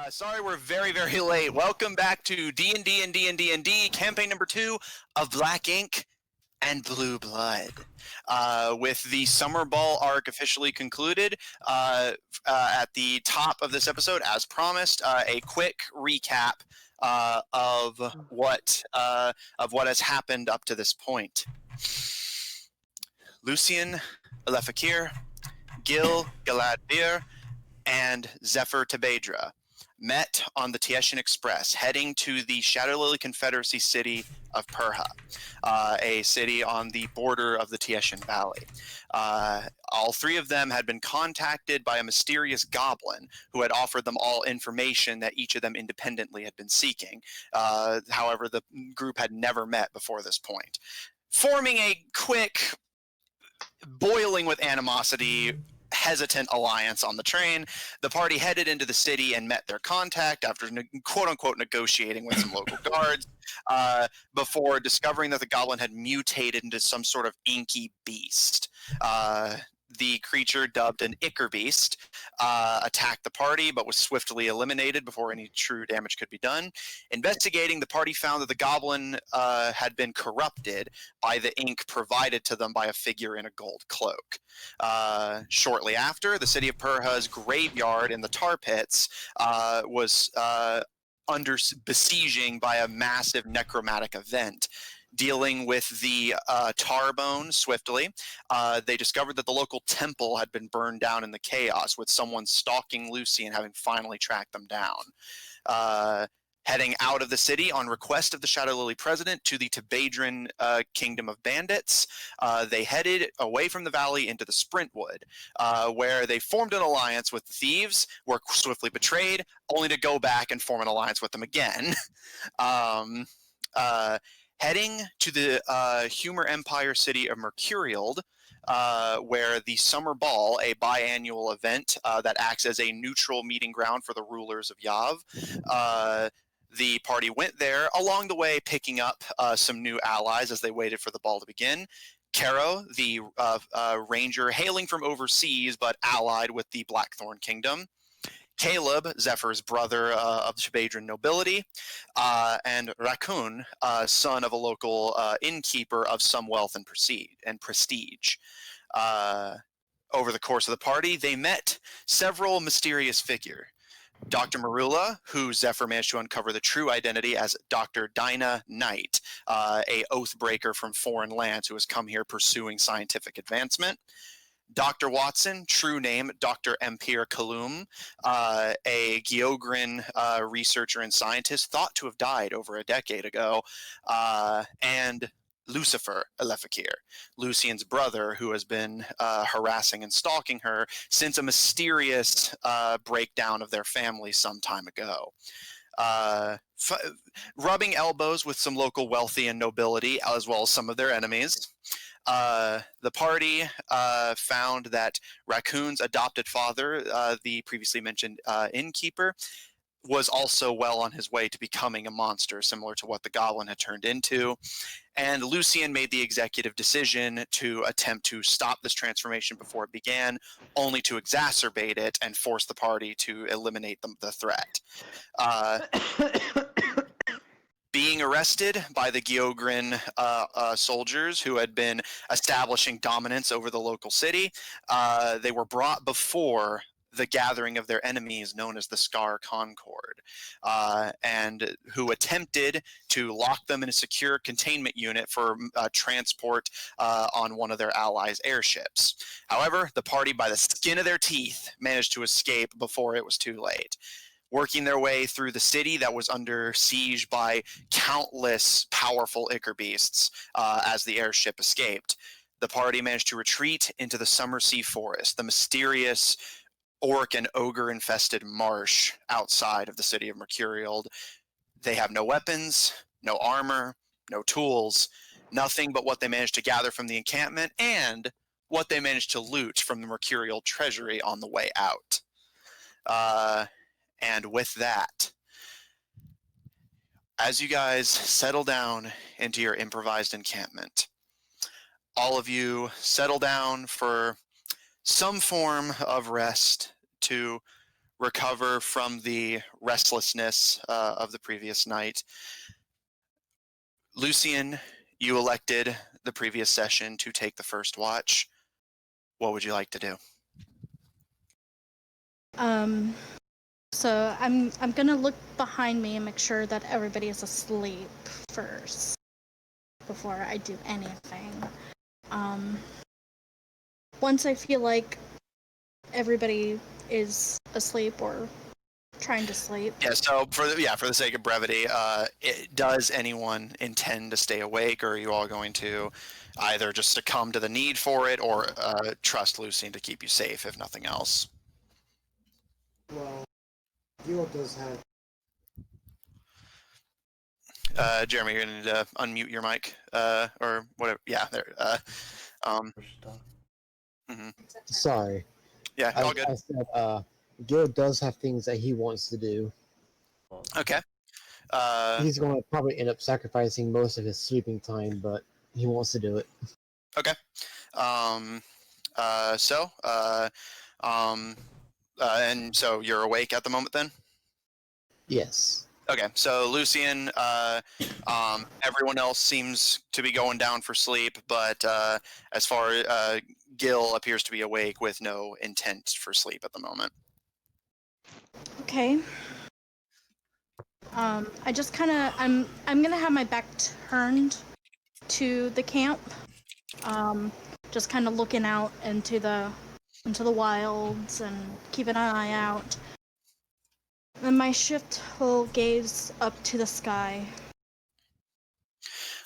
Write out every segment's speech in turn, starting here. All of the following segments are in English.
Sorry we're very, very late. Welcome back to D&D&D&D&D, campaign number 2 of Black Ink and Blue Blood. With the Summer Ball arc officially concluded, at the top of this episode, as promised, a quick recap of what has happened up to this point. Lucien Alefakir, Gil Galadvir, and Zephyr Tebedra met on the Tieshan Express, heading to the Shadow Lily Confederacy city of Perha, a city on the border of the Tieshan Valley. All three of them had been contacted by a mysterious goblin who had offered them all information that each of them independently had been seeking. However, the group had never met before this point. Forming a quick, boiling with animosity, hesitant alliance on the train, the party headed into the city and met their contact after quote-unquote negotiating with some local guards before discovering that the goblin had mutated into some sort of inky beast. The creature, dubbed an Ichor Beast, attacked the party but was swiftly eliminated before any true damage could be done. Investigating, the party found that the goblin had been corrupted by the ink provided to them by a figure in a gold cloak. Shortly after, the city of Perha's graveyard in the tar pits was under besieging by a massive necromantic event. Dealing with the tar bone swiftly, they discovered that the local temple had been burned down in the chaos, with someone stalking Lucy and having finally tracked them down. Heading out of the city on request of the Shadow Lily president to the Tebedran kingdom of bandits, they headed away from the valley into the Sprintwood, where they formed an alliance with the thieves, were swiftly betrayed, only to go back and form an alliance with them again. Heading to the Humor Empire city of Mercurial, where the Summer Ball, a biannual event that acts as a neutral meeting ground for the rulers of Yav, the party went there, along the way picking up some new allies as they waited for the ball to begin. Caro, the ranger hailing from overseas but allied with the Blackthorn Kingdom. Caleb, Zephyr's brother of Tebedran nobility, and Raccoon, son of a local innkeeper of some wealth and prestige. Over the course of the party, they met several mysterious figures. Dr. Marula, who Zephyr managed to uncover the true identity as Dr. Dinah Knight, a oathbreaker from foreign lands who has come here pursuing scientific advancement. Dr. Watson, true name Dr. Empire Kalum, a Geogrin researcher and scientist thought to have died over a decade ago, and Lucifer Alefakir, Lucien's brother, who has been harassing and stalking her since a mysterious breakdown of their family some time ago. Rubbing elbows with some local wealthy and nobility, as well as some of their enemies. The party found that Raccoon's adopted father, the previously mentioned innkeeper, was also well on his way to becoming a monster, similar to what the goblin had turned into. And Lucien made the executive decision to attempt to stop this transformation before it began, only to exacerbate it and force the party to eliminate the threat. Being arrested by the Geogrin soldiers who had been establishing dominance over the local city, they were brought before the gathering of their enemies known as the Scar Concord, and who attempted to lock them in a secure containment unit for transport on one of their allies' airships. However, the party, by the skin of their teeth, managed to escape before it was too late. Working their way through the city that was under siege by countless powerful Ichor Beasts as the airship escaped, the party managed to retreat into the Summersea Forest, the mysterious orc and ogre-infested marsh outside of the city of Mercurial. They have no weapons, no armor, no tools, nothing but what they managed to gather from the encampment and what they managed to loot from the Mercurial treasury on the way out. And with that, as you guys settle down into your improvised encampment, all of you settle down for some form of rest to recover from the restlessness of the previous night. Lucian, you elected the previous session to take the first watch. What would you like to do? So I'm gonna look behind me and make sure that everybody is asleep first before I do anything. Once I feel like everybody is asleep or trying to sleep. Yeah. So for the sake of brevity, does anyone intend to stay awake, or are you all going to either just succumb to the need for it, or trust Lucian to keep you safe, if nothing else? Well, Gil does have. Jeremy, you're going to unmute your mic, or whatever. Yeah, there. Sorry. Yeah, all good. I said, Gil does have things that he wants to do. Okay. He's going to probably end up sacrificing most of his sleeping time, but he wants to do it. Okay. And so you're awake at the moment then? Yes. Okay, so Lucian, everyone else seems to be going down for sleep, but as far as Gil appears to be awake with no intent for sleep at the moment. Okay. I just kind of I'm gonna have my back turned to the camp. Just kind of looking out into the wilds and keeping an eye out. And my shift will gaze up to the sky.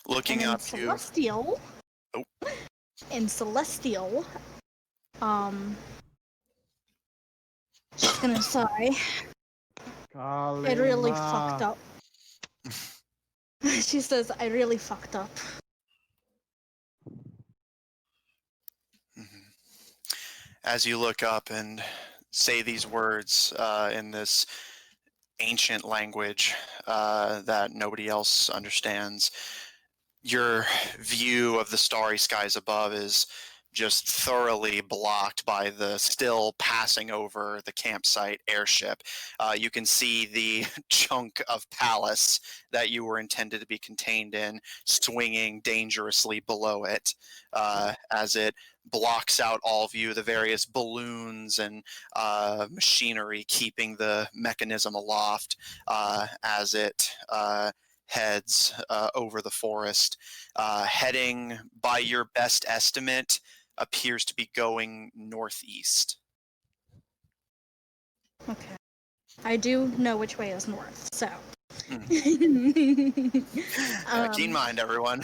Looking and up Celestial. Oh. In Celestial, she's gonna sigh. Kalima. It really fucked up. She says, I really fucked up. As you look up and say these words in this ancient language that nobody else understands, your view of the starry skies above is just thoroughly blocked by the still passing over the campsite airship. You can see the chunk of palace that you were intended to be contained in swinging dangerously below it as it blocks out all view, the various balloons and machinery keeping the mechanism aloft as it heads over the forest, heading by your best estimate appears to be going northeast. Okay. I do know which way is north, so. Keen mind, everyone.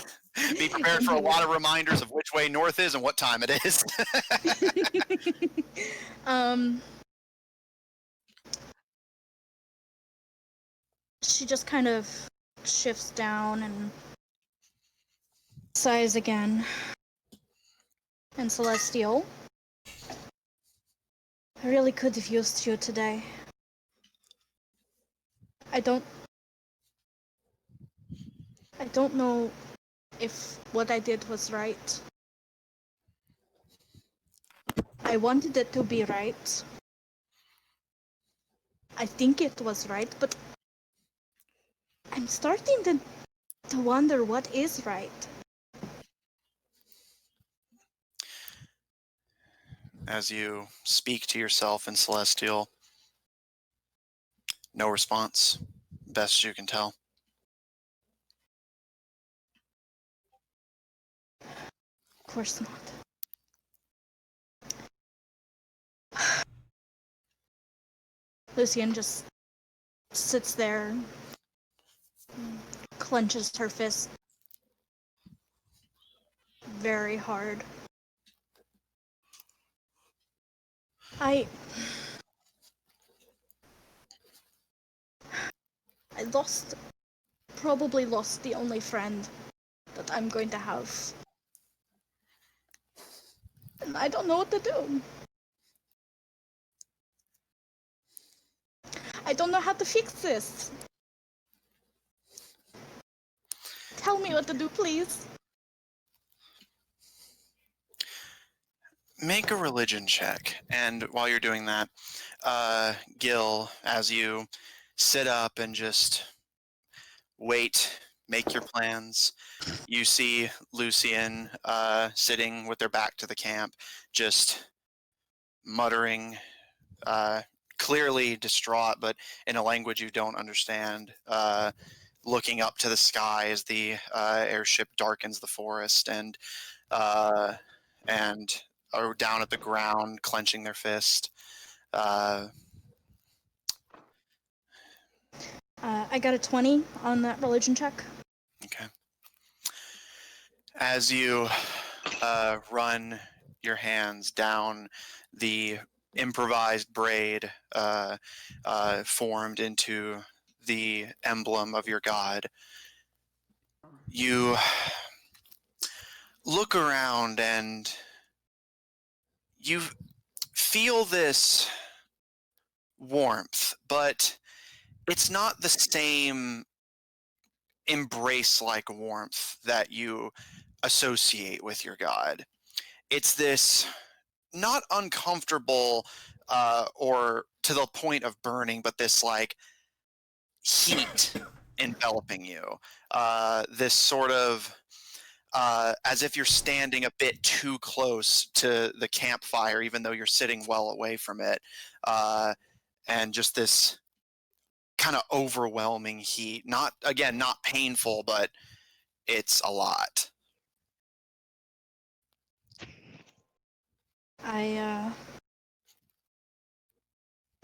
Be prepared for a lot of reminders of which way north is and what time it is. She just kind of shifts down and sighs again. And Celestial, I really could have used you today. I don't know if what I did was right. I wanted it to be right. I think it was right, but I'm starting to wonder what is right. As you speak to yourself in Celestial, no response, best you can tell. Of course not. Lucian just sits there, clenches her fist very hard. I probably lost the only friend that I'm going to have. And I don't know what to do. I don't know how to fix this. Tell me what to do, please. Make a religion check. And while you're doing that, Gil, as you sit up and just wait, make your plans, you see Lucian sitting with their back to the camp, just muttering, clearly distraught, but in a language you don't understand, looking up to the sky as the airship darkens the forest, and are down at the ground, clenching their fist. I got a 20 on that religion check. Okay. As you run your hands down the improvised braid formed into the emblem of your god, you look around and you feel this warmth, but it's not the same embrace-like warmth that you associate with your god. It's this not uncomfortable or to the point of burning, but this like heat enveloping you. This sort of as if you're standing a bit too close to the campfire, even though you're sitting well away from it. And just this kind of overwhelming heat. Not, again, not painful, but it's a lot. I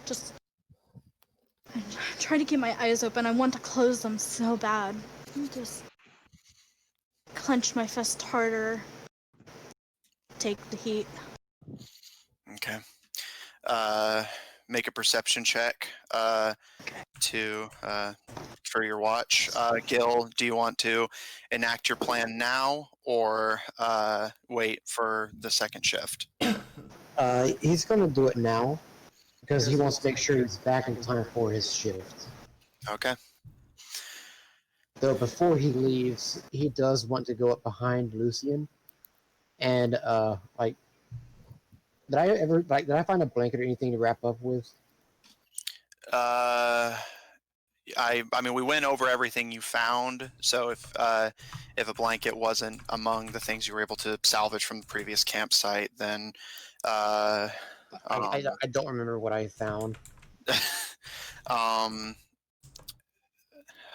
just I try to keep my eyes open. I want to close them so bad. Just clench my fist harder. Take the heat. Okay. Make a perception check to for your watch. Gil, do you want to enact your plan now or wait for the second shift? He's going to do it now because he wants to make sure he's back in time for his shift. Okay. Though before he leaves, he does want to go up behind Lucian and like. Did I find a blanket or anything to wrap up with? I mean, we went over everything you found. So if a blanket wasn't among the things you were able to salvage from the previous campsite, then I don't remember what I found. All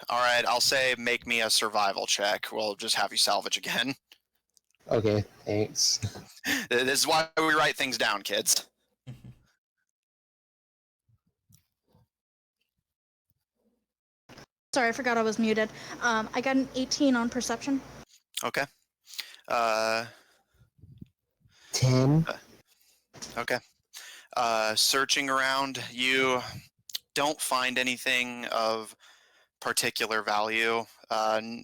right, I'll say make me a survival check. We'll just have you salvage again. Okay, thanks. This is why we write things down, kids. Sorry, I forgot I was muted. I got an 18 on perception. Okay. 10. Okay. Searching around, you don't find anything of particular value.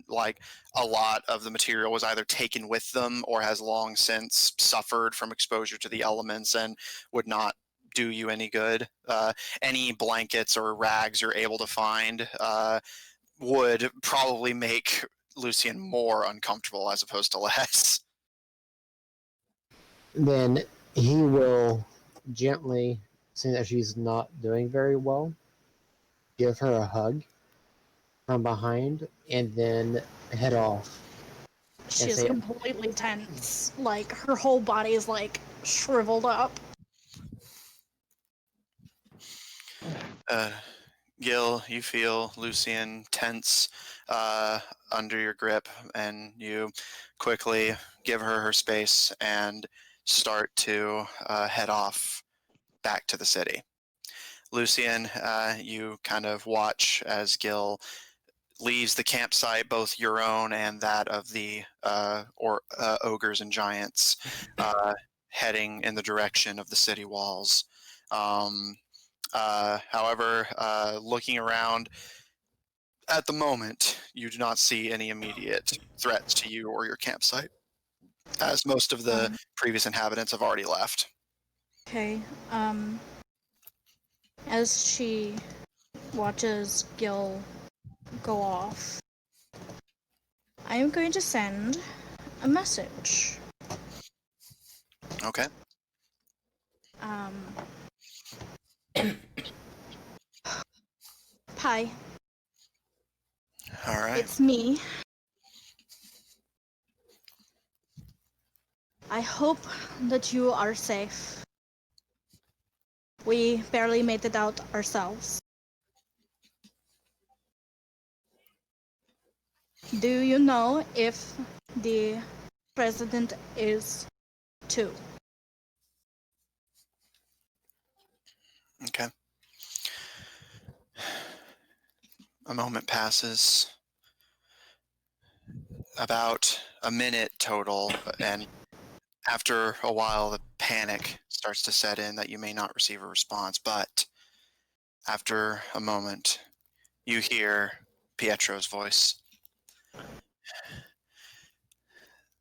Like a lot of the material was either taken with them or has long since suffered from exposure to the elements and would not do you any good. Any blankets or rags you're able to find would probably make Lucian more uncomfortable as opposed to less. Then he will gently, seeing that she's not doing very well, give her a hug from behind and then head off. She is completely tense. Like, her whole body is, like, shriveled up. Gil, you feel Lucian tense under your grip, and you quickly give her space and start to head off back to the city. Lucian, you kind of watch as Gil leaves the campsite, both your own and that of the ogres and giants, heading in the direction of the city walls. However, looking around, at the moment, you do not see any immediate threats to you or your campsite, as most of the previous inhabitants have already left. Okay. As she watches Gil go off, I am going to send a message. Okay. Pi, All right. it's me. I hope that you are safe. We barely made it out ourselves. Do you know if the president is too? Okay. A moment passes. About a minute total, and after a while, the panic starts to set in that you may not receive a response. But after a moment, you hear Pietro's voice.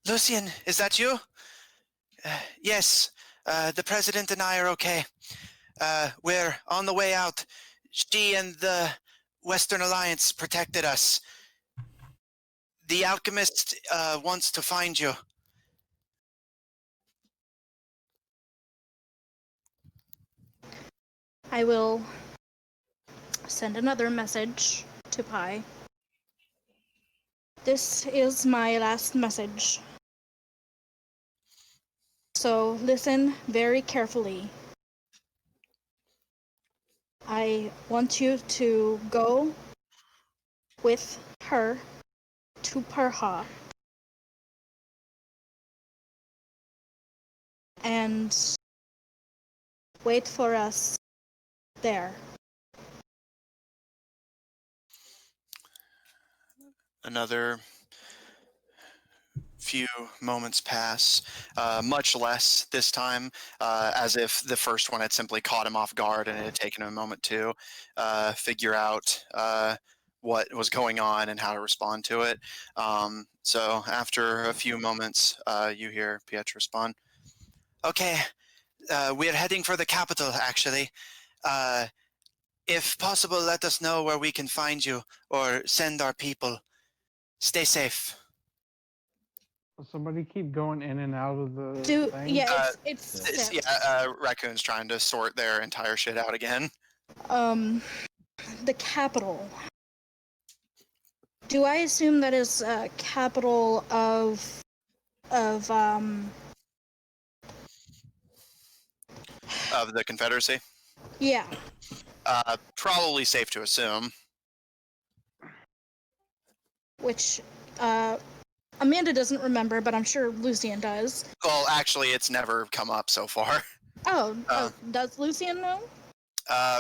Lucian, is that you? Yes, the president and I are okay. We're on the way out. She and the Western Alliance protected us. The alchemist wants to find you. I will send another message to Pi. This is my last message. So listen very carefully. I want you to go with her to Perha and wait for us there. Another few moments pass, much less this time, as if the first one had simply caught him off guard and it had taken him a moment to figure out what was going on and how to respond to it. So after a few moments, you hear Pietro respond, "Okay, we're heading for the capital, actually. If possible, let us know where we can find you or send our people. Stay safe." Somebody keep going in and out of the thing. It's set. Raccoon's trying to sort their entire shit out again. The capital. Do I assume that is capital of Of the Confederacy? yeah. Probably safe to assume. Which Amanda doesn't remember, but I'm sure Lucian does. Well, actually, it's never come up so far. Does Lucian know?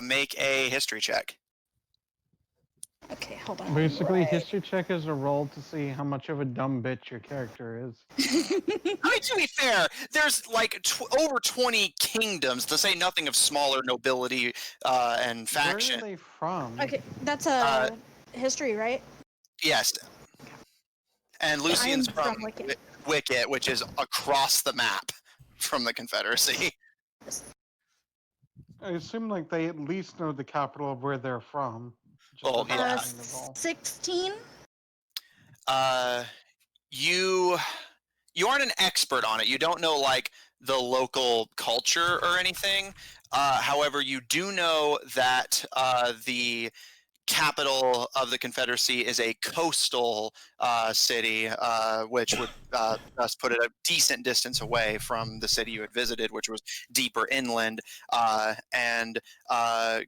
Make a history check. Okay, hold on. Basically, history check is a roll to see how much of a dumb bitch your character is. I mean, to be fair, there's like over 20 kingdoms, to say nothing of smaller nobility and faction. Where are they from? Okay, that's a history, right? Yes. And Lucian's I'm from Wicket. Wicket, which is across the map from the Confederacy. I assume like they at least know the capital of where they're from. Well, yeah. 16? You aren't an expert on it. You don't know like the local culture or anything. However, you do know that the capital of the Confederacy is a coastal city, which would thus put it a decent distance away from the city you had visited, which was deeper inland, and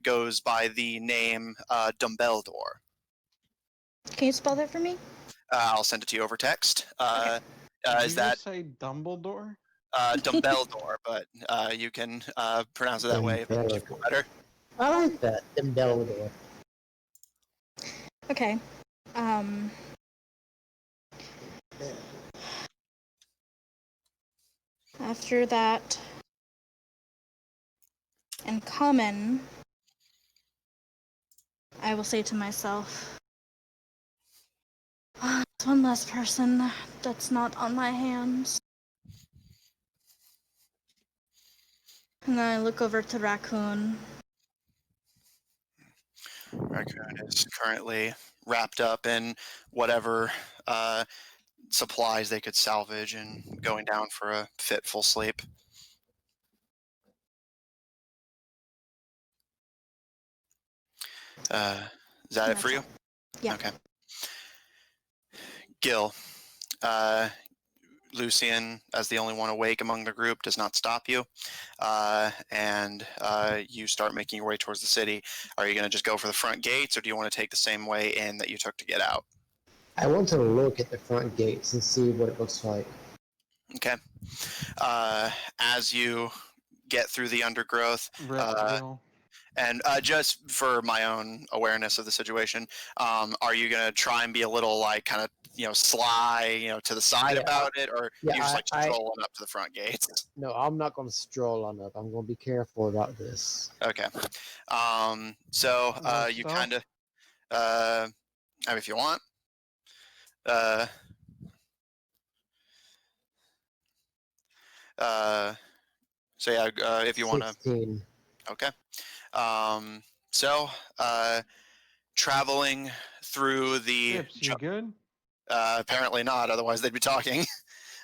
goes by the name Dumbeldor. Can you spell that for me? I'll send it to you over text. Did Is you that just say Dumbledore? Dumbeldor? But you can pronounce it that way if it makes you feel better. I like that. Dumbledore. Okay. After that, in common, I will say to myself, it's one less person that's not on my hands. And then I look over to Raccoon. Raccoon is currently wrapped up in whatever supplies they could salvage and going down for a fitful sleep. Is that it That's for you? all. Yeah. Okay. Gil, Lucian, as the only one awake among the group, does not stop you, and you start making your way towards the city. Are you going to just go for the front gates, or do you want to take the same way in that you took to get out? I want to look at the front gates and see what it looks like. Okay. As you get through the undergrowth, Rip Gil. and just for my own awareness of the situation, are you going to try and be a little like kind of sly to the side about it, or yeah, you just like strolling up to the front gates? No, I'm not going to stroll on up. I'm going to be careful about this. Okay. So No you stealth? kind of, I mean, if you want. Uh, so yeah, if you want to. 16. Okay. So traveling through the. Chips, you good? Apparently not. Otherwise, they'd be talking.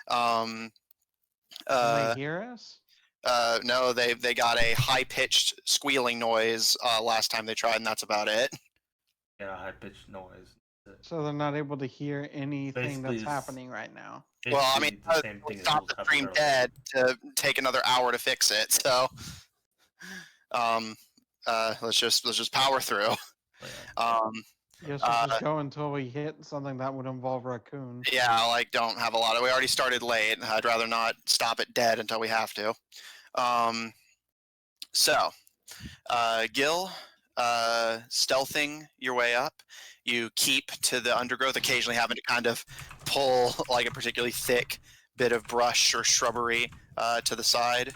Can they hear us? No, they got a high-pitched squealing noise last time they tried, and that's about it. Yeah, high-pitched noise. So they're not able to hear anything Basically, that's happening right now. Well, I Basically mean, the same thing as stop was the happening stream earlier. dead to take another hour to fix it. So, let's just power through. Oh, Guess we'll just go until we hit something that would involve raccoon. Yeah, like don't have a lot of. We already started late. I'd rather not stop it dead until we have to. So, Gil, stealthing your way up. You keep to the undergrowth, occasionally having to kind of pull like a particularly thick bit of brush or shrubbery to the side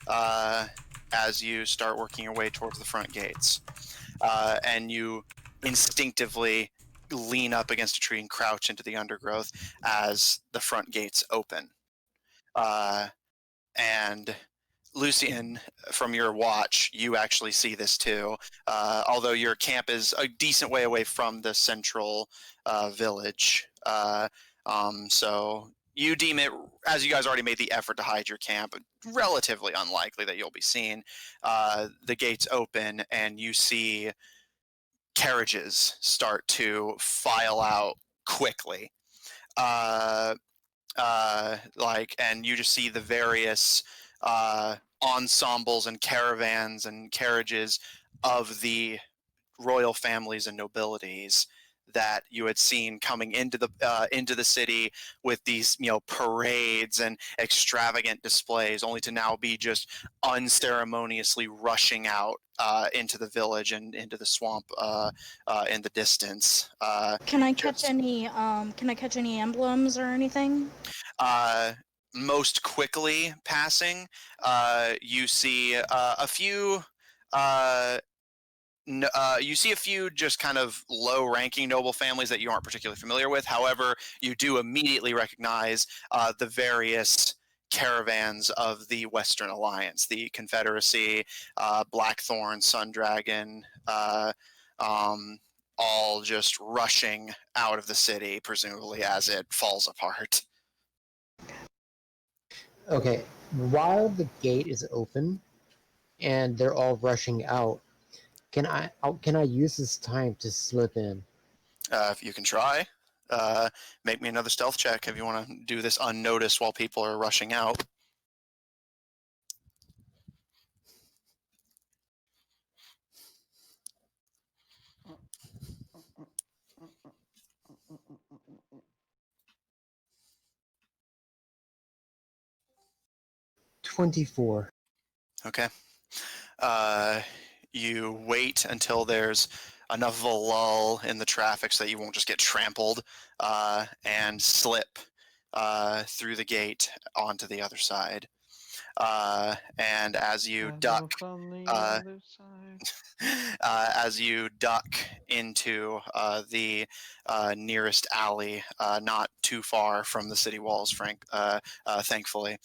as you start working your way towards the front gates. And you instinctively lean up against a tree and crouch into the undergrowth as the front gates open. And Lucian, from your watch, you actually see this too. Although your camp is a decent way away from the central village. So you deem it, as you guys already made the effort to hide your camp, relatively unlikely that you'll be seen. The gates open and you see carriages start to file out quickly. And you just see the various ensembles and caravans and carriages of the royal families and nobilities that you had seen coming into the city with these parades and extravagant displays, only to now be just unceremoniously rushing out into the village and into the swamp in the distance. Can I catch any emblems or anything? Most quickly passing, you see a few. You see a few just kind of low-ranking noble families that you aren't particularly familiar with. However, you do immediately recognize the various caravans of the Western Alliance, the Confederacy, Blackthorn, Sundragon, all just rushing out of the city, presumably as it falls apart. Okay, while the gate is open and they're all rushing out, can I use this time to slip in? If you can try, make me another stealth check if you want to do this unnoticed while people are rushing out. $24. Okay. You wait until there's enough of a lull in the traffic so that you won't just get trampled, and slip through the gate onto the other side. And as you duck, as you duck into the nearest alley, not too far from the city walls, thankfully,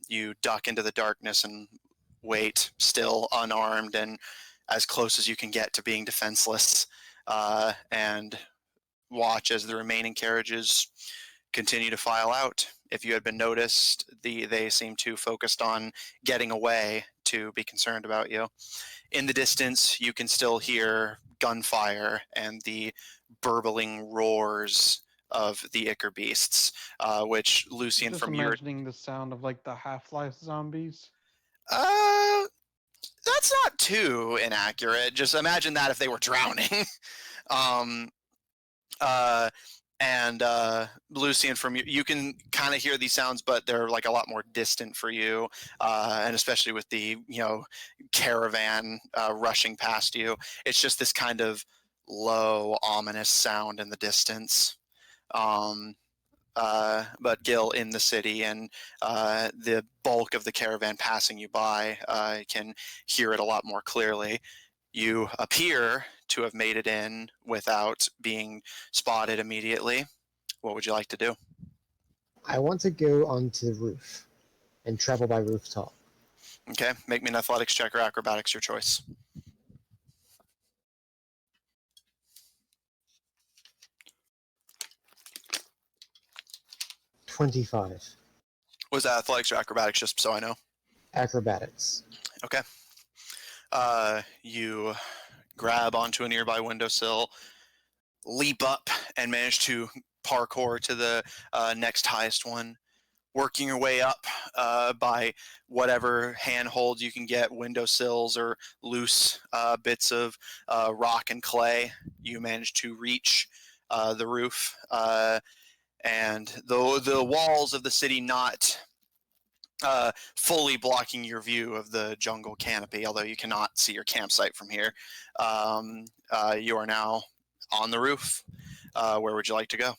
you duck into the darkness and wait, still unarmed and as close as you can get to being defenseless, and watch as the remaining carriages continue to file out. If you had been noticed, they seem to focused on getting away to be concerned about you. In the distance, you can still hear gunfire and the burbling roars of the Ichor beasts, which Lucian, Just from your imagining the sound of like the Half-Life zombies. uh, that's not too inaccurate. Just imagine that if they were drowning. um, uh, and Lucian, from you can kind of hear these sounds, but they're like a lot more distant for you, and especially with the caravan rushing past you, it's just this kind of low, ominous sound in the distance. Um, but Gil, in the city, and the bulk of the caravan passing you by, can hear it a lot more clearly. You appear to have made it in without being spotted immediately. What would you like to do? I want to go onto the roof and travel by rooftop. Okay, make me an athletics check or acrobatics, your choice. 25. Was that athletics or acrobatics, just so I know? Acrobatics. Okay. You grab onto a nearby windowsill, leap up, and manage to parkour to the next highest one. Working your way up by whatever handholds you can get, windowsills or loose bits of rock and clay, you manage to reach the roof. And the walls of the city not fully blocking your view of the jungle canopy, although you cannot see your campsite from here. You are now on the roof. Where would you like to go?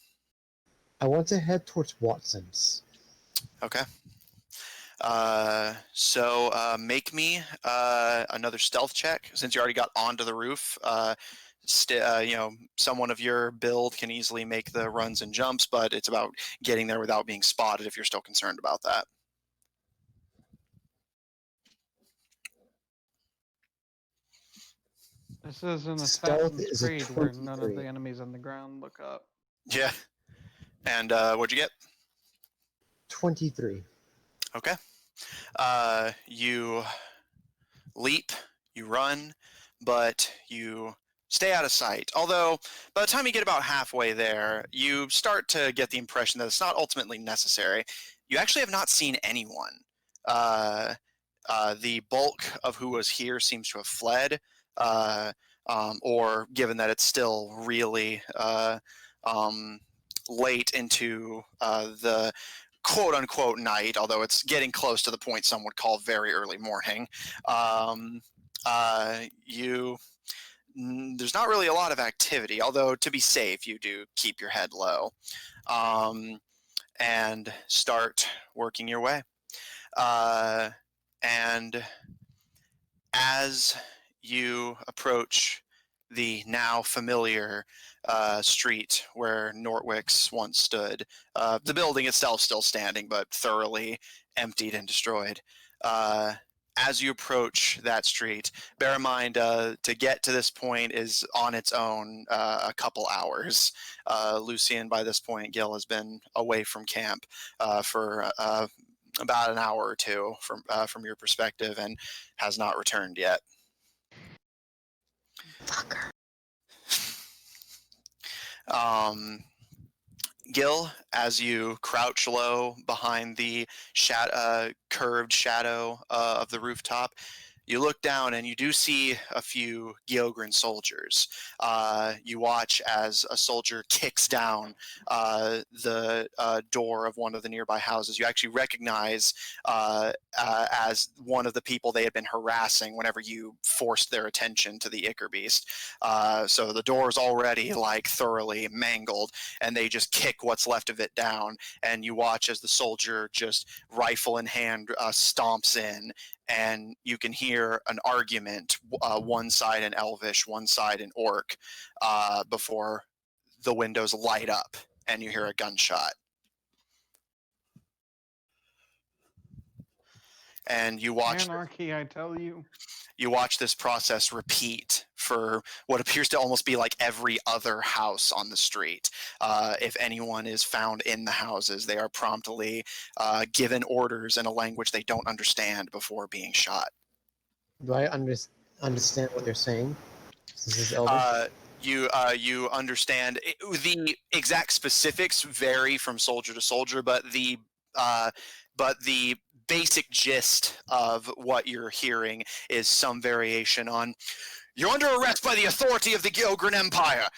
I want to head towards Watson's. Okay. Make me another stealth check, since you already got onto the roof. Someone of your build can easily make the runs and jumps, but it's about getting there without being spotted if you're still concerned about that. This is an Stealth Assassin's is a Creed where none of 23. the enemies on the ground look up. Yeah. And what'd you get? 23. Okay. You leap, you run, but you stay out of sight. Although, by the time you get about halfway there, you start to get the impression that it's not ultimately necessary. You actually have not seen anyone. The bulk of who was here seems to have fled, or given that it's still really late into the quote-unquote night, although it's getting close to the point some would call very early morning. There's not really a lot of activity, although to be safe, you do keep your head low, and start working your way. And as you approach the now familiar street where Nortwick's once stood, the building itself still standing, but thoroughly emptied and destroyed. As you approach that street, bear in mind to get to this point is on its own a couple hours. Lucian, by this point, Gil has been away from camp for about an hour or two from your perspective, and has not returned yet. Fucker. Gil, as you crouch low behind the curved shadow of the rooftop, you look down and you do see a few Gyogran soldiers. You watch as a soldier kicks down the door of one of the nearby houses. You actually recognize as one of the people they had been harassing whenever you forced their attention to the Ichor beast. So the door is already like thoroughly mangled, and they just kick what's left of it down. And you watch as the soldier, just rifle in hand, stomps in. And you can hear an argument, one side in Elvish, one side in Orc, before the windows light up and you hear a gunshot. And you watch Anarchy, I tell you. You watch this process repeat for what appears to almost be like every other house on the street. If anyone is found in the houses, they are promptly given orders in a language they don't understand before being shot. Do I understand what they're saying? This is Elvish. You understand the exact specifics vary from soldier to soldier, but the basic gist of what you're hearing is some variation on "You're under arrest by the authority of the Gilgren Empire.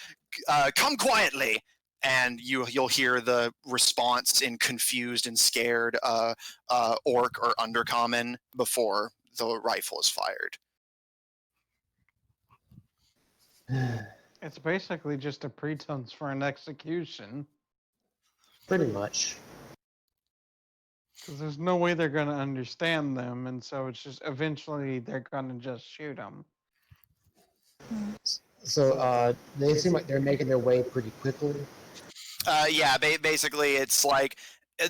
Come quietly." And you'll hear the response in confused and scared orc or undercommon before the rifle is fired. It's basically just a pretense for an execution. Pretty much. Because there's no way they're going to understand them, and so it's just eventually they're going to just shoot them. So they seem like they're making their way pretty quickly. Yeah, basically it's like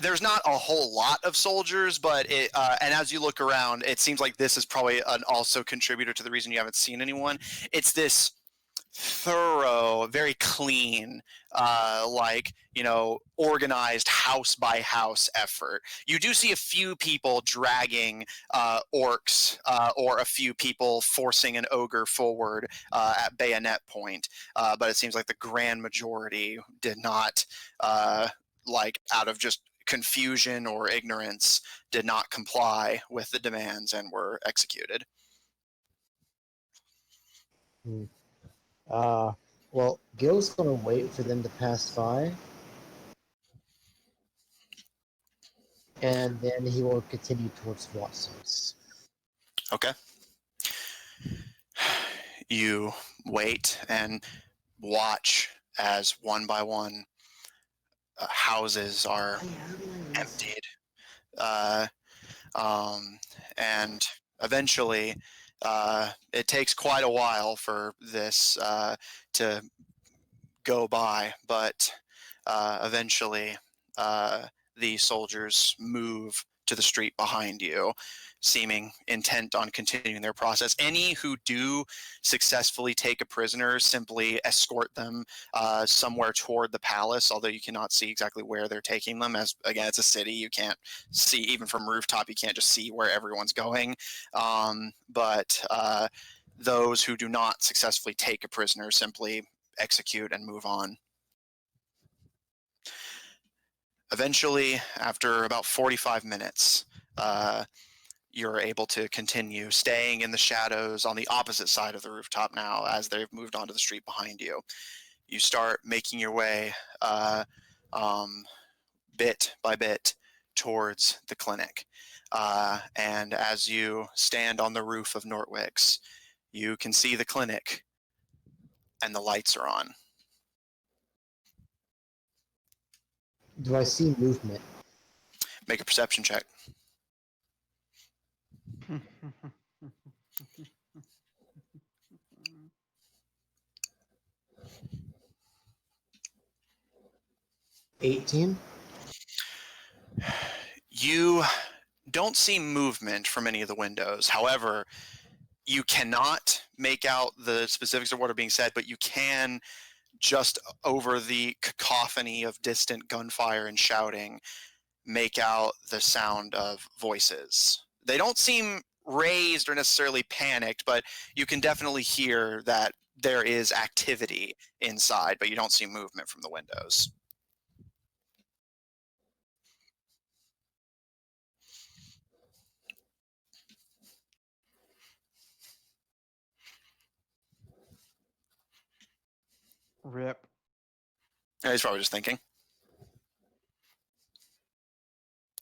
there's not a whole lot of soldiers, but and as you look around, it seems like this is probably an also contributor to the reason you haven't seen anyone. It's this thorough, very clean, organized house by house effort. You do see a few people dragging orcs or a few people forcing an ogre forward at bayonet point, but it seems like the grand majority did not, out of just confusion or ignorance, did not comply with the demands and were executed. Well, Gil's gonna wait for them to pass by, and then he will continue towards Watson's. Okay. You wait and watch as one by one houses are emptied. And eventually, it takes quite a while for this to go by, but eventually the soldiers move to the street behind you, seeming intent on continuing their process. Any who do successfully take a prisoner simply escort them somewhere toward the palace, although you cannot see exactly where they're taking them, as again it's a city, you can't see, even from rooftop, you can't just see where everyone's going. But those who do not successfully take a prisoner simply execute and move on. Eventually, after about 45 minutes, you're able to continue staying in the shadows on the opposite side of the rooftop now as they've moved onto the street behind you. You start making your way bit by bit towards the clinic. And as you stand on the roof of Nortwick's, you can see the clinic and the lights are on. Do I see movement? Make a perception check. $18. You don't see movement from any of the windows. However, you cannot make out the specifics of what are being said, but you can, just over the cacophony of distant gunfire and shouting, make out the sound of voices. They don't seem raised or necessarily panicked, but you can definitely hear that there is activity inside, but you don't see movement from the windows. Rip. He's probably just thinking.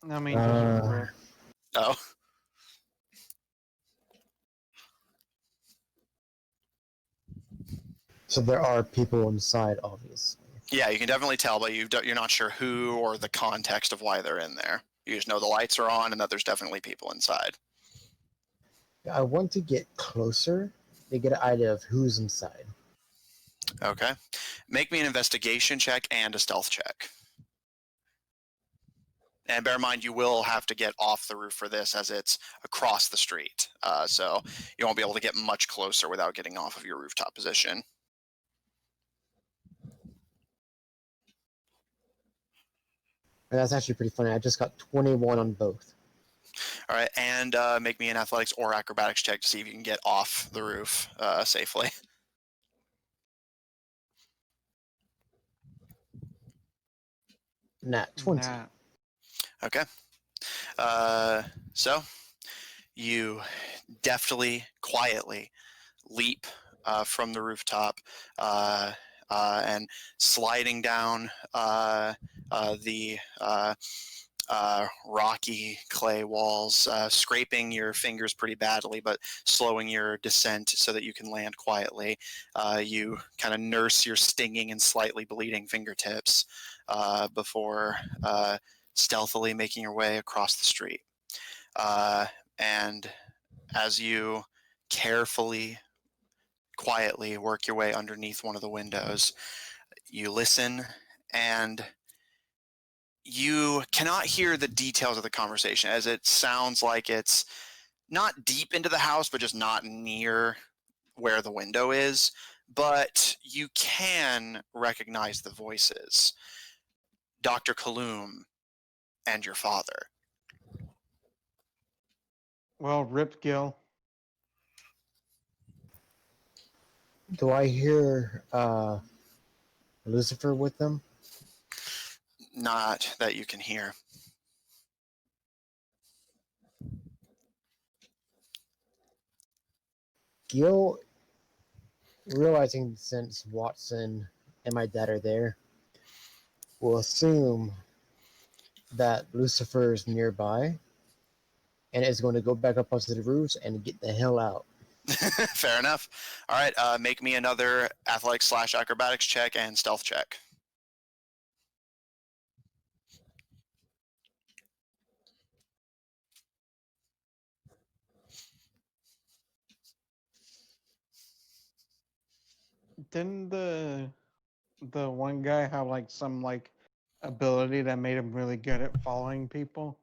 I mean, just rip. Oh. So there are people inside, obviously. Yeah, you can definitely tell, but you're not sure who or the context of why they're in there. You just know the lights are on and that there's definitely people inside. I want to get closer to get an idea of who's inside. Okay. Make me an investigation check and a stealth check. And bear in mind, you will have to get off the roof for this, as it's across the street. So you won't be able to get much closer without getting off of your rooftop position. And that's actually pretty funny. I just got 21 on both. All right, and make me an athletics or acrobatics check to see if you can get off the roof safely. Nat 20. Nah. Okay. So you deftly, quietly leap from the rooftop and sliding down the rocky clay walls, scraping your fingers pretty badly, but slowing your descent so that you can land quietly. You kind of nurse your stinging and slightly bleeding fingertips before stealthily making your way across the street. And as you carefully, quietly work your way underneath one of the windows, you listen and you cannot hear the details of the conversation, as it sounds like it's not deep into the house, but just not near where the window is. But you can recognize the voices. Dr. Kaloum and your father. Well, rip Gil. Do I hear Lucifer with them? Not that you can hear. Gil, realizing since Watson and my dad are there, will assume that Lucifer is nearby and is going to go back up onto the roofs and get the hell out. Fair enough. All right, make me another athletics / acrobatics check and stealth check. Didn't the one guy have like some like ability that made him really good at following people?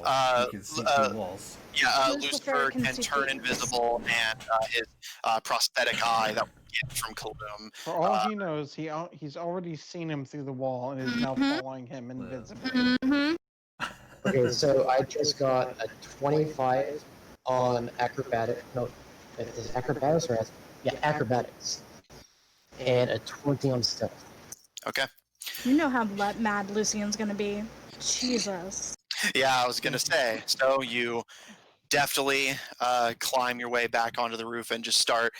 Well, you can see through walls. Yeah, Lucifer Lucifer can can see turn things. invisible, and his prosthetic eye that we get from Kaloum. For all he knows, he's already seen him through the wall and is now following him invisibly. Okay, so I just got a 25 on acrobatic. No, is it acrobatics or acrobatics, and a 20 on stealth. Okay. You know how mad Lucian's gonna be. Jesus. Yeah, I was gonna say. So you deftly climb your way back onto the roof and just start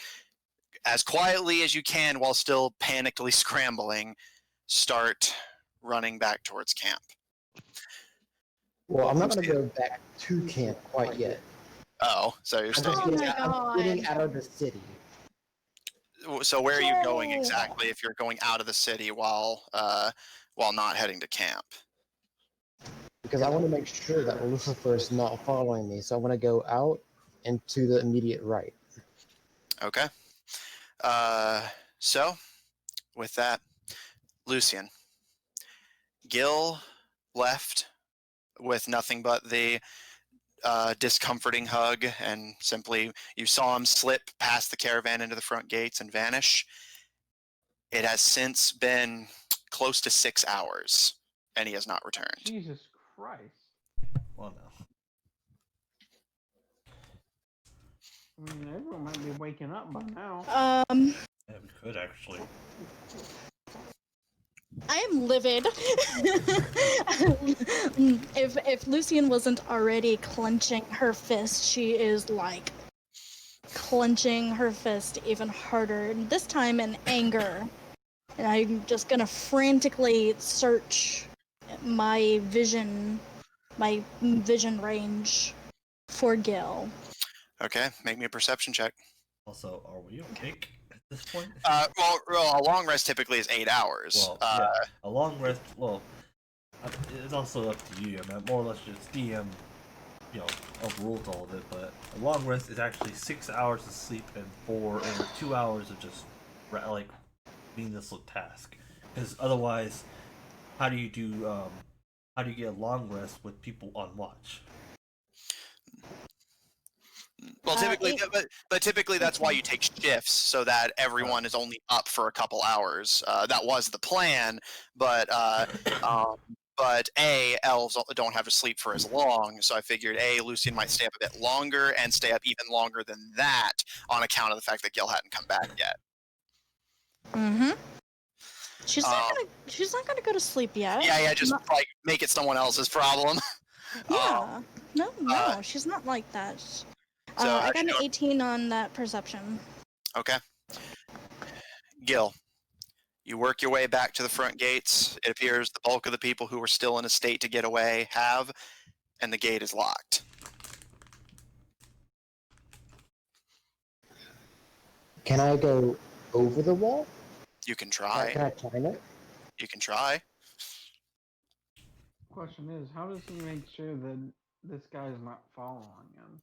as quietly as you can while still panically scrambling. Start running back towards camp. Well, I'm not going to go back to camp quite yet. Oh, so you're I'm staying. just Oh getting, my I'm getting God. out of the city. So where are you going No. exactly if you're going out of the city while not heading to camp? Because I want to make sure that Lucifer is not following me. So I want to go out and to the immediate right. Okay. So with that, Lucian, Gil left with nothing but the discomforting hug, and simply you saw him slip past the caravan into the front gates and vanish. It has since been close to 6 hours, and he has not returned. Jesus Christ. Well, no. I mean, everyone might be waking up by now. Yeah, we could actually. I am livid. if Lucian wasn't already clenching her fist, she is like clenching her fist even harder, and this time in anger. And I'm just gonna frantically search my vision range for Gil. Okay, make me a perception check. Also, are we awake at this point? Well, a long rest typically is 8 hours. Well, yeah, a long rest. Well, it's also up to you. I mean, more or less, just DM, overruled all of it. But a long rest is actually 6 hours of sleep and 2 hours of just like meaningless task. Because otherwise, how do you get a long rest with people on watch? Well, typically, but typically that's why you take shifts, so that everyone is only up for a couple hours. That was the plan, but but elves don't have to sleep for as long, so I figured Lucian might stay up a bit longer and stay up even longer than that on account of the fact that Gil hadn't come back yet. Mm-hmm. She's not gonna go to sleep yet. Yeah, just like make it someone else's problem. Yeah. No, she's not like that. So I got an 18 on that perception. Okay. Gil, you work your way back to the front gates. It appears the bulk of the people who were still in a state to get away have, and the gate is locked. Can I go over the wall? You can try. Can I climb it? You can try. Question is, how does he make sure that this guy's not following him?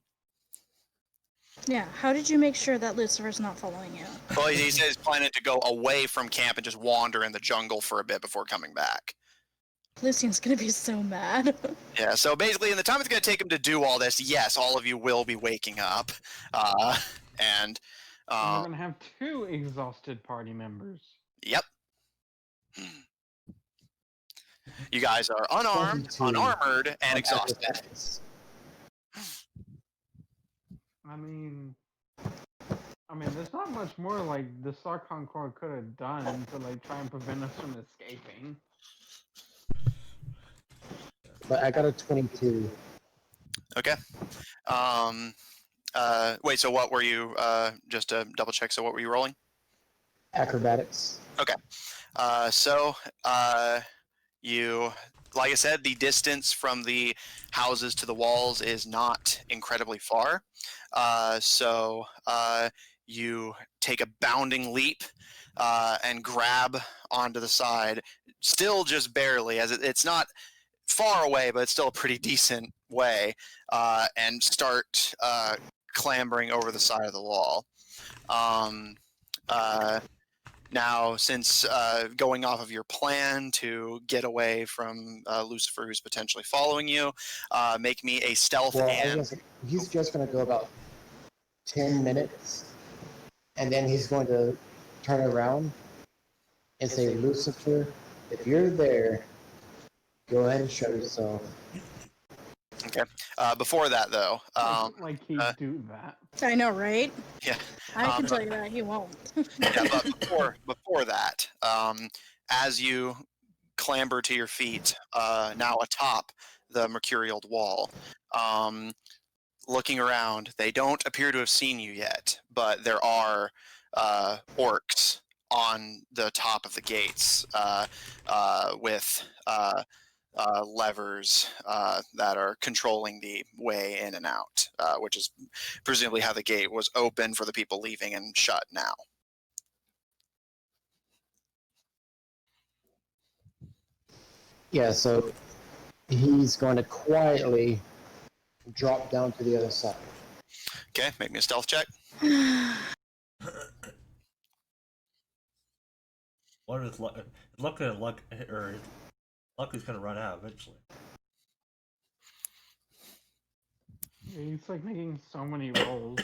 Yeah, how did you make sure that Lucifer's not following you? Well, he says he's planning to go away from camp and just wander in the jungle for a bit before coming back. Lucian's gonna be so mad. Yeah, so basically in the time it's going to take him to do all this, yes, all of you will be waking up. And we're going to have 2 exhausted party members. Yep. You guys are unarmed, unarmored, and exhausted. I mean, there's not much more like the Sarkhan Corps could have done to like try and prevent us from escaping. But I got a 22. Okay. Wait, so what were you, just to double check, so what were you rolling? Acrobatics. Okay. You, like I said, the distance from the houses to the walls is not incredibly far. You take a bounding leap and grab onto the side, still just barely, as it's not far away, but it's still a pretty decent way, and start clambering over the side of the wall. Now, since going off of your plan to get away from Lucifer, who's potentially following you, make me a stealth he's just going to go about 10 minutes, and then he's going to turn around and say, Lucifer, if you're there, go ahead and show yourself. Okay. Before that, though, like he'd do that. I know, right? Yeah. I can tell you that he won't. Yeah, but before that, as you clamber to your feet, now atop the mercurial wall, looking around, they don't appear to have seen you yet, but there are orcs on the top of the gates with levers that are controlling the way in and out, which is presumably how the gate was open for the people leaving and shut now. Yeah, so he's going to quietly drop down to the other side. Okay, make me a stealth check. What is luck? Luck is going to run out eventually. He's like making so many rolls.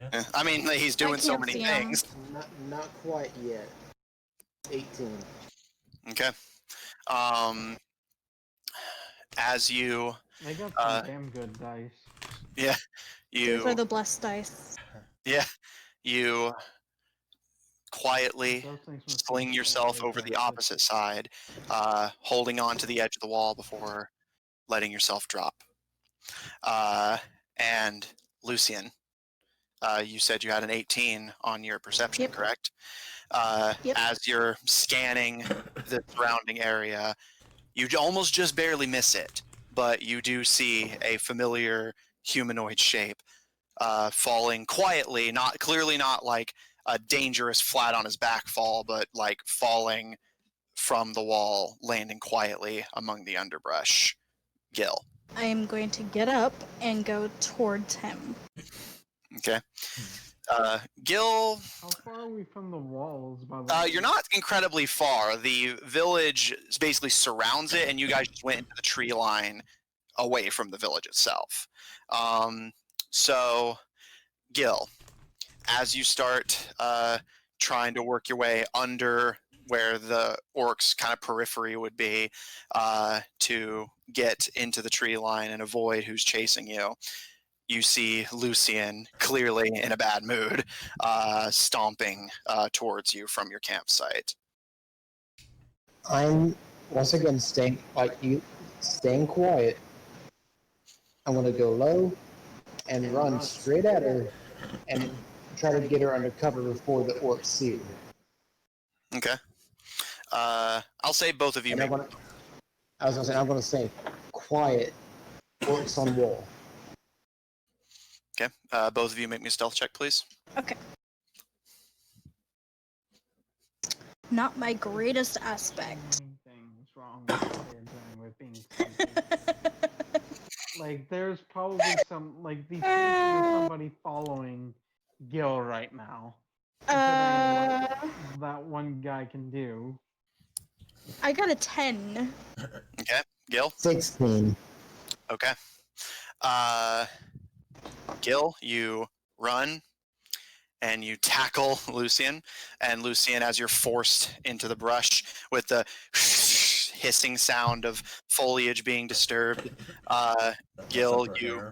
Yeah. I mean, he's doing so many things. Not quite yet. 18. Okay. As you... They got some damn good dice. Yeah. Those are the blessed dice. Yeah. You quietly sling yourself over the opposite side, holding on to the edge of the wall before letting yourself drop. And Lucian, you said you had an 18 on your perception, correct? Yep. As you're scanning the surrounding area, you almost just barely miss it, but you do see a familiar humanoid shape falling quietly, clearly not like a dangerous flat on his back fall, but like falling from the wall, landing quietly among the underbrush. Gil. I am going to get up and go towards him. Okay. Gil... How far are we from the walls, by the way? You're not incredibly far. The village basically surrounds it, and you guys just went into the tree line away from the village itself. So, Gil, as you start trying to work your way under where the orcs' kind of periphery would be, to get into the tree line and avoid who's chasing you. You see Lucian, clearly in a bad mood, stomping towards you from your campsite. I'm once again staying quiet. I'm gonna go low and run straight at her and try to get her under cover before the orcs see her. Okay. I'll say both of you And make. I'm gonna say, quiet, orcs on wall. Okay. Both of you make me a stealth check, please. Okay. Not my greatest aspect. Things wrong with what they're doing with being sneaky. Like, there's probably some, like, the chances of somebody following Gil right now. Considering what that one guy can do. I got a 10. Okay. Gil? 16. Okay. Gil, you run and you tackle Lucian. And Lucian, as you're forced into the brush with the hissing sound of foliage being disturbed, Gil, you...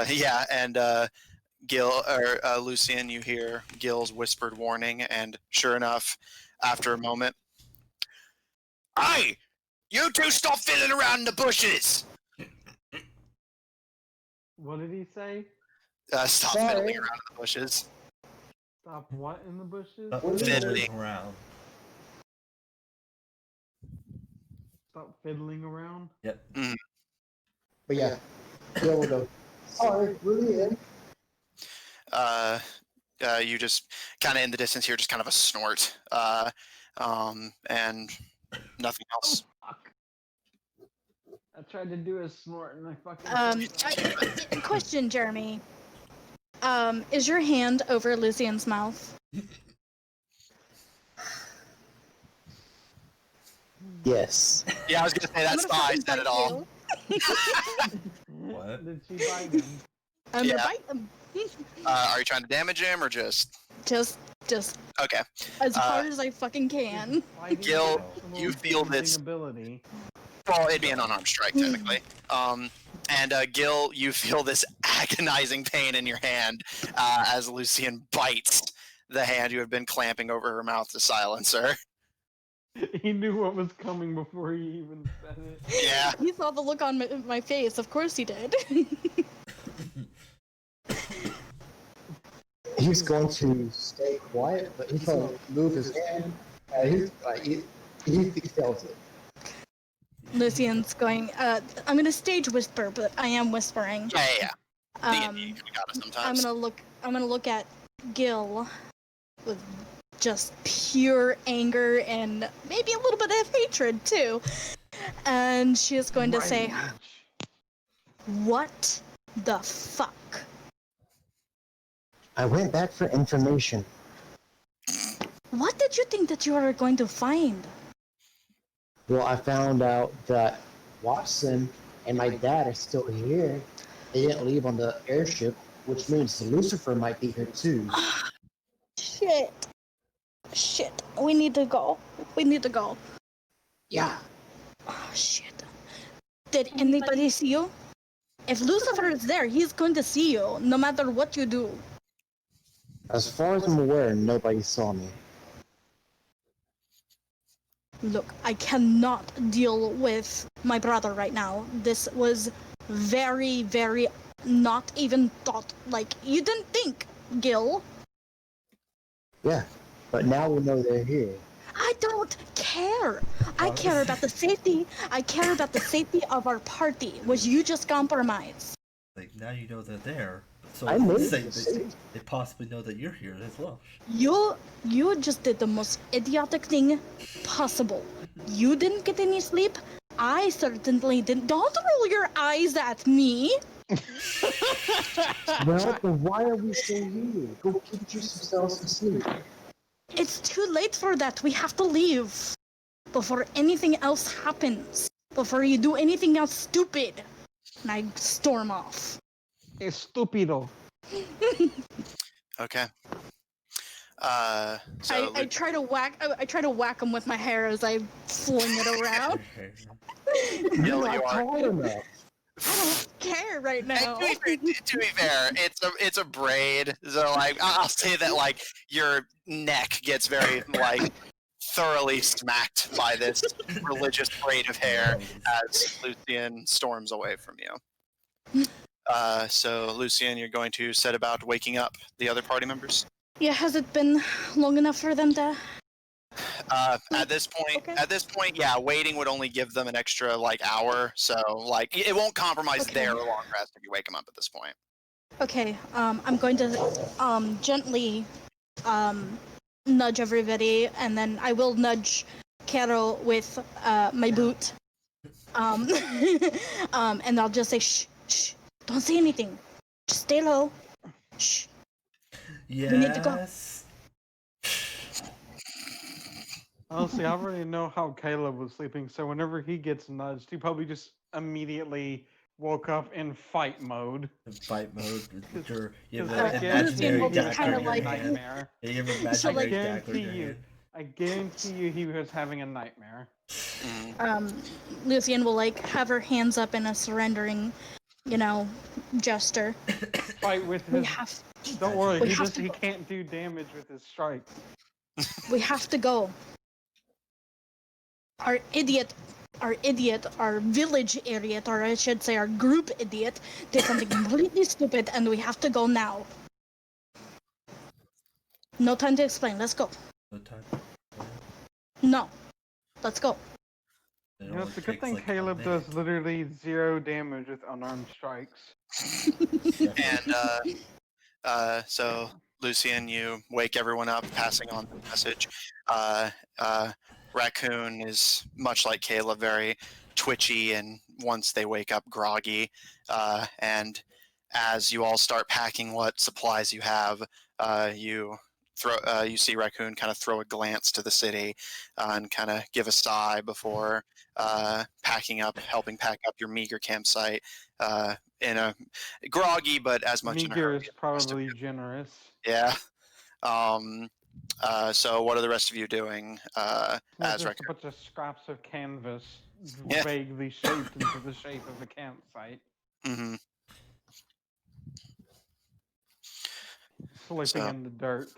yeah, and Gil, or Lucian, you hear Gil's whispered warning, and sure enough, after a moment, "Hey! You two stop fiddling around in the bushes!" What did he say? Stop Sorry. fiddling around in the bushes. Stop what in the bushes? Fiddling around. Stop fiddling around? Yep. But yeah, Gil will go, sorry, really in. You just kind of in the distance here, just kind of a snort, and nothing else. Fuck. I tried to do a snort and I fucking... Question, Jeremy. Is your hand over Lucian's mouth? Yes. Yeah, I was gonna say that's I'm gonna I fucking said it bite all. What? Did she bite him? I'm Yeah. gonna bite him. Are you trying to damage him or just? Just Okay. as hard as I fucking can. Fighting Gil, actual you feel using this- ability. Well, it'd be an unarmed strike technically. And Gil, you feel this agonizing pain in your hand as Lucian bites the hand you have been clamping over her mouth to silence her. He knew what was coming before he even said it. Yeah. He saw the look on my face. Of course he did. He's going to stay quiet, but he's going to move his hand. He felt it. Lucian's going. I'm gonna stage whisper, but I am whispering. Yeah. D&D, we got it I'm sometimes. gonna look at Gil with just pure anger and maybe a little bit of hatred too. And she is going to say, "What the fuck?" I went back for information. What did you think that you were going to find? Well, I found out that Watson and my dad are still here. They didn't leave on the airship, which means Lucifer might be here too. Shit. We need to go. Yeah. Oh, shit. Did anybody see you? If Lucifer is there, he's going to see you, no matter what you do. As far as I'm aware, nobody saw me. Look, I cannot deal with my brother right now. This was very, very not even thought. Like, you didn't think, Gil. Yeah, but now we know they're here. I don't care. I care about the safety. I care about the safety of our party, which you just compromised. Like, now you know they're there. So I know they possibly know that you're here as well. You just did the most idiotic thing possible. You didn't get any sleep. I certainly didn't. Don't roll your eyes at me. Well, then why are we still here? Go get yourselves to sleep. It's too late for that. We have to leave before anything else happens. Before you do anything else stupid. And I storm off. Estúpido. Okay. So I try to whack him with my hair as I fling it around. Gil, Not you are. tall enough. I don't care right And now. to be fair, it's a braid, so like I'll say that like your neck gets very like thoroughly smacked by this religious braid of hair as Lucian storms away from you. So Lucian, you're going to set about waking up the other party members. Yeah, has it been long enough for them to? At this point, yeah, waiting would only give them an extra like hour, so like it won't compromise their long rest if you wake them up at this point. Okay, I'm going to gently nudge everybody, and then I will nudge Carol with my boot. And I'll just say, shh, shh, don't say anything. Just stay low. Shh. Yes. We need to go. Honestly, I already know how Caleb was sleeping, so whenever he gets nudged, he probably just immediately woke up in fight mode. Fight mode. You have I an guarantee imaginary you he was dagger having in a your hand. nightmare. Yeah, you have an So, like, imaginary dagger in your hand. I guarantee you he was having a nightmare. Lucian will like have her hands up in a surrendering, gesture. Fight with We his. have, Don't worry, We he have to he go. can't do damage with his strikes. we have to go. Our village idiot, or I should say our group idiot, did something completely stupid, and we have to go now. No time to explain. Let's go. No time. No. Let's go. You know, it's a good thing Caleb does literally 0 damage with unarmed strikes. And so Lucian, you wake everyone up, passing on the message. Raccoon is much like Caleb, very twitchy, and once they wake up, groggy. And as you all start packing what supplies you have, you see Raccoon kind of throw a glance to the city and kind of give a sigh before helping pack up your meager campsite in a groggy but as much in a Meager hurry. is probably generous. Yeah. So what are the rest of you doing Not as just a Raccoon? bunch of scraps of canvas Yeah. vaguely shaped into the shape of a campsite. Mm-hmm. Slipping in the dirt.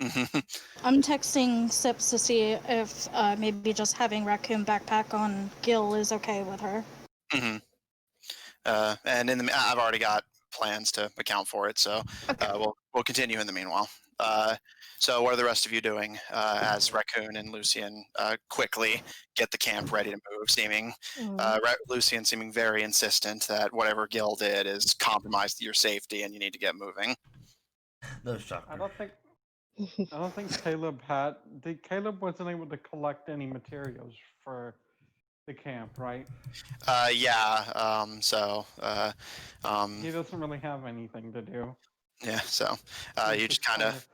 Mm-hmm. I'm texting Sips to see if maybe just having Raccoon backpack on Gil is okay with her. Mm-hmm. And I've already got plans to account for it, so we'll continue in the meanwhile. So what are the rest of you doing as Raccoon and Lucian quickly get the camp ready to move? Lucian seeming very insistent that whatever Gil did is compromised your safety and you need to get moving. No shocker. I don't think Caleb wasn't able to collect any materials for the camp, right? Yeah. He doesn't really have anything to do. Yeah. So He's you just kind of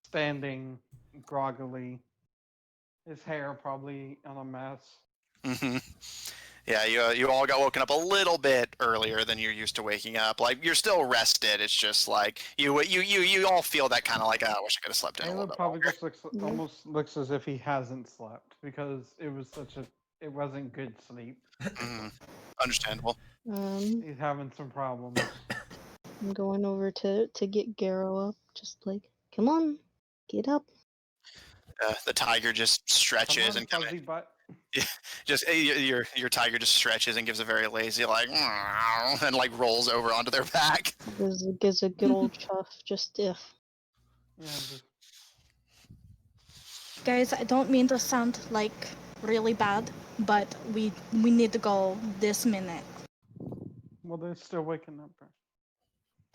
standing groggily. His hair probably in a mess. Mm-hmm. Yeah, you all got woken up a little bit earlier than you're used to waking up. Like you're still rested. It's just like you all feel that kind of like, oh, I wish I could have slept in a little Caleb bit probably longer. just almost looks as if he hasn't slept because it wasn't good sleep. Mm-hmm. Understandable. He's having some problems. I'm going over to get Garrow up. Just like, come on, get up. The tiger just stretches and kind of just your tiger just stretches and gives a very lazy like and like rolls over onto their back. Gives a good old chuff. Just if. Yeah, Guys, I don't mean to sound like really bad, but we need to go this minute. well, they're still waking up.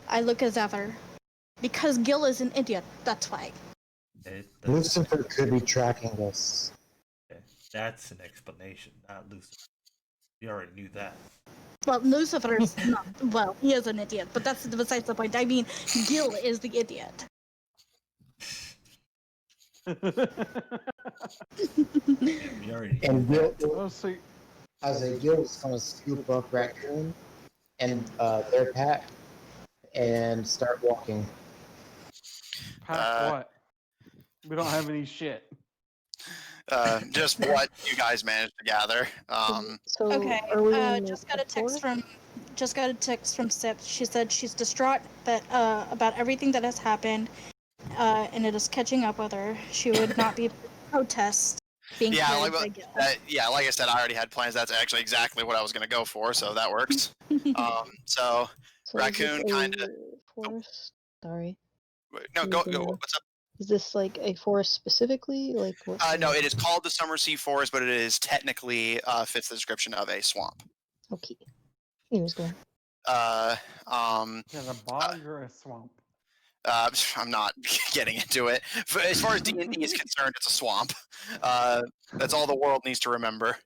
I look as ever. Because Gil is an idiot, that's why. Lucifer could be tracking us. Okay. That's an explanation, not Lucifer. We already knew that. Well, Lucifer is not. Well, he is an idiot, but that's besides the point. I mean, Gil is the idiot. We already knew And that. Gil, as a Gil, is going to scoop up Raccoon and their pack and start walking. Pack what? We don't have any shit. Just what you guys managed to gather. So Okay. are we in Just the got a text forest? from Sip. She said she's distraught that about everything that has happened, and it is catching up with her. She would not be able to protest being Yeah, carried like by Gil. like I said, I already had plans. That's actually exactly what I was going to go for, so that works. So So Raccoon is this kinda- a forest? Sorry. no, Is go. it a- What's up? Is this like a forest specifically? Like what? No, it is called the Summer Sea Forest, but it is technically fits the description of a swamp. Okay. Anyways, go on. Is it a bog or a swamp? I'm not getting into it. As far as D&D is concerned, it's a swamp. That's all the world needs to remember.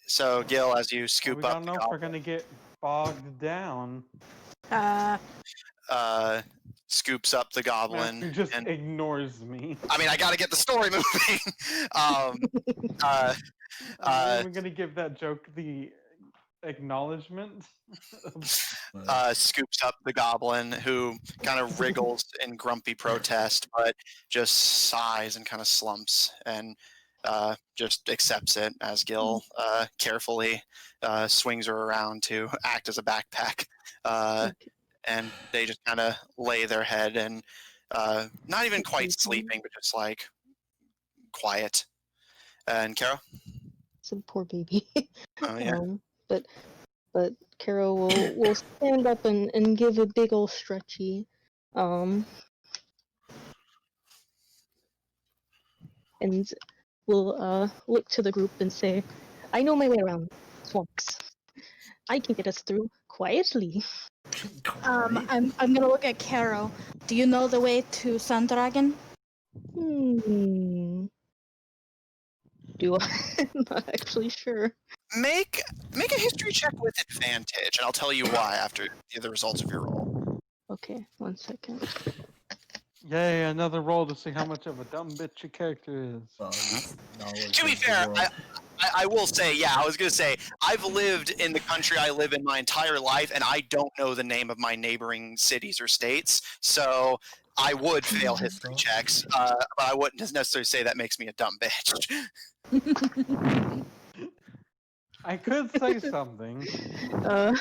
So Gil, as you Well, scoop we up don't the know if we're goblin, gonna get bogged down. scoops up the goblin, Matthew just and ignores me. I mean, I got to get the story moving. I'm not Uh, even gonna give that joke the acknowledgement. Scoops up the goblin, who kind of wriggles in grumpy protest, but just sighs and kind of slumps and just accepts it as Gil carefully swings her around to act as a backpack. Okay. And they just kind of lay their head and not even quite sleeping, but just like quiet. And Kara? Some poor baby. Oh, yeah. But Carol will stand up and give a big ol' stretchy. And will look to the group and say, I know my way around swamps. I can get us through quietly. I'm gonna look at Caro. Do you know the way to Sundragon? Do I? I'm not actually sure. Make a history check with advantage, and I'll tell you why after the results of your roll. Okay, 1 second. Yay, another roll to see how much of a dumb bitch your character is. To be fair, I will say, yeah, I was going to say, I've lived in the country I live in my entire life, and I don't know the name of my neighboring cities or states, so I would fail history checks, but I wouldn't necessarily say that makes me a dumb bitch. I could say something, Uh,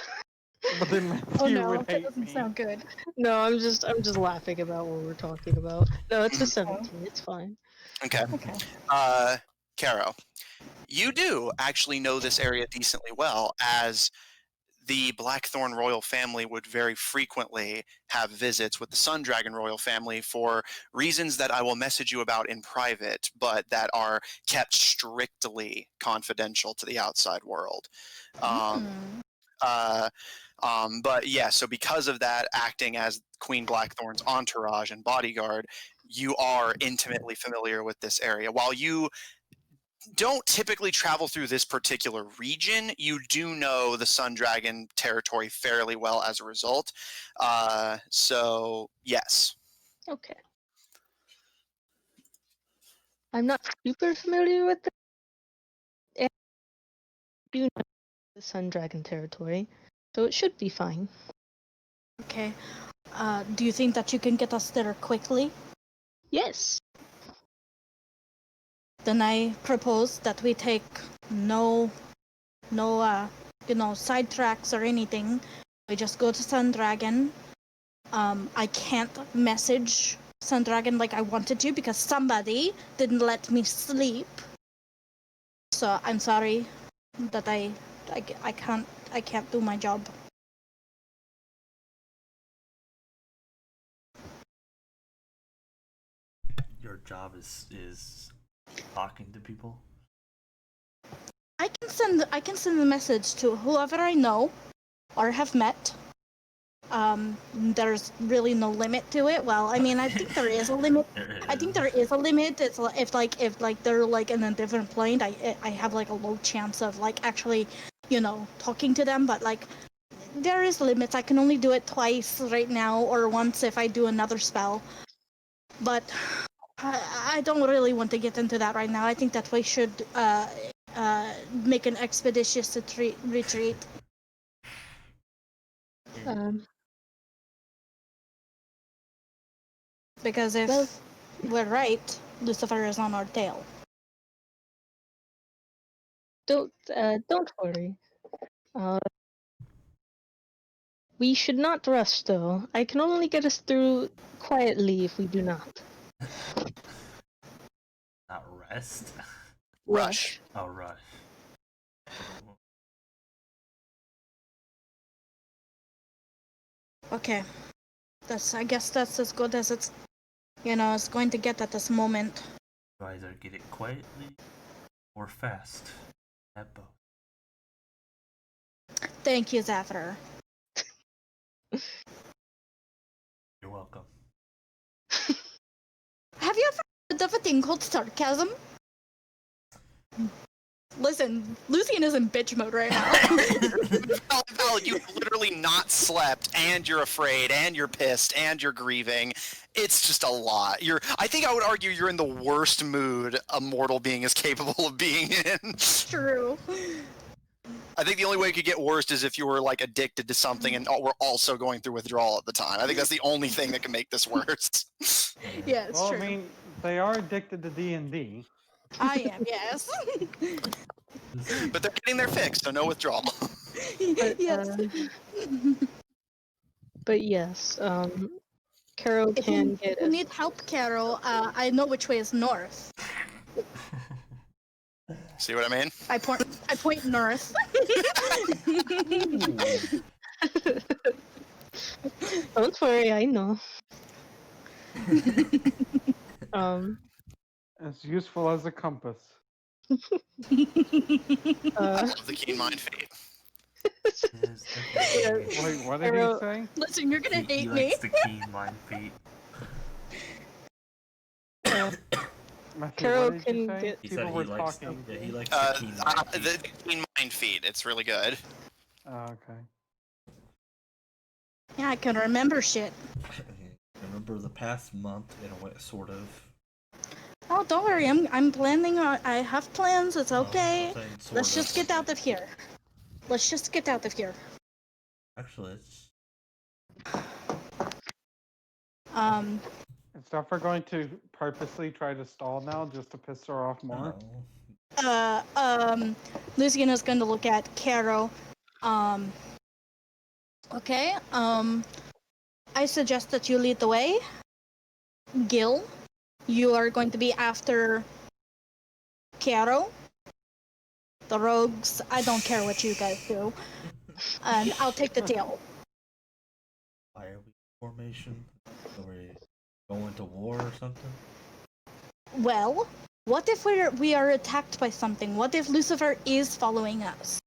but then Matthew Oh no, would that hate doesn't me. sound good. no, I'm just laughing about what we're talking about. No, it's a 17. It's fine. Okay. Okay. Caro, you do actually know this area decently well, as the Blackthorn royal family would very frequently have visits with the Sundragon royal family for reasons that I will message you about in private, but that are kept strictly confidential to the outside world. But yeah, so because of that, acting as Queen Blackthorn's entourage and bodyguard, you are intimately familiar with this area. While you don't typically travel through this particular region, you do know the Sundragon territory fairly well as a result. So yes. Okay. I'm not super familiar with the do know the Sundragon territory, so it should be fine. Okay. Do you think that you can get us there quickly? Yes. Then I propose that we take no sidetracks or anything. We just go to Sundragon. I can't message Sundragon like I wanted to because somebody didn't let me sleep. So I'm sorry that I can't do my job. Your job is talking to people. I can send a message to whoever I know or have met. There's really no limit to it. Well, I mean, I think there is a limit. I think there is a limit. It's if they're like in a different plane, I have like a low chance of like actually, talking to them. But like, there is limits. I can only do it twice right now, or once if I do another spell. But I don't really want to get into that right now. I think that we should make an expeditious retreat. Because if Well- we're right, Lucifer is on our tail. Don't worry. We should not rush, though. I can only get us through quietly if we do not. Not rest. Rush. Oh, rush. Okay. I guess that's as good as it's going to get at this moment. You either get it quietly or fast. At both. Thank you, Zephyr. You're welcome. Have you ever heard of a thing called sarcasm? Listen, Lucian is in bitch mode right now. Val, you've literally not slept, and you're afraid, and you're pissed, and you're grieving. It's just a lot. I think I would argue you're in the worst mood a mortal being is capable of being in. True. I think the only way it could get worse is if you were like addicted to something and were also going through withdrawal at the time. I think that's the only thing that can make this worse. Yeah, it's Well, true. I mean, they are addicted to D&D. I am, yes. But they're getting their fix, so no withdrawal. Yes. But yes, Carol If can you get us. need help, Carol, I know which way is north. See what I mean? I point north. Don't worry, I know. As useful as a compass. I Uh, love the keen mind fate. Yes, definitely. Wait, what did Carol- he say? Listen, you're gonna He hate me. likes the keen mind feet. Matthew, Carol what did can you say? get- He People said were he likes the, talking. yeah, he likes the keen mind feet. The keen mind feat. It's really good. Oh, okay. Yeah, I can remember shit. Remember the past month in a way, sort of. Oh, don't worry. I'm planning. I have plans. It's okay. I'm saying sort Let's of. just get out of here. Let's just get out of here. Actually, it's Is Zephyr going to purposely try to stall now just to piss her off more? no. Lucian is going to look at Caro. Okay. I suggest that you lead the way. Gil, you are going to be after Caro. The rogues, I don't care what you guys do. And I'll take the tail. Fire formation. Are we going to war or something? Well, what if we are attacked by something? What if Lucifer is following us?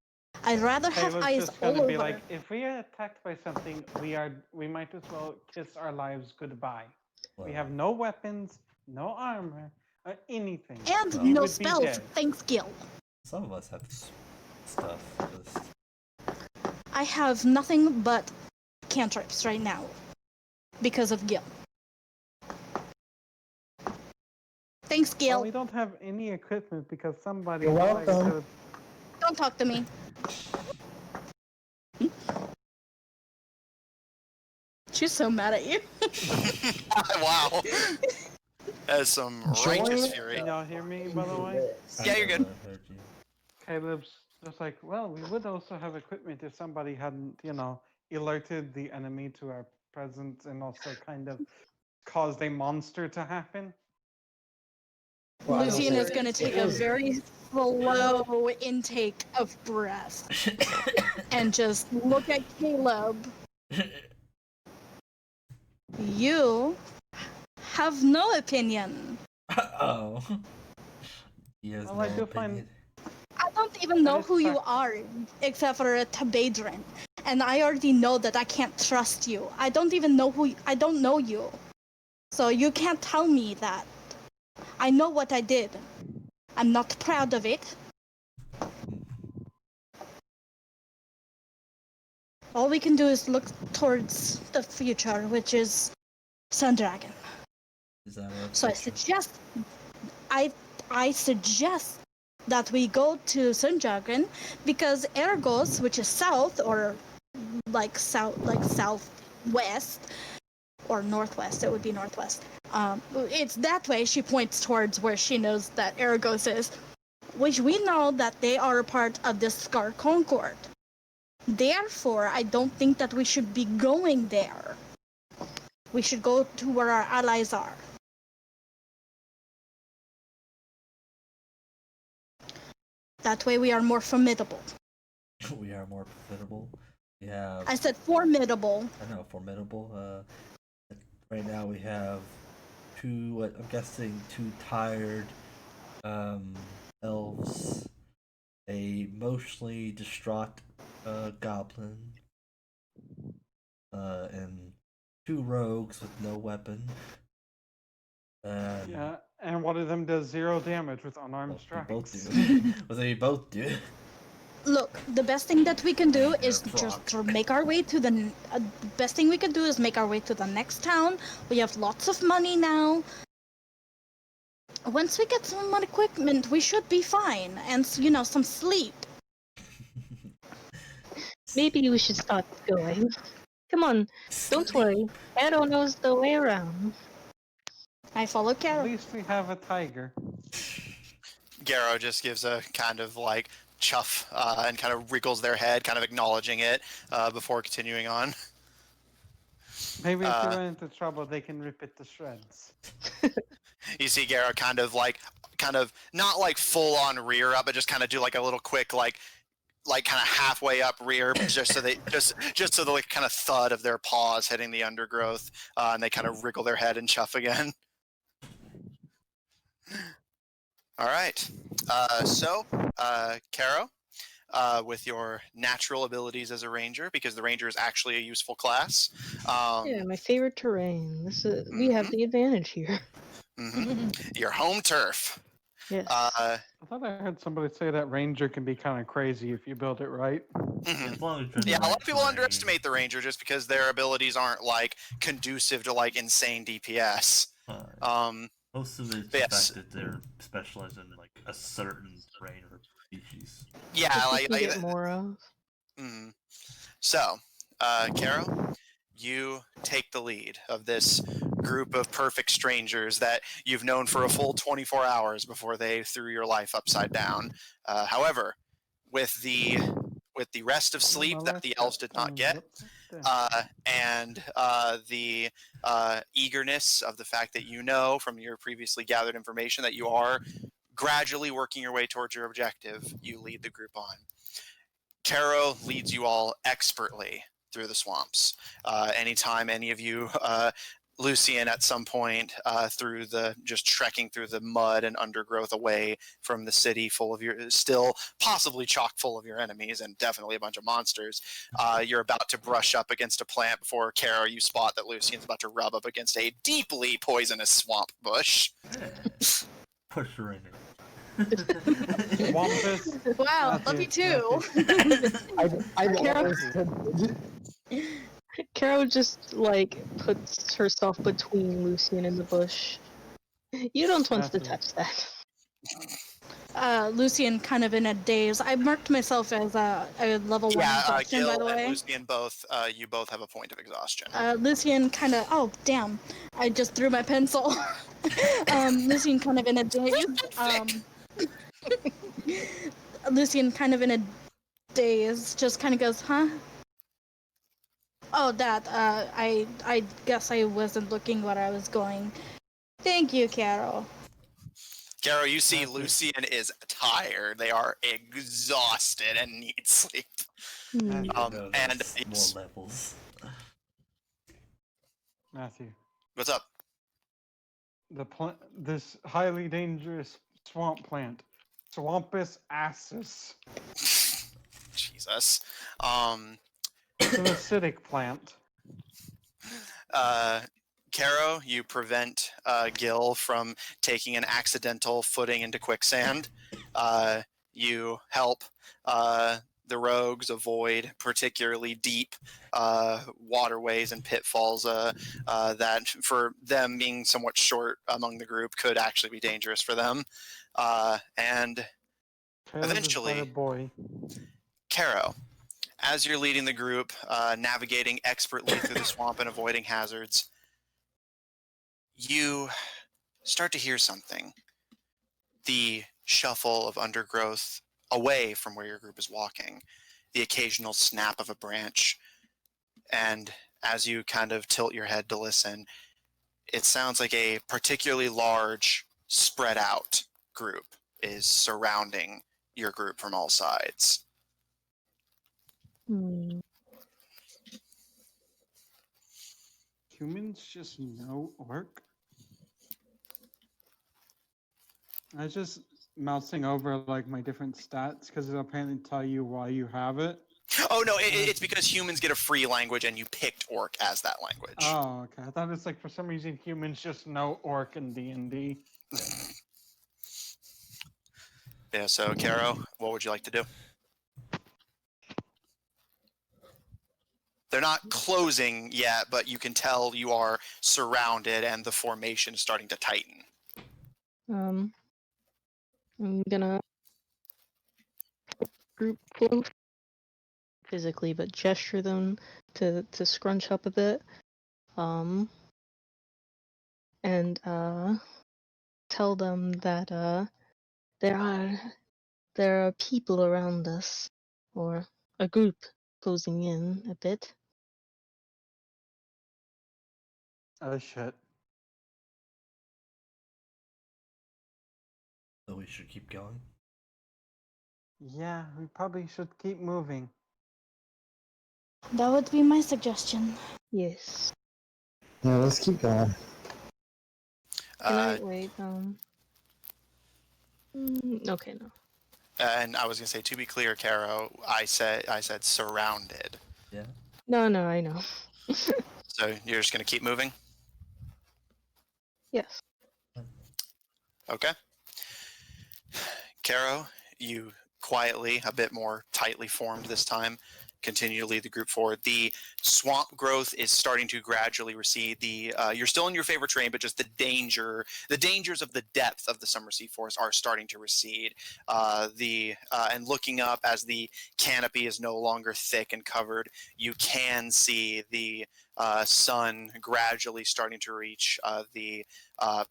I'd rather have Caleb's eyes just all gonna be over. like, if we are attacked by something, we might as well kiss our lives goodbye. We Well, have no weapons, no armor, or anything. And Well, no would be spells. dead. Thanks, Gil. some of us have stuff. Just I have nothing but cantrips right now. Because of Gil. Thanks, Gil. Well, we don't have any equipment because somebody. You're decided welcome. to- Don't talk to me. She's so mad at you. Wow. That's some righteous fury. Can y'all hear me, by the way? Yeah, you're good. I heard you. Caleb's just like, well, we would also have equipment if somebody hadn't, alerted the enemy to our presence and also kind of caused a monster to happen. Well, I will Lucian say, is going to take a very slow intake of breath and just look at Caleb. You have no opinion. Oh. Yes, Well, I do find- I don't even know is who you fact. are, except for a Tabadrin. And I already know that I can't trust you. I don't even know I don't know you. So you can't tell me that. I know what I did. I'm not proud of it. All we can do is look towards the future, which is Sundragon. Is that our So I suggest that we go to Sundragon because Ergos, which is south or southwest or northwest, it would be northwest. It's that way. She points towards where she knows that Aragos is, which we know that they are a part of the Scar Concord. Therefore, I don't think that we should be going there. We should go to where our allies are. That way we are more formidable. We are more formidable. We have. I said formidable. I know, formidable. Right now we have two. I'm guessing 2 tired elves, a emotionally distraught goblin, and 2 rogues with no weapon. Yeah, and one of them does 0 damage with unarmed strikes. Both do. Well, they both do. Look, the best thing that we can do They're is proc. just to make our way to the. Best thing we can do is make our way to the next town. We have lots of money now. Once we get some more equipment, we should be fine, and some sleep. Maybe we should start going. Come on, don't worry. Arrow knows the way around. I follow At Carol. least we have a tiger. Garrow just gives a kind of like chuff and kind of wriggles their head, kind of acknowledging it before continuing on. Maybe if we run into trouble, they can rip it to shreds. You see Garrow kind of not like full on rear up, but just kind of do like a little quick like kind of halfway up rear, just so they just so the like kind of thud of their paws hitting the undergrowth, and they kind of wriggle their head and chuff again. All right, so Caro, with your natural abilities as a ranger, because the ranger is actually a useful class. Yeah, my favorite terrain. We have the advantage here. Your home turf. Yes. I thought I heard somebody say that ranger can be kind of crazy if you build it right. As long as you're in the Yeah, a lot right of people terrain. underestimate the ranger just because their abilities aren't like conducive to like insane DPS. Most of it is Yes. the fact that they're specialized in like a certain terrain or species. Yeah, Which we like can get more of. So, Caro, you take the lead of this group of perfect strangers that you've known for a full 24 hours before they threw your life upside down. However, with the rest of sleep that the elves did not get, and the eagerness of the fact that you know from your previously gathered information that you are gradually working your way towards your objective, you lead the group on. Caro leads you all expertly through the swamps. Anytime any of you, Lucian at some point through just trekking through the mud and undergrowth away from the city full of still possibly chock full of your enemies and definitely a bunch of monsters, you're about to brush up against a plant before Caro, you spot that Lucian's about to rub up against a deeply poisonous swamp bush. Push her in it. Swampus. Wow, Matthew, love you too. I've Carol- always said- Carol just like puts herself between Lucian and the bush. You don't want to touch that. Lucian kind of in a daze. I marked myself as a level 1 exhaustion, Gil by the and way. Lucian both, you both have a point of exhaustion. Lucian kind of. Oh, damn. I just threw my pencil. Lucian kind of in a daze. Lucian kind of in a daze, just kind of goes, huh? Oh, that. I guess I wasn't looking where I was going. Thank you, Carol. Caro, you see Lucian is tired. They are exhausted and need sleep. Hmm. Even though and there's it's- more levels. Matthew, What's up? this highly dangerous swamp plant, Swampus assus. Jesus. It's an acidic plant. Caro, you prevent Gil from taking an accidental footing into quicksand. You help the rogues avoid particularly deep waterways and pitfalls that, for them being somewhat short among the group, could actually be dangerous for them. And Caleb is Eventually- but a boy. Caro, as you're leading the group, navigating expertly through the swamp and avoiding hazards, you start to hear something. The shuffle of undergrowth away from where your group is walking, the occasional snap of a branch, and as you kind of tilt your head to listen, it sounds like a particularly large, spread out group is surrounding your group from all sides. Hmm. Humans just know orc. I was just mousing over like my different stats because it'll apparently tell you why you have it. Oh no, it's because humans get a free language and you picked orc as that language. Oh, okay. I thought it's like for some reason humans just know orc and D&D. Yeah, so Caro, what would you like to do? They're not closing yet, but you can tell you are surrounded and the formation is starting to tighten. I'm gonna group close physically, but gesture them to scrunch up a bit. And tell them that there are people around us, or a group closing in a bit. Oh shit. So we should keep going. Yeah, we probably should keep moving. That would be my suggestion. Yes. Yeah, let's keep going. Can I wait? Okay, no. And I was gonna say, to be clear, Caro, I said surrounded. Yeah. No, I know. So you're just gonna keep moving? Yes. Okay. Caro, you quietly, a bit more tightly formed this time, continue to lead the group forward. The swamp growth is starting to gradually recede. You're still in your favorite terrain, but just the dangers of the depth of the Summer Sea Forest are starting to recede. And looking up as the canopy is no longer thick and covered, you can see the sun gradually starting to reach the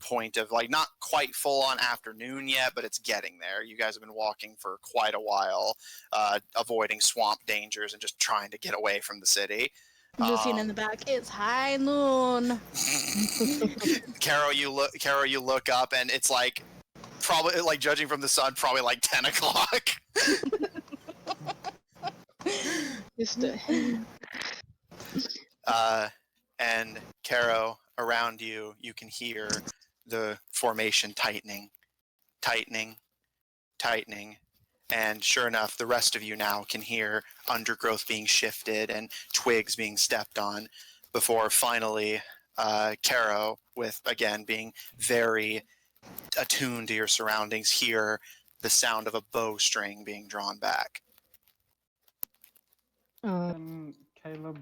point of like not quite full on afternoon yet, but it's getting there. You guys have been walking for quite a while, avoiding swamp dangers and just trying to get away from the city. Lucian in the back. It's high noon. Caro, you look up and it's like probably like judging from the sun, probably like 10 o'clock. Just And Caro, around you, you can hear the formation tightening, and sure enough, the rest of you now can hear undergrowth being shifted and twigs being stepped on before finally Caro, with again being very attuned to your surroundings, hear the sound of a bowstring being drawn back. Can Caleb,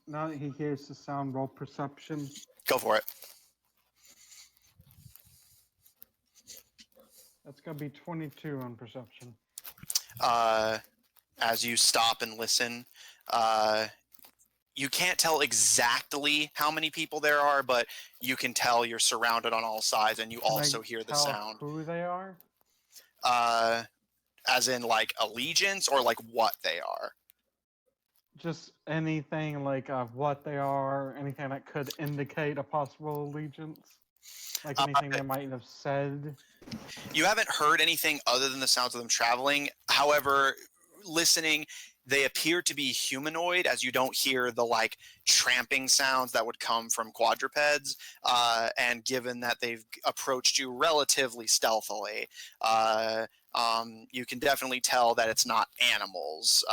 now that he hears the sound, roll perception? Go for it. That's gonna be 22 on perception. As you stop and listen, you can't tell exactly how many people there are, but you can tell you're surrounded on all sides, and you also hear the Tell sound. who they are? As in, like, allegiance, or like what they are. Just anything like what they are, anything that could indicate a possible allegiance? Like anything they might have said? You haven't heard anything other than the sounds of them traveling. However, listening, they appear to be humanoid, as you don't hear the like tramping sounds that would come from quadrupeds. And given that they've approached you relatively stealthily, you can definitely tell that it's not animals.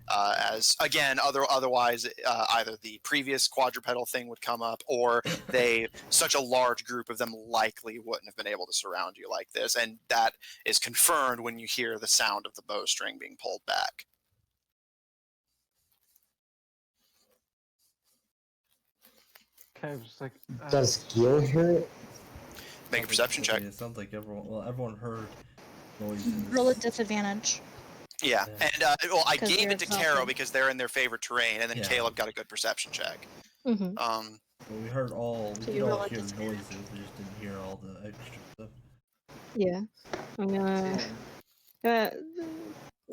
As again, otherwise, either the previous quadrupedal thing would come up, or such a large group of them likely wouldn't have been able to surround you like this, and that is confirmed when you hear the sound of the bowstring being pulled back. Okay, just like Does Gil hear it? Make a perception check. It sounds like everyone heard noises. Roll at disadvantage. Yeah, Yeah. and I 'Cause gave you're it to Caro exhausted. because they're in their favorite terrain, and then Yeah. Caleb got a good perception check. Mm-hmm. But we heard all. We So did you all really hear just- noises. We just didn't hear all the extra stuff. Yeah, I'm gonna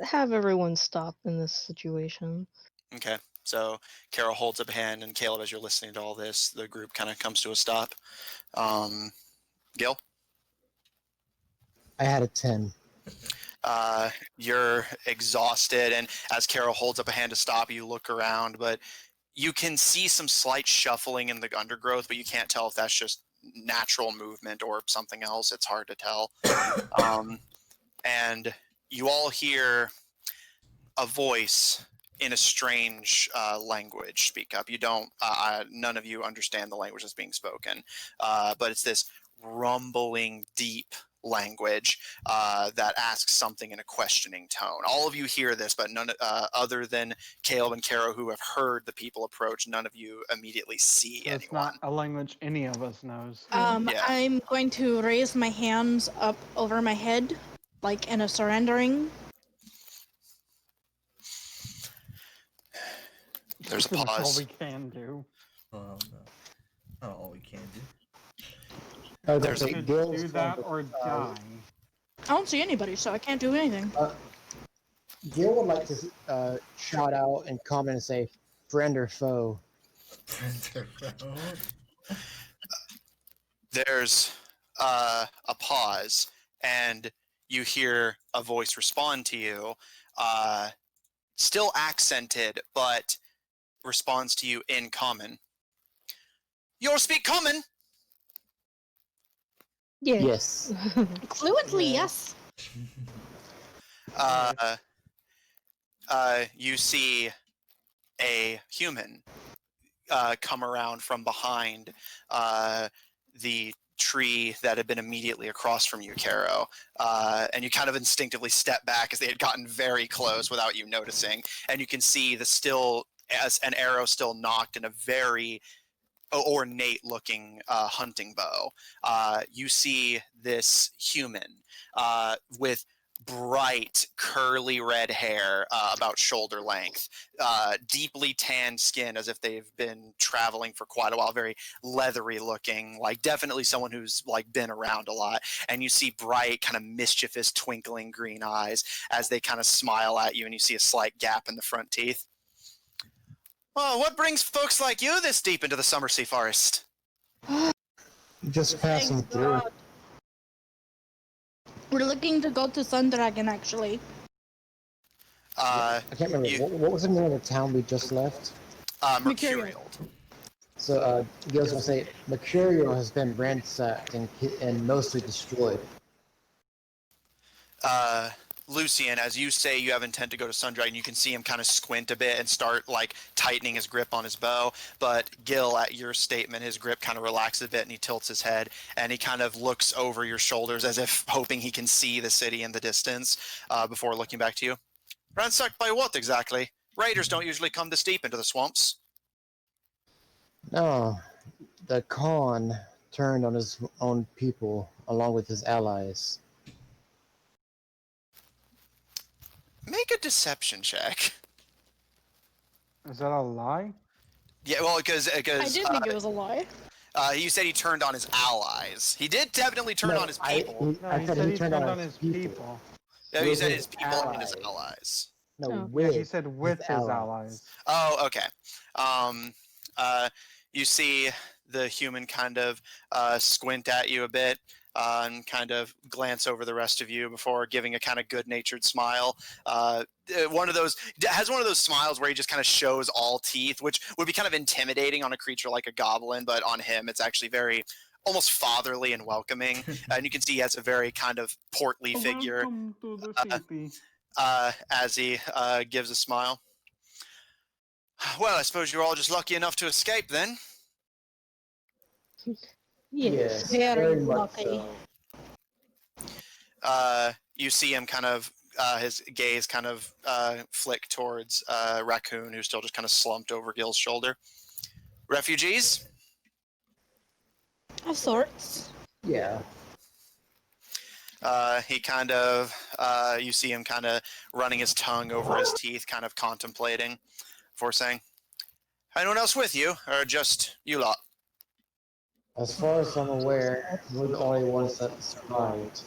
have everyone stop in this situation. Okay. So Carol holds up a hand, and Caleb, as you're listening to all this, the group kind of comes to a stop. Gil? I had a 10. You're exhausted, and as Carol holds up a hand to stop, you look around, but you can see some slight shuffling in the undergrowth, but you can't tell if that's just natural movement or something else. It's hard to tell. And you all hear a voice in a strange language speak up. You don't, none of you understand the language that's being spoken, but it's this rumbling, deep language that asks something in a questioning tone. All of you hear this, but none other than Caleb and Caro, who have heard the people approach, none of you immediately see So anyone. it's not a language any of us knows. Yeah. I'm going to raise my hands up over my head, like in a surrendering. There's a That's all pause. we can do. No. Not all we can do. Oh, There's okay, Could Gil's do trying that to- or die. I don't see anybody, so I can't do anything. Gil would like to shout out and comment and say, friend or foe. There's a pause, and you hear a voice respond to you, still accented, but responds to you in common. You'll speak common? Yes. Fluently, Yeah. yes. You see a human come around from behind the tree that had been immediately across from you, Caro, and you kind of instinctively step back as they had gotten very close without you noticing, and you can see as an arrow still knocked in a very ornate looking hunting bow. You see this human with bright curly red hair about shoulder length, deeply tanned skin as if they've been traveling for quite a while, very leathery looking, like definitely someone who's like been around a lot. And you see bright kind of mischievous twinkling green eyes as they kind of smile at you, and you see a slight gap in the front teeth. Well, what brings folks like you this deep into the Summersea Forest? Just passing Thank through. God. We're looking to go to Sundragon, actually. I can't remember. you- What was the name of the town we just left? Mercurial. So, Gil's gonna say, Mercurial has been ransacked and mostly destroyed. Lucian, as you say you have intent to go to Sundragon, you can see him kind of squint a bit and start like tightening his grip on his bow. But Gil, at your statement, his grip kind of relaxes a bit and he tilts his head and he kind of looks over your shoulders as if hoping he can see the city in the distance before looking back to you. Ransacked by what exactly? Raiders don't usually come this deep into the swamps. No, the Khan turned on his own people along with his allies. Make a deception check. Is that a lie? Yeah, well, because I did think it was a lie. you said he turned on his allies. He did definitely turn No, on his people. No, I he said said he he turned turned on on his people. No, you with said his his people and his allies. allies. No, Oh. Yeah, with he said with his allies. Oh, okay. You see the human kind of squint at you a bit and kind of glance over the rest of you before giving a kind of good-natured smile. Has one of those smiles where he just kind of shows all teeth, which would be kind of intimidating on a creature like a goblin, but on him it's actually very almost fatherly and welcoming. And you can see he has a very kind of portly figure Welcome to the city. as he gives a smile. Well, I suppose you're all just lucky enough to escape then. Yes. Very much lucky. so. You see him kind of his gaze kind of flick towards Raccoon, who's still just kind of slumped over Gil's shoulder. Refugees? Of sorts. Yeah. He kind of, you see him kind of running his tongue over his teeth, kind of contemplating before saying, anyone else with you, or just you lot? As far as I'm aware, we're the only ones that survived.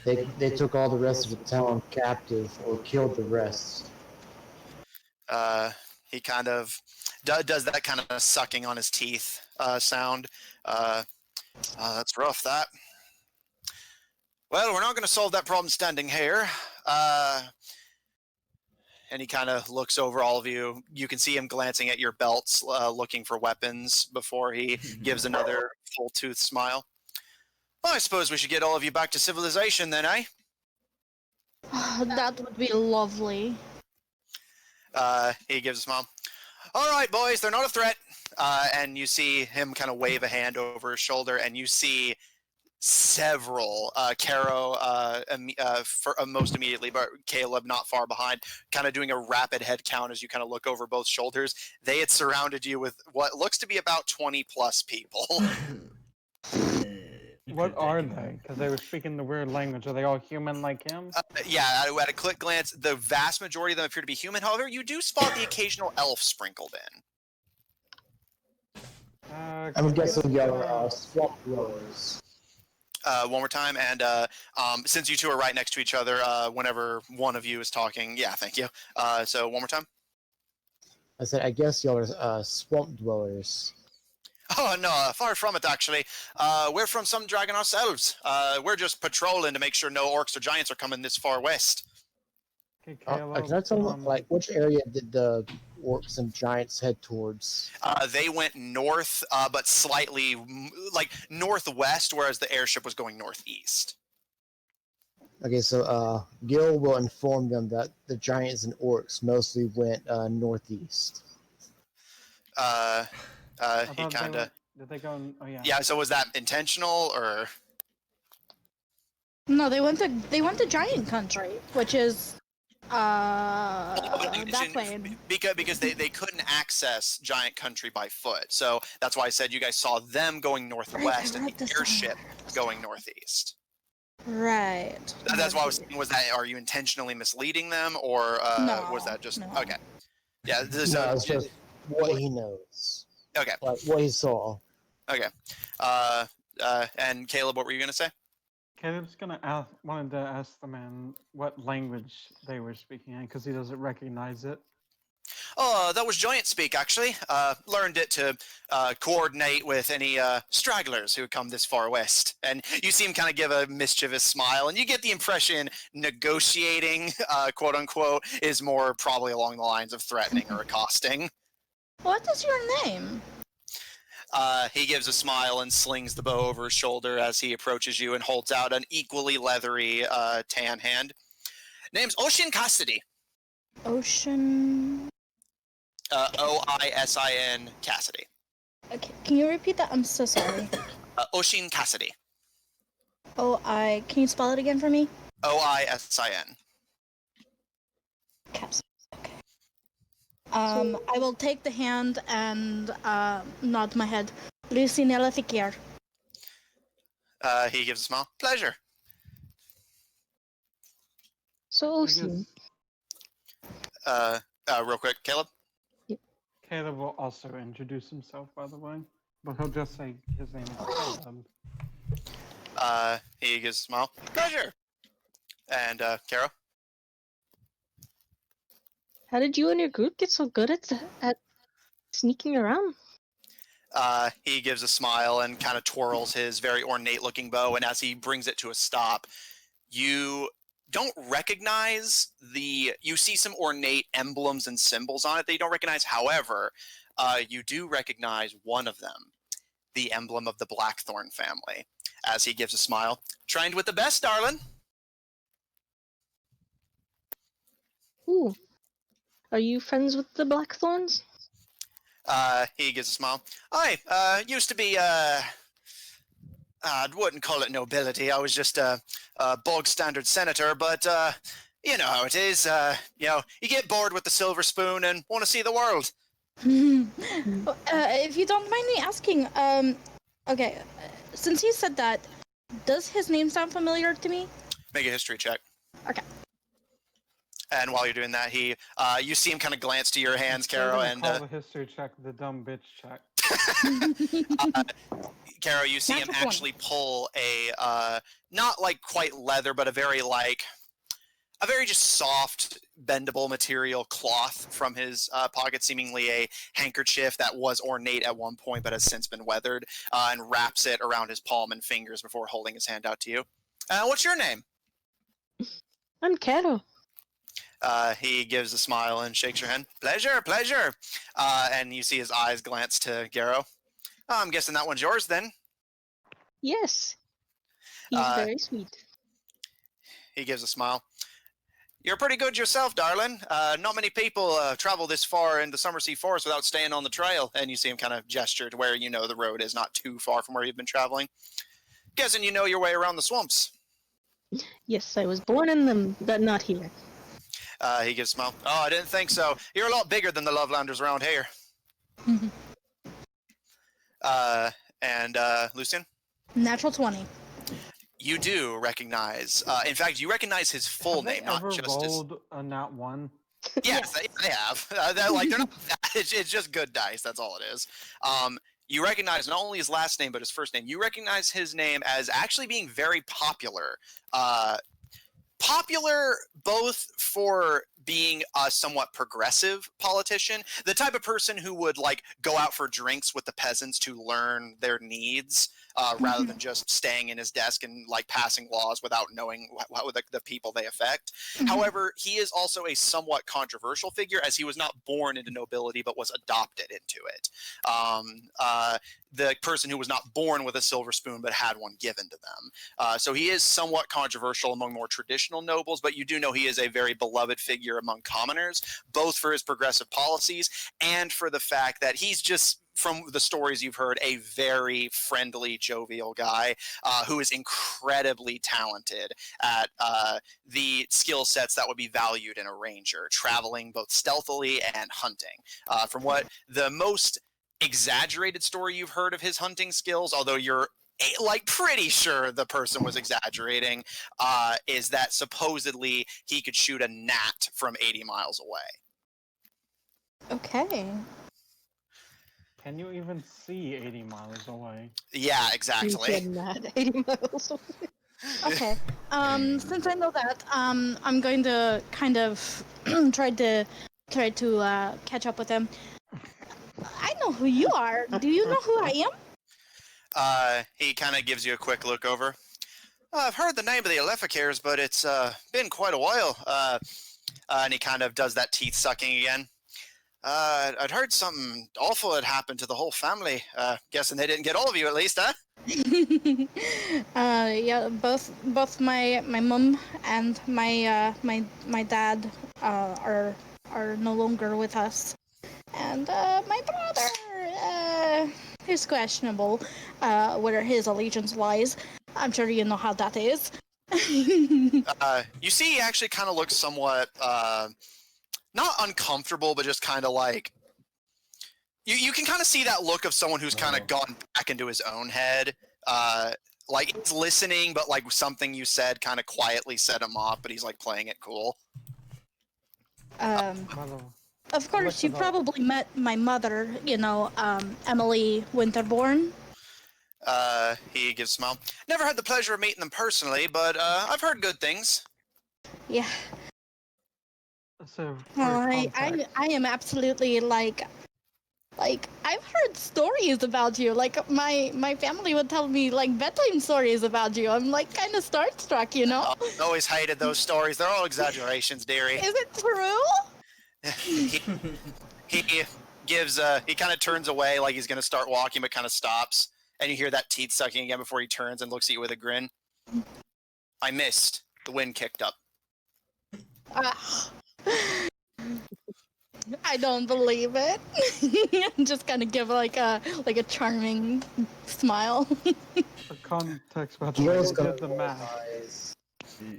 They took all the rest of the town captive or killed the rest. He kind of does that kind of sucking on his teeth sound. That's rough, that. Well, we're not going to solve that problem standing here. And he kind of looks over all of you. You can see him glancing at your belts, looking for weapons before he gives another full-toothed smile. Well, I suppose we should get all of you back to civilization then, eh? That would be lovely. He gives a smile. All right, boys, they're not a threat. And you see him kind of wave a hand over his shoulder, and you see several, Caro most immediately, but Caleb not far behind, kind of doing a rapid head count as you kind of look over both shoulders. They had surrounded you with what looks to be about 20 plus people. What are they? Because they were speaking the weird language. Are they all human like him? Yeah, at a quick glance, the vast majority of them appear to be human. However, you do spot the occasional elf sprinkled in. I'm guessing y'all are swamp dwellers. One more time, and since you two are right next to each other, whenever one of you is talking, yeah, thank you. So one more time. I said, I guess y'all are swamp dwellers. Oh no, far from it actually. We're from Sundragon ourselves. We're just patrolling to make sure no orcs or giants are coming this far west. Okay, Caleb, can I tell them, like, which area did the orcs and giants head towards? They went north, but slightly like northwest, whereas the airship was going northeast. Okay, so Gil will inform them that the giants and orcs mostly went northeast. He kind of. Did they go? Oh yeah. Yeah. So was that intentional or? No, they went to giant country, which is that way. Because they couldn't access giant country by foot, so that's why I said you guys saw them going northwest and the airship going northeast. Right. That's why I was thinking, was that, are you intentionally misleading them, or No, was that just no. okay? Yeah. No, it's just what he knows. Okay. Like what he saw. Okay. And Caleb, what were you gonna say? Caleb's wanted to ask the man what language they were speaking in because he doesn't recognize it. Oh, that was giant speak, actually. Learned it to coordinate with any stragglers who come this far west. And you see him kind of give a mischievous smile, and you get the impression negotiating, quote unquote, is more probably along the lines of threatening or accosting. What is your name? He gives a smile and slings the bow over his shoulder as he approaches you and holds out an equally leathery tan hand. Name's Oisin Cassidy. Ocean. Oisin Cassidy. Okay, can you repeat that? I'm so sorry. Oisin Cassidy. Can you spell it again for me? Oisin. Cassidy. Okay. I will take the hand and nod my head. Lucy Nelafikir. He gives a smile. Pleasure. So, Oisin, Real quick, Caleb. Caleb will also introduce himself, by the way, but he'll just say his name is Caleb. He gives a smile. Pleasure. And Kara. how did you and your group get so good at sneaking around? He gives a smile and kind of twirls his very ornate-looking bow, and as he brings it to a stop, you don't recognize you see some ornate emblems and symbols on it that you don't recognize. However, you do recognize one of them, the emblem of the Blackthorn family, as he gives a smile. Trained with the best, darling. Ooh. Are you friends with the Blackthorns? He gives a smile. Used to be, I wouldn't call it nobility. I was just a bog standard senator, but you know how it is. You get bored with the silver spoon and want to see the world. If you don't mind me asking, okay, since you said that, does his name sound familiar to me? Make a history check. Okay. And while you're doing that, you see him kind of glance to your hands, They're Caro, gonna and call the history check the dumb bitch check. Caro, you see him Natural 20. actually pull a not like quite leather, but a very just soft, bendable material cloth from his pocket, seemingly a handkerchief that was ornate at one point but has since been weathered, and wraps it around his palm and fingers before holding his hand out to you. What's your name? I'm Caro. He gives a smile and shakes your hand. Pleasure, pleasure. And you see his eyes glance to Garrow. I'm guessing that one's yours then. Yes. He's very sweet. He gives a smile. You're pretty good yourself, darling. Not many people travel this far in the Summersea Forest without staying on the trail. And you see him kind of gesture to where the road is not too far from where you've been traveling. Guessing you know your way around the swamps. Yes, I was born in them, but not here. He gives a smile. Oh, I didn't think so. You're a lot bigger than the Lovelanders around here. And Lucian? Natural 20. You do recognize. In fact, you recognize his full name, not just his. rolled a nat 1? Yes, they have. They're not. It's just good dice. That's all it is. You recognize not only his last name but his first name. You recognize his name as actually being very popular. Popular both for being a somewhat progressive politician, the type of person who would go out for drinks with the peasants to learn their needs, rather than just staying in his desk and passing laws without knowing the people they affect. However, he is also a somewhat controversial figure, as he was not born into nobility but was adopted into it. The person who was not born with a silver spoon but had one given to them. So he is somewhat controversial among more traditional nobles, but you do know he is a very beloved figure among commoners, both for his progressive policies and for the fact that he's just, from the stories you've heard, a very friendly, jovial guy who is incredibly talented at the skill sets that would be valued in a ranger, traveling both stealthily and hunting. From what the most exaggerated story you've heard of his hunting skills, although you're pretty sure the person was exaggerating, is that supposedly he could shoot a gnat from 80 miles away. Okay. Can you even see 80 miles away? Yeah, You exactly. cannot 80 miles away. Okay. Since I know that, I'm going to kind of try to catch up with him. I know who you are. Do you know who I am? He kind of gives you a quick look over. I've heard the name of the Alefakirs, but it's been quite a while. And he kind of does that teeth sucking again. I'd heard something awful had happened to the whole family. Guessing they didn't get all of you at least, huh? Yeah, both my mom and my dad are no longer with us, and my brother is questionable where his allegiance lies. I'm sure you know how that is. You see, he actually kind of looks somewhat not uncomfortable, but just kind of you can kind of see that look of someone who's kind of gone back into his own head. He's listening, but something you said kind of quietly set him off, but he's playing it cool. Of course, you probably met my mother, Emily Winterbourne. He gives a smile. Never had the pleasure of meeting them personally, but I've heard good things. Yeah. So, I am absolutely I've heard stories about you. My family would tell me bedtime stories about you. I'm kind of starstruck, I've always hated those stories. They're all exaggerations, dearie. Is it true? he gives he kind of turns away like he's gonna start walking, but kind of stops, and you hear that teeth sucking again before he turns and looks at you with a grin. I missed. The wind kicked up. I don't believe it. Just kind of give a charming smile. for context, about Gil's the gonna the roll math. his eyes.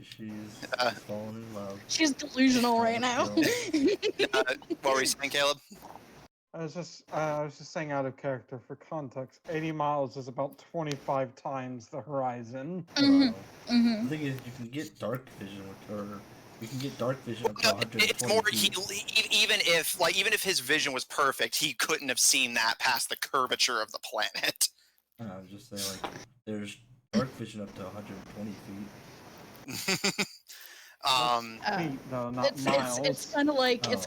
She's falling in love. She's delusional right now. What were you saying, Caleb? I was just saying out of character for context. 80 miles is about 25 times the horizon. Mhm. The thing is, you can get dark vision with her. You can get dark vision up to 120 It's more feet. even if his vision was perfect, he couldn't have seen that past the curvature of the planet. just say like there's dark vision up to 120 feet. Feet, though, not It's miles. it's kind of like Oh, miles.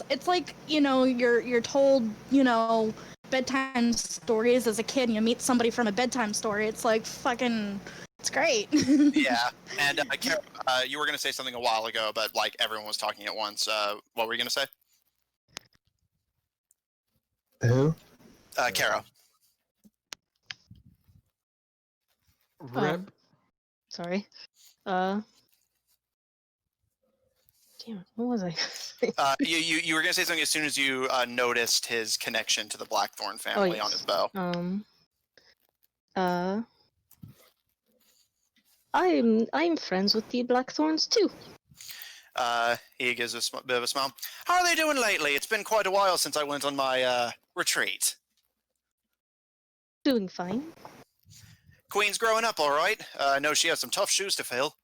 it's like you're told bedtime stories as a kid and you meet somebody from a bedtime story. It's like fucking it's great. Yeah, and Kara, you were gonna say something a while ago, but like everyone was talking at once. What were you gonna say? Who? Kara. Rip. Sorry. Damn it, what was I? You were gonna say something as soon as you noticed his connection to the Blackthorn family on his bow. I'm friends with the Blackthorns too. He gives a bit of a smile. How are they doing lately? It's been quite a while since I went on my retreat. Doing fine. Queen's growing up all right. I know she has some tough shoes to fill.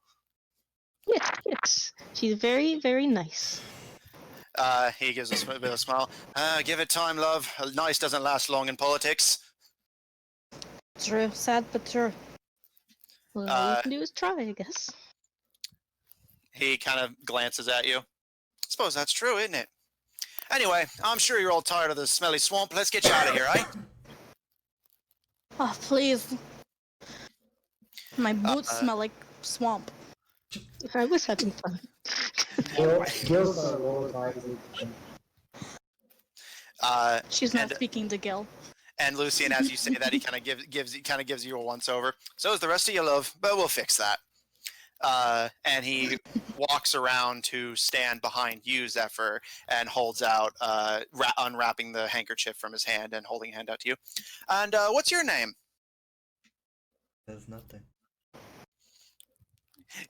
Yes, yes. She's very, very nice. He gives a bit of a smile. Give it time, love. Nice doesn't last long in politics. True, sad but true. Well, all you can do is try, I guess. He kind of glances at you. Suppose that's true, isn't it? Anyway, I'm sure you're all tired of the smelly swamp. Let's get you out of here, right? Oh, please. My boots smell like swamp. I was having fun. She's not speaking to Gil. And Lucian, as you say that, he kind of gives you a once over. So is the rest of you, love, but we'll fix that. And he walks around to stand behind you, Zephyr, and holds out, unwrapping the handkerchief from his hand and holding a hand out to you. And what's your name? There's nothing.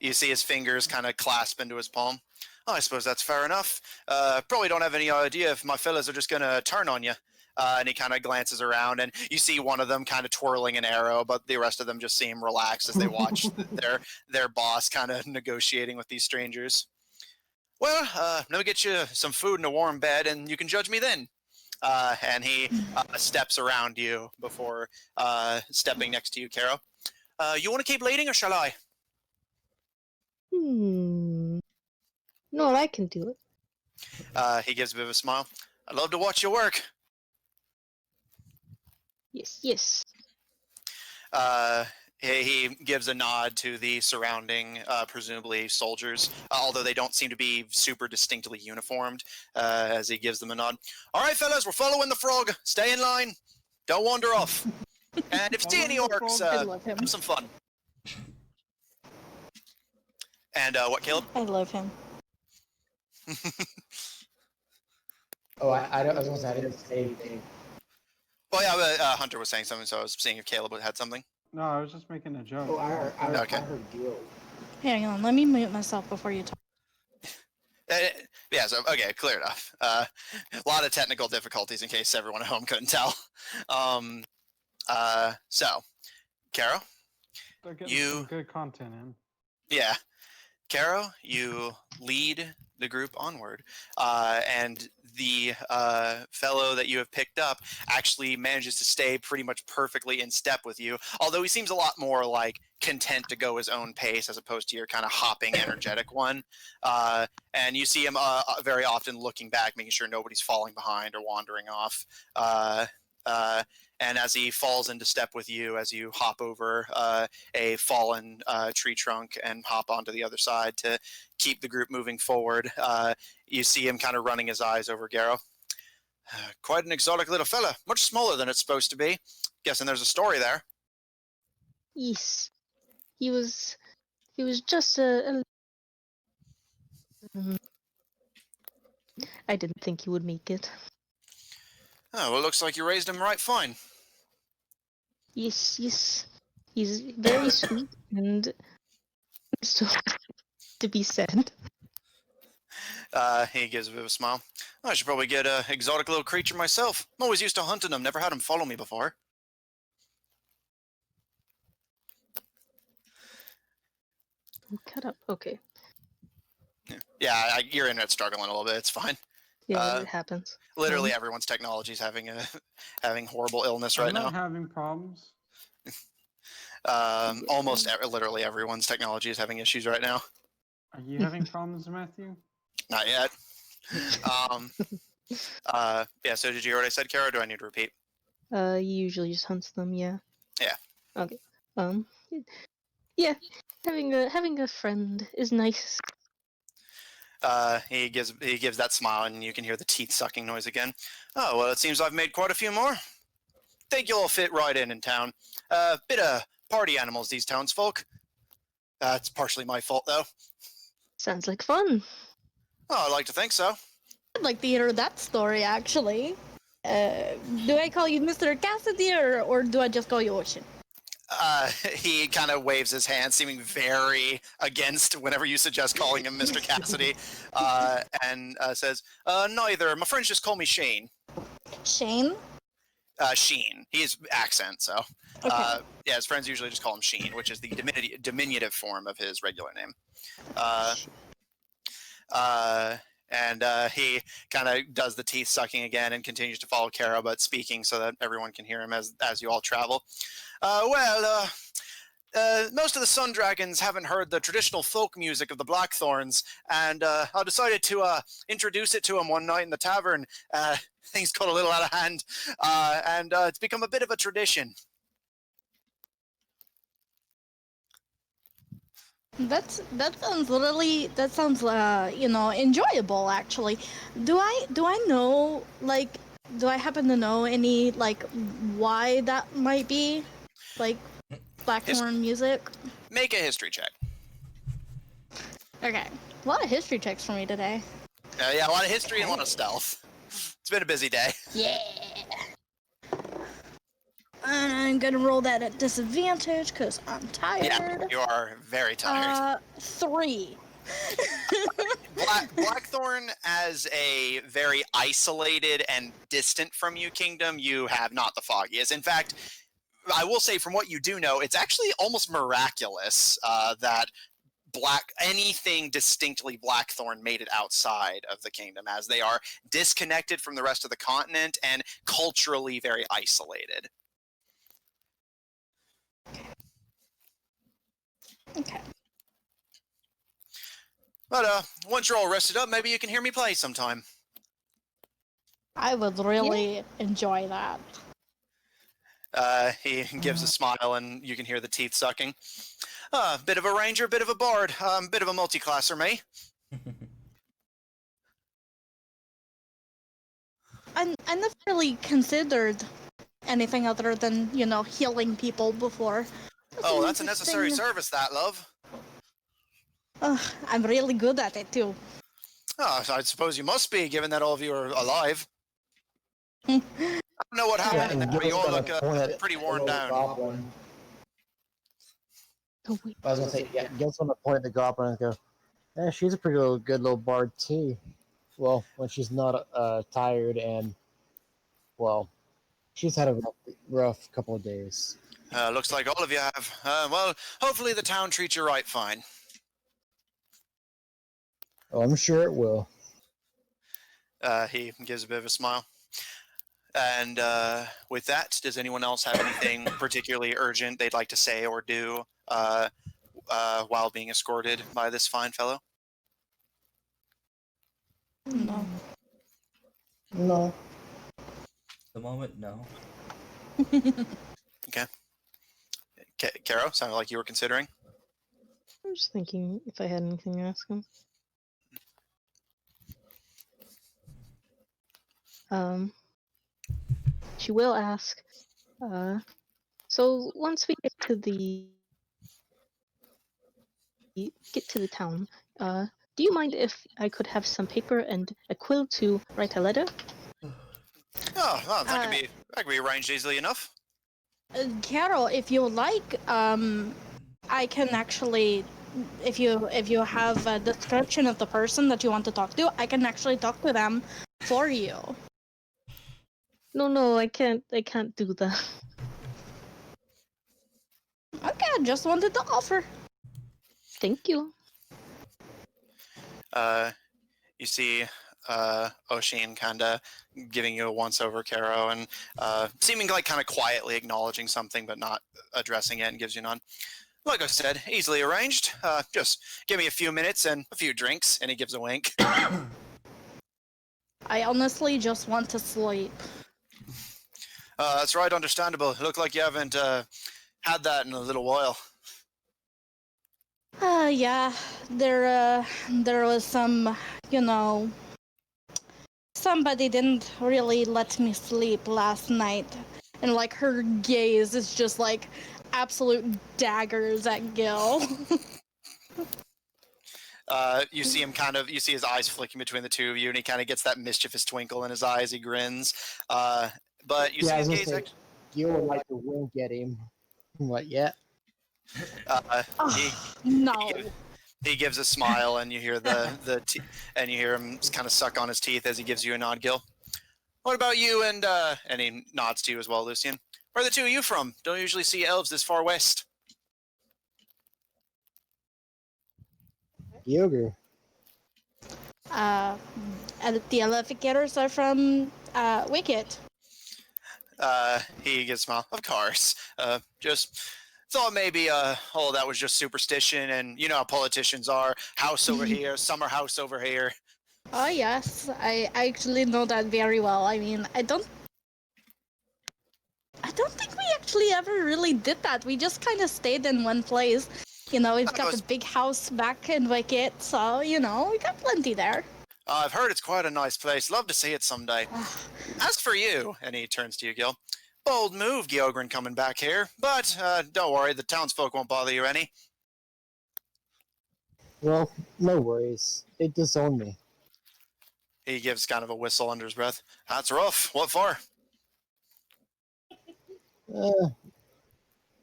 You see his fingers kind of clasp into his palm. Oh, I suppose that's fair enough. Probably don't have any idea if my fellas are just going to turn on you. And he kind of glances around, and you see one of them kind of twirling an arrow, but the rest of them just seem relaxed as they watch their boss kind of negotiating with these strangers. Well, let me get you some food and a warm bed, and you can judge me then. And he steps around you before stepping next to you, Caro. You want to keep leading, or shall I? No, I can do it. He gives a bit of a smile. I'd love to watch you work. Yes, yes. He gives a nod to the surrounding, presumably soldiers, although they don't seem to be super distinctly uniformed, as he gives them a nod. All right, fellas, we're following the frog. Stay in line. Don't wander off. And if you see any orcs, have some fun. And what, Caleb? I love him. Oh, I was going to say I didn't say anything. Well, yeah, Hunter was saying something, so I was seeing if Caleb had something. No, I was just making a joke. Oh, I Okay. heard Gil. Hang on, let me mute myself before you talk. Yeah, so, okay, clear enough. A lot of technical difficulties in case everyone at home couldn't tell. So, Caro? They're getting some good content in. Yeah. Caro, you lead the group onward, and the fellow that you have picked up actually manages to stay pretty much perfectly in step with you, although he seems a lot more like content to go his own pace as opposed to your kind of hopping, energetic one. And you see him very often looking back, making sure nobody's falling behind or wandering off. And as he falls into step with you, as you hop over a fallen tree trunk and hop onto the other side to keep the group moving forward, you see him kind of running his eyes over Garrow. Quite an exotic little fella, much smaller than it's supposed to be. Guessing there's a story there. Yes. He was just a I didn't think he would make it. Oh, well, looks like you raised him right fine. Yes, yes. He's very sweet and so to be said. He gives a bit of a smile. I should probably get an exotic little creature myself. I'm always used to hunting them, never had them follow me before. Cut up. Okay. Yeah, your internet's struggling a little bit. It's fine. Yeah, it happens. Literally everyone's technology is having having horrible illness I'm right not now. having problems. Literally everyone's technology is having issues right now. Are you having problems, Matthew? Not yet. Yeah. So did you hear what I said, Kara? Or do I need to repeat? You usually just hunts them, yeah. Yeah. Okay. Yeah. Having a friend is nice. He gives that smile, and you can hear the teeth sucking noise again. Oh well, it seems I've made quite a few more. Think you'll fit right in town. Bit of party animals, these townsfolk. It's partially my fault though. Sounds like fun. Oh, I like to think so. I'd like to hear that story, actually. Do I call you Mr. Cassidy, or do I just call you Oisin? He kind of waves his hand, seeming very against whenever you suggest calling him Mr. Cassidy, and says, neither. My friends just call me Shane. Shane? Sheen. He's accent, so. Okay. Yeah, his friends usually just call him Sheen, which is the diminutive form of his regular name. And he kind of does the teeth sucking again and continues to follow Kara, but speaking so that everyone can hear him as you all travel. Most of the Sundragons haven't heard the traditional folk music of the Blackthorns, and I decided to introduce it to them one night in the tavern. Things got a little out of hand, and it's become a bit of a tradition. That sounds enjoyable, actually. Do I know, like, do I happen to know any, like, why that might be, like, Blackthorn music? Make a history check. Okay, a lot of history checks for me today. Yeah, a lot of history and a lot of stealth. It's been a busy day. Yeah. And I'm gonna roll that at disadvantage because I'm tired. Yeah, you are very tired. 3. Blackthorn, as a very isolated and distant from you kingdom, you have not the foggiest. In fact, I will say, from what you do know, it's actually almost miraculous that anything distinctly Blackthorn made it outside of the kingdom, as they are disconnected from the rest of the continent and culturally very isolated. Okay. But once you're all rested up, maybe you can hear me play sometime. I would really enjoy that. He gives a smile, and you can hear the teeth sucking. Bit of a ranger, bit of a bard, bit of a multi-classer, me. I never really considered anything other than, healing people before. Oh, that's a necessary service, that, love. I'm really good at it, too. Oh, I suppose you must be, given that all of you are alive. I don't know what happened, but you all look pretty worn down. Goblin. Oh, wait. I was gonna say, yeah, Gil's gonna point at the goblin and go, "Yeah, she's a pretty good little bard too. Well, when she's not tired and, well, she's had a rough couple of days." Looks like all of you have. Well, hopefully the town treats you right fine. Oh, I'm sure it will. He gives a bit of a smile. And with that, does anyone else have anything particularly urgent they'd like to say or do while being escorted by this fine fellow? No. No. At the moment, no. Okay. Caro, sounded like you were considering. I was thinking if I had anything to ask him. She will ask. So once we get to the town, do you mind if I could have some paper and a quill to write a letter? Oh, that could be arranged easily enough. Carol, if you like, I can actually, if you have a description of the person that you want to talk to, I can actually talk to them for you. No, I can't do that. Okay, I just wanted to offer. Thank you. You see Oisin, kind of giving you a once-over, Caro, and seeming like kind of quietly acknowledging something but not addressing it, and gives you a nod. Like I said, easily arranged. Just give me a few minutes and a few drinks, and he gives a wink. I honestly just want to sleep. That's right, understandable. Look like you haven't had that in a little while. Yeah, there was some, somebody didn't really let me sleep last night. And, like, her gaze is just, like, absolute daggers at Gil. You see him you see his eyes flicking between the two of you, and he kind of gets that mischievous twinkle in his eyes. He grins. But you see his gaze. Gil would like to wink at him. What? Yeah. No. He gives a smile, and you hear and you hear him kind of suck on his teeth as he gives you a nod, Gil. What about you? And he nods to you as well, Lucian. Where are the two of you from? Don't usually see elves this far west. Yogur. The elevators are from Wicket. He gives a smile. Of course. Just thought maybe that was just superstition, and you know how politicians are. House over here, summer house over here. Oh yes, I actually know that very well. I mean, I don't think we actually ever really did that. We just kind of stayed in one place. We've got the big house back in Wicket, so we got plenty there. I've heard it's quite a nice place. Love to see it someday. As for you, and he turns to you, Gil. Bold move, Gyogran, coming back here. But don't worry, the townsfolk won't bother you any. Well, no worries. They disowned me. He gives kind of a whistle under his breath. That's rough. What for?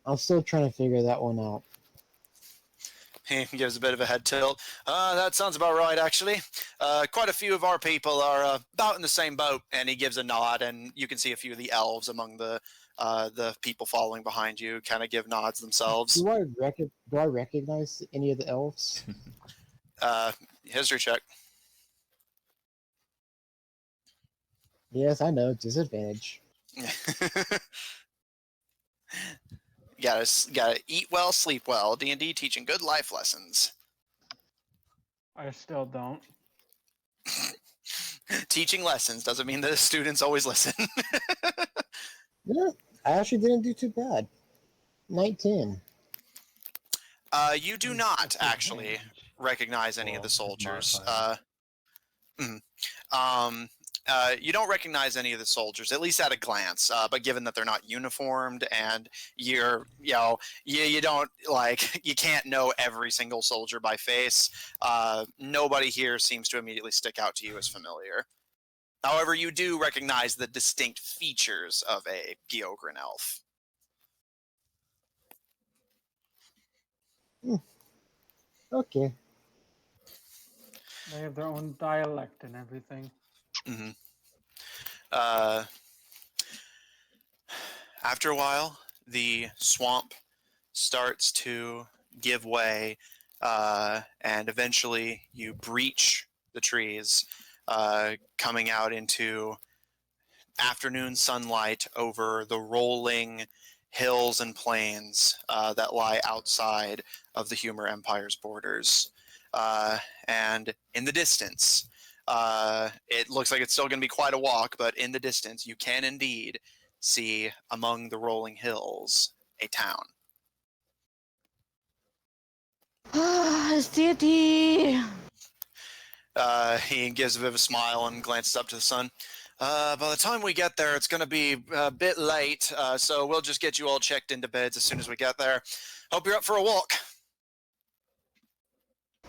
I'm still trying to figure that one out. He gives a bit of a head tilt. That sounds about right, actually. Quite a few of our people are about in the same boat. And he gives a nod, and you can see a few of the elves among the people following behind you kind of give nods themselves. Do I recognize any of the elves? History check. Yes, I know. Disadvantage. You gotta eat well, sleep well. D&D teaching good life lessons. I still don't. Teaching lessons doesn't mean that the students always listen. Yeah, I actually didn't do too bad. 19. You do not actually recognize any of the soldiers. You don't recognize any of the soldiers, at least at a glance. But given that they're not uniformed and you don't you can't know every single soldier by face. Nobody here seems to immediately stick out to you as familiar. However, you do recognize the distinct features of a Gyogran elf. Okay. They have their own dialect and everything. Mm-hmm. After a while, the swamp starts to give way, and eventually you breach the trees, coming out into afternoon sunlight over the rolling hills and plains that lie outside of the Humor Empire's borders. And in the distance, it looks like it's still going to be quite a walk, but in the distance, you can indeed see among the rolling hills a town. City. He gives a bit of a smile and glances up to the sun. By the time we get there, it's going to be a bit late, so we'll just get you all checked into beds as soon as we get there. Hope you're up for a walk.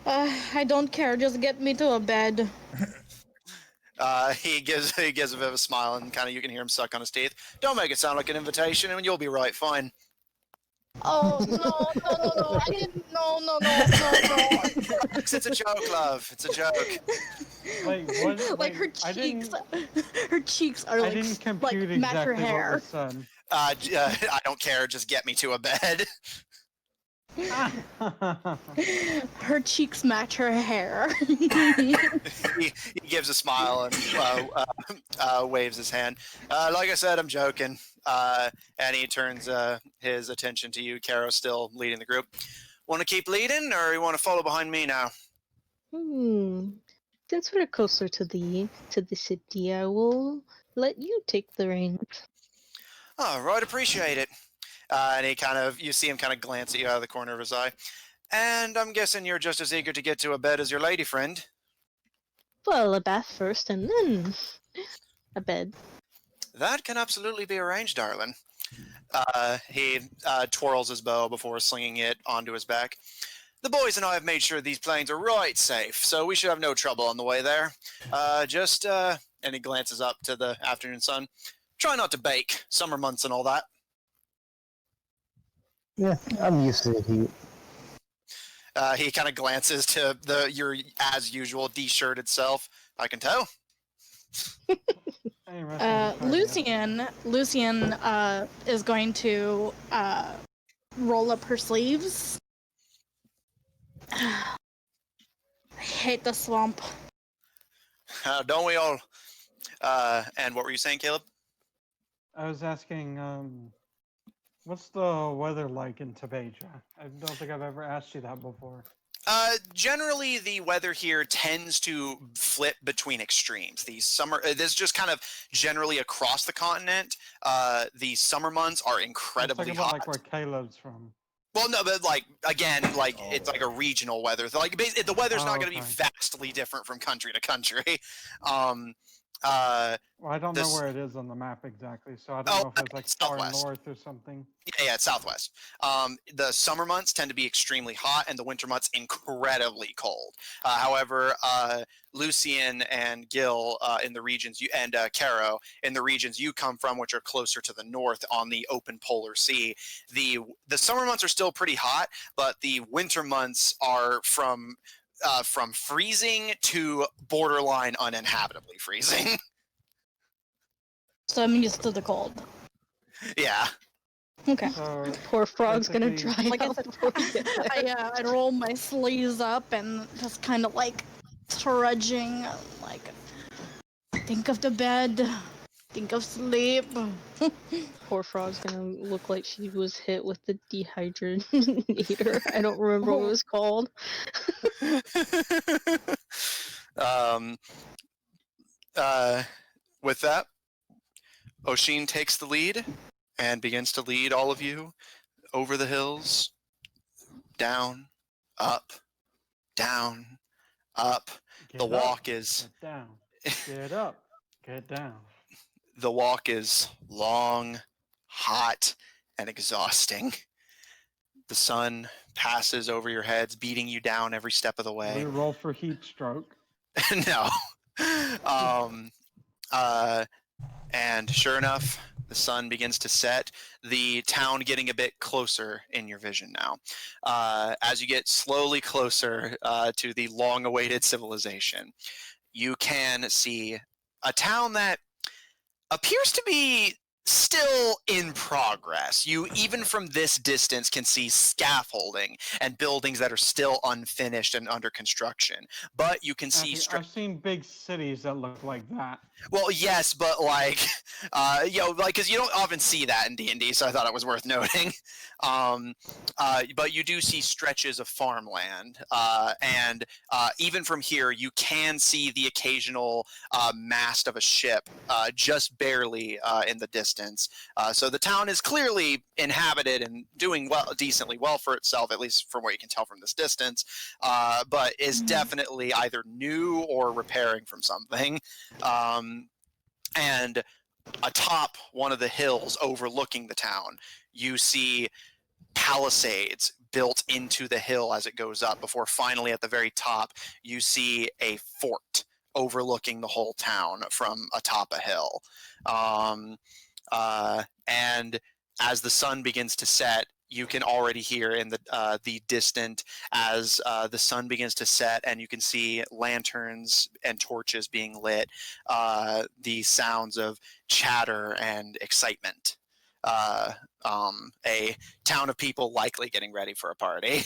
I don't care. Just get me to a bed. He gives a bit of a smile, and kind of you can hear him suck on his teeth. Don't make it sound like an invitation, and you'll be right fine. Oh no! I didn't. No! It's a joke, love. It's a joke. Like her cheeks. Her cheeks are I didn't compute like match her exactly hair. what was said. I don't care. Just get me to a bed. Her cheeks match her hair. He gives a smile and waves his hand. Like I said, I'm joking. And he turns his attention to you, Caro, still leading the group. Want to keep leading, or you want to follow behind me now? Since we're closer to the city, I will let you take the reins. Oh, right, appreciate it. And you see him kind of glance at you out of the corner of his eye. And I'm guessing you're just as eager to get to a bed as your lady friend. Well, a bath first, and then a bed. That can absolutely be arranged, darling. He twirls his bow before slinging it onto his back. The boys and I have made sure these planes are right safe, so we should have no trouble on the way there. And he glances up to the afternoon sun. Try not to bake. Summer months and all that. Yeah, I'm used to the heat. He kind of glances to your as usual de-shirted self. I can tell. Lucian is going to roll up her sleeves. I hate the swamp. Don't we all? And what were you saying, Caleb? I was asking, what's the weather like in Tabeja? I don't think I've ever asked you that before. Generally, the weather here tends to flip between extremes. The summer, this is just kind of generally across the continent. The summer months are incredibly hot. Like where Caleb's from. Well, no, but it's like a regional weather. The weather's not going to be vastly different from country to country. Well, I don't know where it is on the map exactly, so I don't know if it's like far north or something. Yeah, it's southwest. The summer months tend to be extremely hot, and the winter months incredibly cold. However, Lucian and Gil in the regions and Caro in the regions you come from, which are closer to the north on the open polar sea, the summer months are still pretty hot, but the winter months are from freezing to borderline uninhabitably freezing. So I'm used to the cold. Yeah. Okay. So Poor frog's gonna dry Like I out said, before we get there. I roll my sleeves up and just kind of like trudging, like think of the bed, think of sleep. Poor frog's gonna look like she was hit with the dehydrator. I don't remember what it was called. With that, Oisin takes the lead and begins to lead all of you over the hills, down, up, down, up. get The up, walk is get down, get up, get down. the walk is long, hot, and exhausting. The sun passes over your heads, beating you down every step of the way. We roll for heat stroke. No. And sure enough, the sun begins to set, the town getting a bit closer in your vision now. As you get slowly closer to the long-awaited civilization, you can see a town that appears to be still in progress. You, even from this distance, can see scaffolding and buildings that are still unfinished and under construction. But you can see... I've seen big cities that look like that. Well, yes, but because you don't often see that in D&D, so I thought it was worth noting. But you do see stretches of farmland, and even from here, you can see the occasional mast of a ship, just barely in the distance. So the town is clearly inhabited and doing decently well for itself, at least from what you can tell from this distance, but is definitely either new or repairing from something. And atop one of the hills overlooking the town, you see palisades built into the hill as it goes up, before finally at the very top you see a fort overlooking the whole town from atop a hill. And as the sun begins to set, you can already hear in the distant, as the sun begins to set, and you can see lanterns and torches being lit, the sounds of chatter and excitement. a town of people likely getting ready for a party.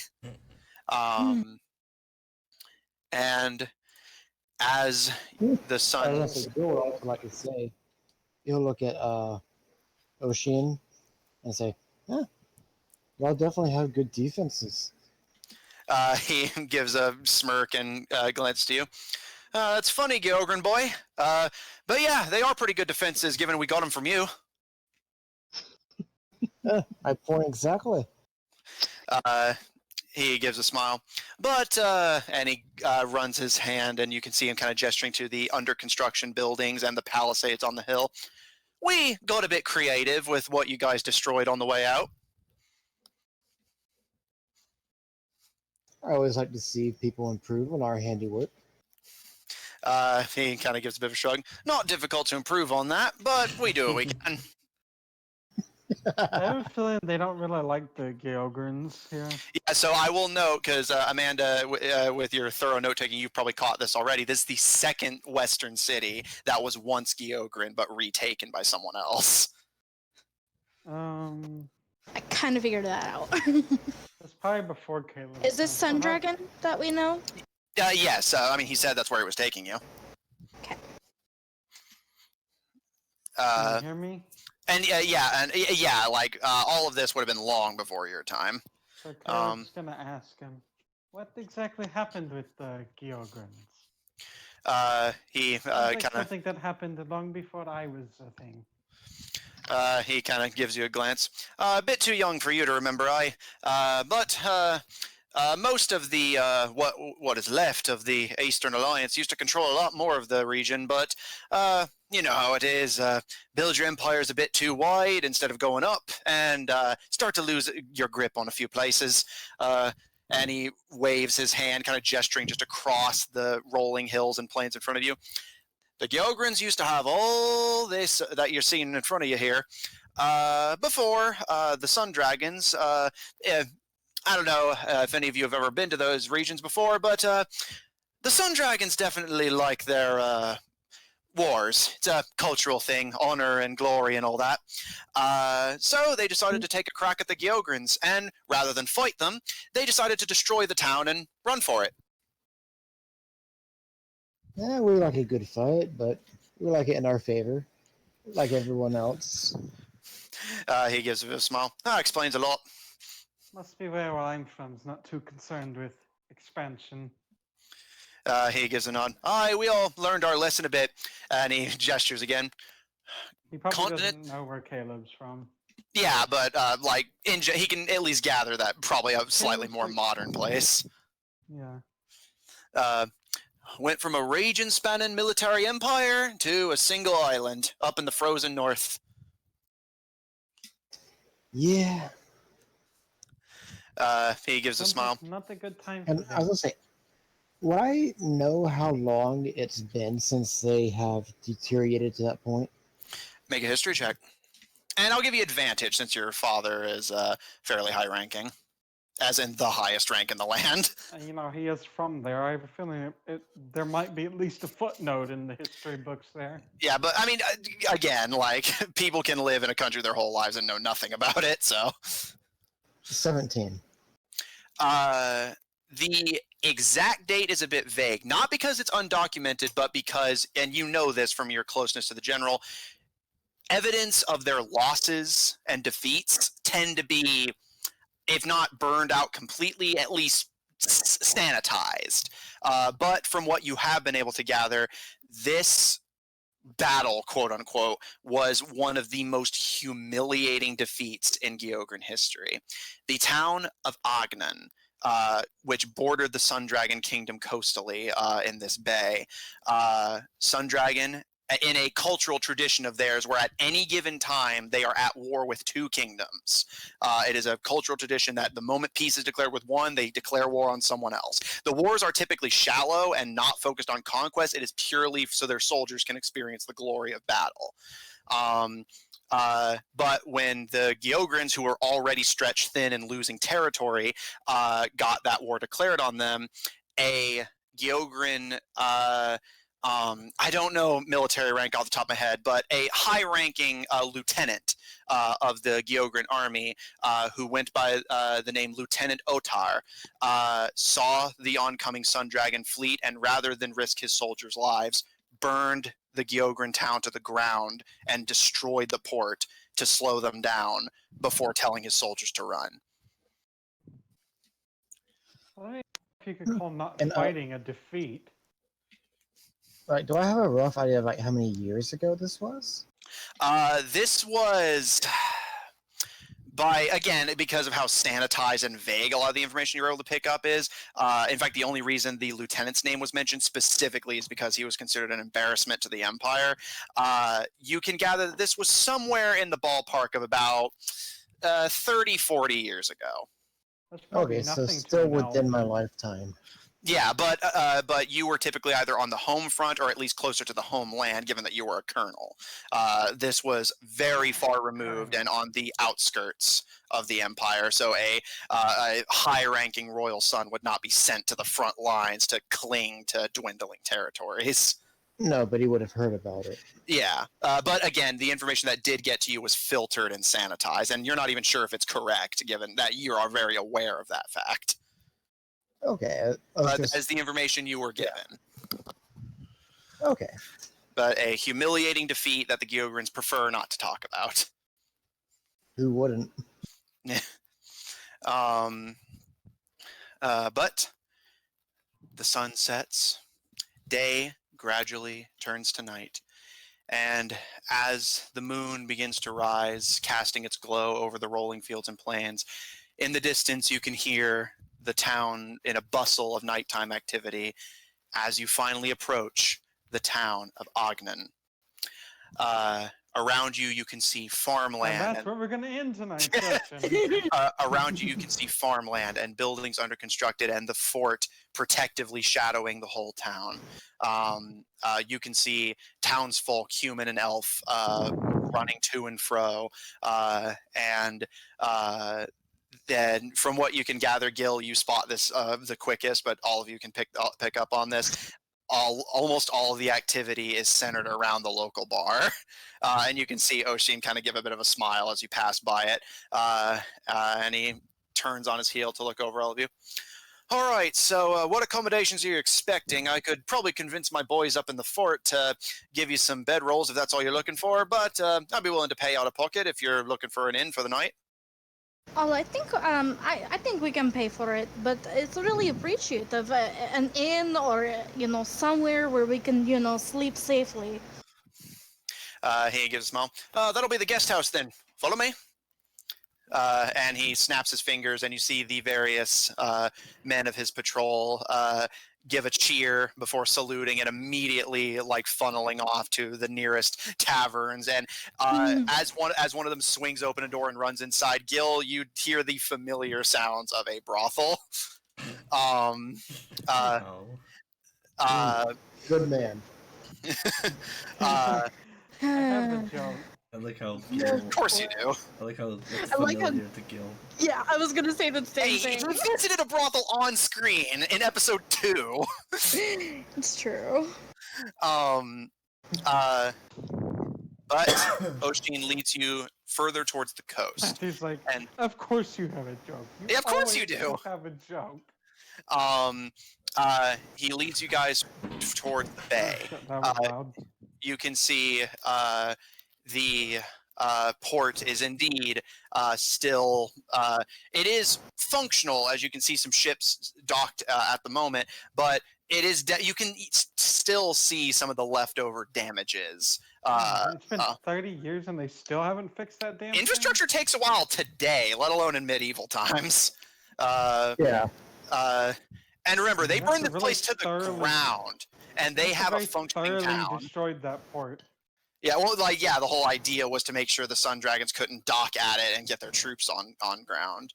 And as the sun, Bill would also like to say, he'll look at Oisin and say, "Huh, y'all definitely have good defenses." he gives a smirk and glance to you. That's funny, Geogrin boy. But yeah, they are pretty good defenses, given we got them from you. My point exactly. He gives a smile, but and he runs his hand, and you can see him kind of gesturing to the under construction buildings and the palisades on the hill. We got a bit creative with what you guys destroyed on the way out. I always like to see people improve on our handiwork. He kind of gives a bit of a shrug. Not difficult to improve on that, but we do what we can. I have a feeling they don't really like the Geogrins here. Yeah, so I will note, because Amanda, with your thorough note-taking, you've probably caught this already. This is the second Western city that was once Geogrin, but retaken by someone else. I kind of figured that out. It's probably before Caleb. Is this Sundragon that we know? Yes, I mean, he said that's where it was taking you. Okay. Can you hear me? And yeah, like all of this would have been long before your time. So Caleb's gonna ask him, what exactly happened with the Geogrins? He Sounds like kind of something that happened long before I was a thing. he kind of gives you a glance. A bit too young for you to remember, but most of the what is left of the Eastern Alliance used to control a lot more of the region, but you know how it is. Build your empires a bit too wide instead of going up, and start to lose your grip on a few places. And he waves his hand, kind of gesturing just across the rolling hills and plains in front of you. The Geogrins used to have all this that you're seeing in front of you here before the Sundragons. I don't know if any of you have ever been to those regions before, but the Sundragons definitely like their wars. It's a cultural thing, honor and glory and all that. So they decided to take a crack at the Geogrins, and rather than fight them, they decided to destroy the town and run for it. Yeah, we like a good fight, but we like it in our favor, like everyone else. He gives a smile. That explains a lot. Must be where I'm from is not too concerned with expansion. He gives a nod. Aye, we all learned our lesson a bit. And he gestures again. He probably Continent? doesn't know where Caleb's from. Yeah, but like he can at least gather that probably a slightly more modern place. Yeah. Went from a region-spanning military empire to a single island up in the frozen north. Yeah. He gives a smile. Not a good time. And I was gonna say, would I know how long it's been since they have deteriorated to that point? Make a history check. And I'll give you advantage since your father is fairly high-ranking. As in the highest rank in the land. You know, he is from there. I have a feeling there might be at least a footnote in the history books there. Yeah, but I mean, again, like, people can live in a country their whole lives and know nothing about it, so. 17. The exact date is a bit vague. Not because it's undocumented, but because, and you know this from your closeness to the general, evidence of their losses and defeats tend to be, if not burned out completely, at least sanitized. But from what you have been able to gather, this battle, quote unquote, was one of the most humiliating defeats in Geogrin history. The town of Agnan, which bordered the Sundragon kingdom coastally in this bay, Sundragon, in a cultural tradition of theirs where at any given time they are at war with two kingdoms. It is a cultural tradition that the moment peace is declared with one, they declare war on someone else. The wars are typically shallow and not focused on conquest. It is purely so their soldiers can experience the glory of battle. But when the Geogrins, who were already stretched thin and losing territory, got that war declared on them, a Geogrin I don't know military rank off the top of my head, but a high-ranking lieutenant of the Gyogran army who went by the name Lieutenant Otar saw the oncoming Sundragon fleet, and rather than risk his soldiers' lives, burned the Gyogran town to the ground and destroyed the port to slow them down before telling his soldiers to run. I don't know if you could call not And, fighting a defeat. Like, do I have a rough idea of like how many years ago this was? This was because of how sanitized and vague a lot of the information you were able to pick up is. In fact, the only reason the lieutenant's name was mentioned specifically is because he was considered an embarrassment to the Empire. You can gather that this was somewhere in the ballpark of about 30, 40 years ago. That's probably Okay, so nothing to still an within my elf. lifetime. Yeah, but you were typically either on the home front or at least closer to the homeland, given that you were a colonel. This was very far removed and on the outskirts of the empire, so a high-ranking royal son would not be sent to the front lines to cling to dwindling territories. No, but he would have heard about it. Yeah, but again, the information that did get to you was filtered and sanitized, and you're not even sure if it's correct, given that you are very aware of that fact. Okay. As the information you were given. Okay. But a humiliating defeat that the Gyograns prefer not to talk about. Who wouldn't? But the sun sets, day gradually turns to night, and as the moon begins to rise, casting its glow over the rolling fields and plains, in the distance you can hear the town in a bustle of nighttime activity as you finally approach the town of Agnan. Around you, you can see farmland. And that's where we're going to end tonight's session. Around you, you can see farmland and buildings under constructed, and the fort protectively shadowing the whole town. You can see townsfolk, human and elf, running to and fro, and then from what you can gather, Gil, you spot this the quickest, but all of you can pick up on this. Almost all of the activity is centered around the local bar, and you can see Oisin kind of give a bit of a smile as you pass by it, and he turns on his heel to look over all of you. All right, so what accommodations are you expecting? I could probably convince my boys up in the fort to give you some bedrolls if that's all you're looking for, but I'd be willing to pay out of pocket if you're looking for an inn for the night. Oh, I think we can pay for it, but it's really appreciative. An inn or somewhere where we can sleep safely. He gives a smile. That'll be the guest house then. Follow me. And he snaps his fingers, and you see the various men of his patrol give a cheer before saluting and immediately funneling off to the nearest taverns. And as one of them swings open a door and runs inside, Gil, you hear the familiar sounds of a brothel. Good man. I have the joke. I like how Of course you do. I like how it's I like familiar to Gil. Yeah, I was gonna say the Hey, same he thing. visited a brothel on screen in episode 2. It's true. But Oisin leads you further towards the coast. He's like, And of course you have a joke. Yeah, of course you always do. have a joke. He leads you guys towards the bay. That was loud. You can see the port is indeed still. It is functional, as you can see some ships docked at the moment, but it is. You can still see some of the leftover damages. It's been 30 years and they still haven't fixed that damn Infrastructure takes a while today, let alone in medieval times. Yeah. And remember, they You have burned to the really place to the thoroughly- ground, and they have a functioning thoroughly town. destroyed that port. Yeah, well, the whole idea was to make sure the Sundragons couldn't dock at it and get their troops on ground.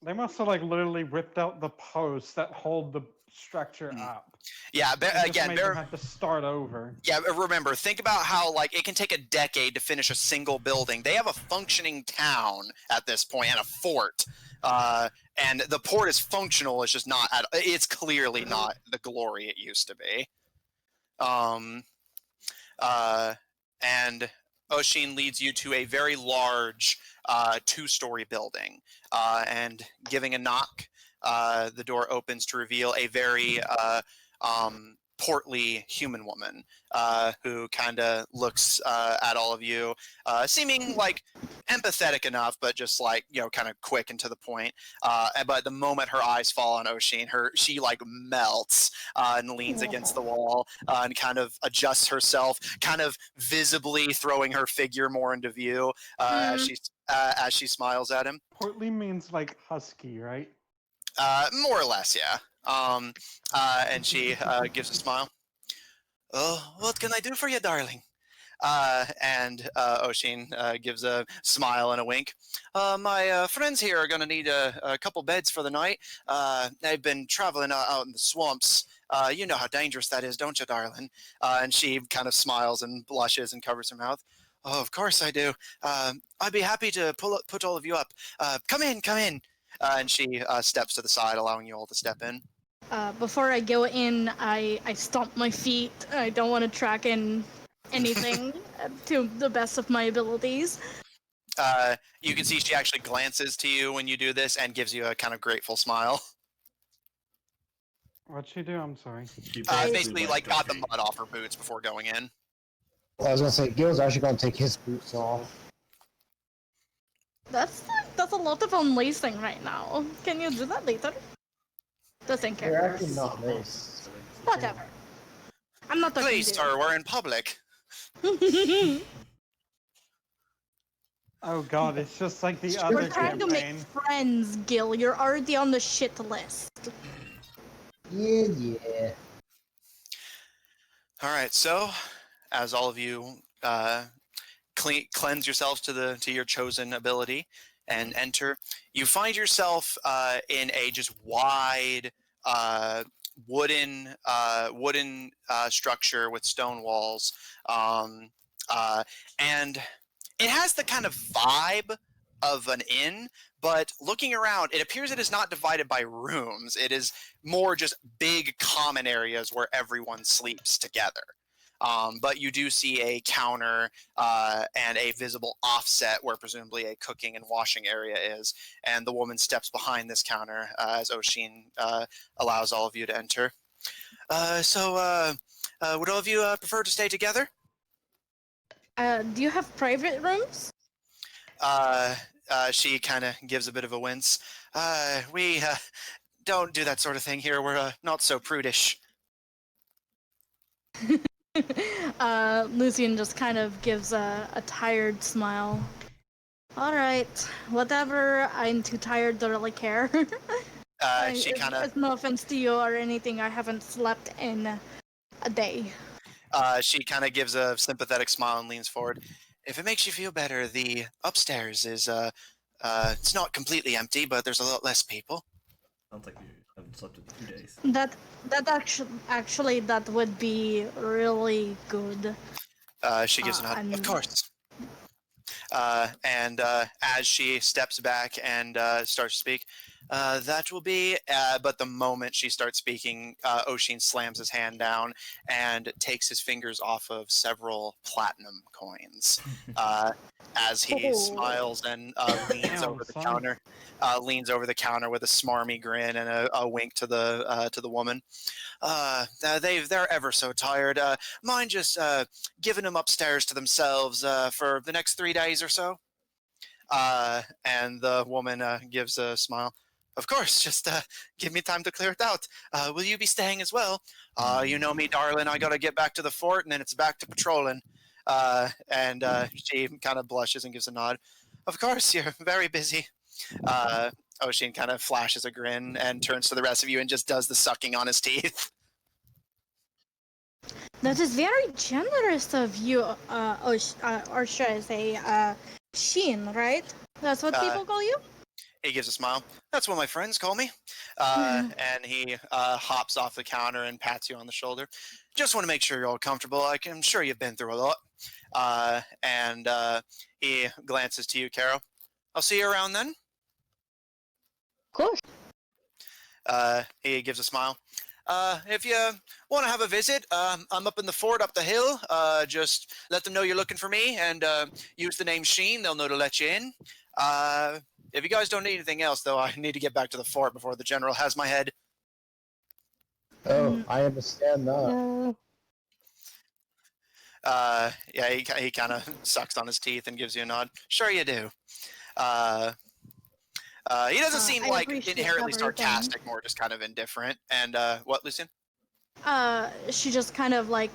They must have literally ripped out the posts that hold the structure up. Yeah, And just again, make them have to start over. yeah. Remember, think about how like it can take a decade to finish a single building. They have a functioning town at this point and a fort, and the port is functional. It's just not. It's clearly not the glory it used to be. And Oisin leads you to a very large two-story building, and giving a knock, the door opens to reveal a very portly human woman who kind of looks at all of you, seeming like empathetic enough, but just like, you know, kind of quick and to the point. But the moment her eyes fall on Oisin, she like melts and leans against the wall and kind of adjusts herself, kind of visibly throwing her figure more into view as she smiles at him. Portly means like husky, right? More or less, yeah. And she gives a smile. Oh, what can I do for you, darling? And Oisin gives a smile and a wink. My friends here are going to need a couple beds for the night. They've been traveling out in the swamps. You know how dangerous that is, don't you, darling? And she kind of smiles and blushes and covers her mouth. Oh, of course I do. I'd be happy to put all of you up. Come in, come in. And she steps to the side, allowing you all to step in. Before I go in, I stomp my feet. I don't want to track in anything to the best of my abilities. You can see she actually glances to you when you do this and gives you a kind of grateful smile. What'd she do? I'm sorry. Basically, like got the mud off her boots before going in. Well, I was gonna say, Gil's actually gonna take his boots off. That's a lot of unlacing right now. Can you do that later? Doesn't care. They're actually not nice. Whatever. I'm not talking Please, to sir, we're in public. you. Oh god, it's just like the We're other trying to make campaign. friends, Gil. You're already on the shit list. Yeah. All right, so as all of you cleanse yourselves to your chosen ability and enter, you find yourself in a just wide wooden structure with stone walls, and it has the kind of vibe of an inn, but looking around, it appears it is not divided by rooms. It is more just big common areas where everyone sleeps together. But you do see a counter and a visible offset where presumably a cooking and washing area is. And the woman steps behind this counter as Oisin allows all of you to enter. So would all of you prefer to stay together? Do you have private rooms? She kind of gives a bit of a wince. We don't do that sort of thing here. We're not so prudish. Lucian just kind of gives a tired smile. Alright, whatever. I'm too tired to really care. She kind of... It's no offense to you or anything. I haven't slept in a day. She kind of gives a sympathetic smile and leans forward. If it makes you feel better, the upstairs is it's not completely empty, but there's a lot less people. Sounds like you haven't slept in 2 days. That actually that would be really good. She gives a nod. Of course. And as she steps back and starts to speak, that will be. But the moment she starts speaking, Oisin slams his hand down and takes his fingers off of several platinum coins. As he smiles and leans over the counter, with a smarmy grin and a wink to the woman. They're ever so tired. Mind just giving them upstairs to themselves for the next 3 days or so? And the woman gives a smile. Of course, just give me time to clear it out. Will you be staying as well? You know me, darling. I gotta get back to the fort, and then it's back to patrolling. And she kind of blushes and gives a nod. Of course, you're very busy. Oisin kind of flashes a grin and turns to the rest of you and just does the sucking on his teeth. That is very generous of you, or should I say, Sheen, right? That's what people call you? he gives a smile. That's what my friends call me. And he hops off the counter and pats you on the shoulder. Just want to make sure you're all comfortable. I'm sure you've been through a lot. And he glances to you, Carol. I'll see you around then. Of course. He gives a smile. If you want to have a visit, I'm up in the fort up the hill. Just let them know you're looking for me and use the name Sheen. They'll know to let you in. If you guys don't need anything else, though, I need to get back to the fort before the general has my head. Oh, I understand that. Yeah, he kind of sucks on his teeth and gives you a nod. Sure you do. He doesn't seem I like appreciate inherently everything. sarcastic, more just kind of indifferent. And what, Lucian? She just kind of like,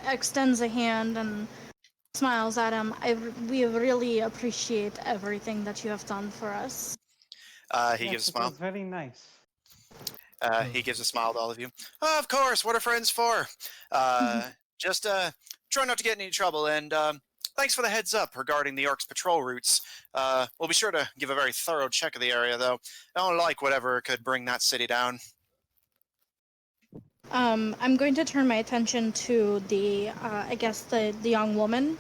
extends a hand and smiles at him. We really appreciate everything that you have done for us. He Yes, gives a it smile. was very nice. He gives a smile to all of you. Oh, of course, what are friends for? Just try not to get in any trouble, and thanks for the heads up regarding the Orcs' patrol routes. We'll be sure to give a very thorough check of the area, though. I don't like whatever could bring that city down. I'm going to turn my attention to the young woman.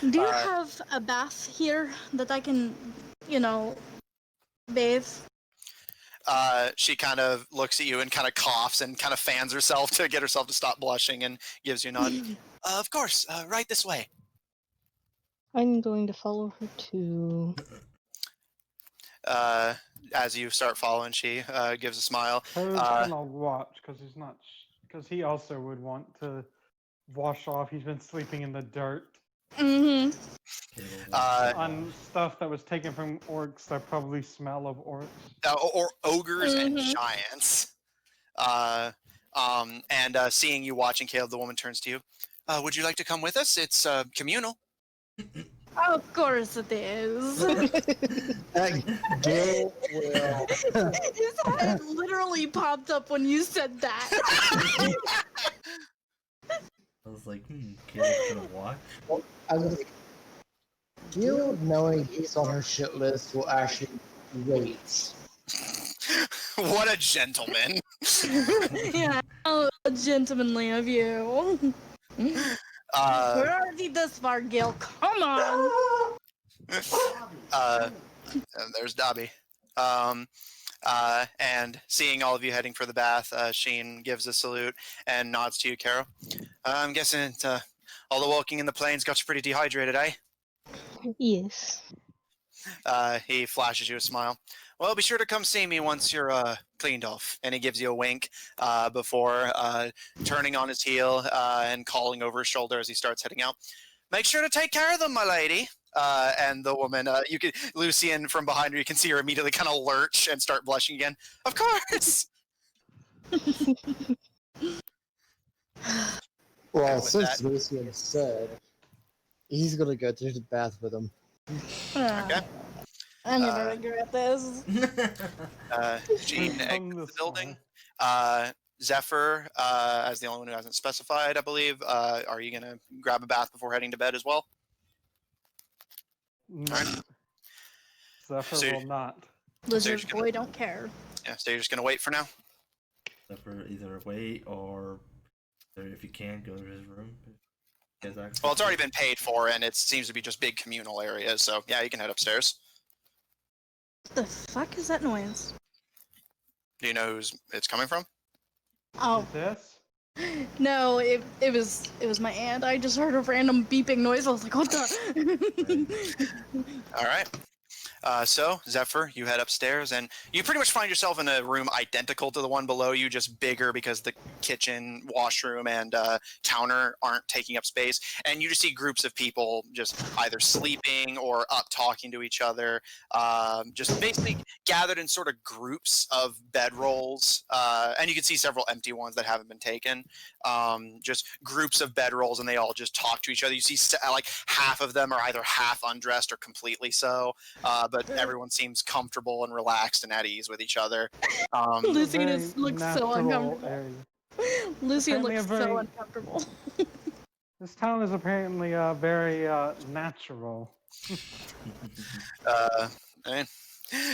Do you have a bath here that I can, bathe? She kind of looks at you and kind of coughs and kind of fans herself to get herself to stop blushing and gives you a nod. Of course, right this way. I'm going to follow her to. As you start following, she gives a smile. Toad's gonna watch because he also would want to wash off. He's been sleeping in the dirt Mm-hmm. on stuff that was taken from orcs that probably smell of orcs. Or ogres and giants. And seeing you watching Caleb, the woman turns to you. Would you like to come with us? It's communal. Of course it is. Gil will. His head literally popped up when you said that. I was like, Caleb's gonna watch. Well, I was like, Gil, knowing he's on her shit list, will actually wait. What a gentleman. Yeah, how gentlemanly of you. We're already this far, Gil. Come on. There's Dobby. And seeing all of you heading for the bath, Sheen gives a salute and nods to you, Carol. I'm guessing all the walking in the plains got you pretty dehydrated, eh? Yes. He flashes you a smile. Well, be sure to come see me once you're cleaned off. And he gives you a wink before turning on his heel and calling over his shoulder as he starts heading out. Make sure to take care of them, my lady. And the woman, Lucian from behind her, you can see her immediately kind of lurch and start blushing again. Of course! Well, with since that- Lucian said, he's gonna go to the bath with him. Okay. I'm gonna regret this. Jean From exits the the building. sky. Zephyr, as the only one who hasn't specified, I believe, are you going to grab a bath before heading to bed as well? No. Alright. Zephyr So- will not. Lizard just gonna- boy don't care. Yeah, so you're just going to wait for now? Zephyr, either wait or if you can, go to his room. Well, it's already been paid for, and it seems to be just big communal areas, so yeah, you can head upstairs. What the fuck is that noise? Do you know who's it's coming from? Oh This? no, it was my aunt. I just heard a random beeping noise. I was like, what the? All right. So, Zephyr, you head upstairs, and you pretty much find yourself in a room identical to the one below you, just bigger because the kitchen, washroom, and counter aren't taking up space. And you just see groups of people just either sleeping or up talking to each other, just basically gathered in sort of groups of bedrolls. And you can see several empty ones that haven't been taken. Just groups of bedrolls, and they all just talk to each other. You see like half of them are either half undressed or completely so. But everyone seems comfortable and relaxed and at ease with each other. Lucian Very looks so natural uncomfortable. area. Lucian Apparently looks a very- so uncomfortable. This town is apparently very natural. I mean,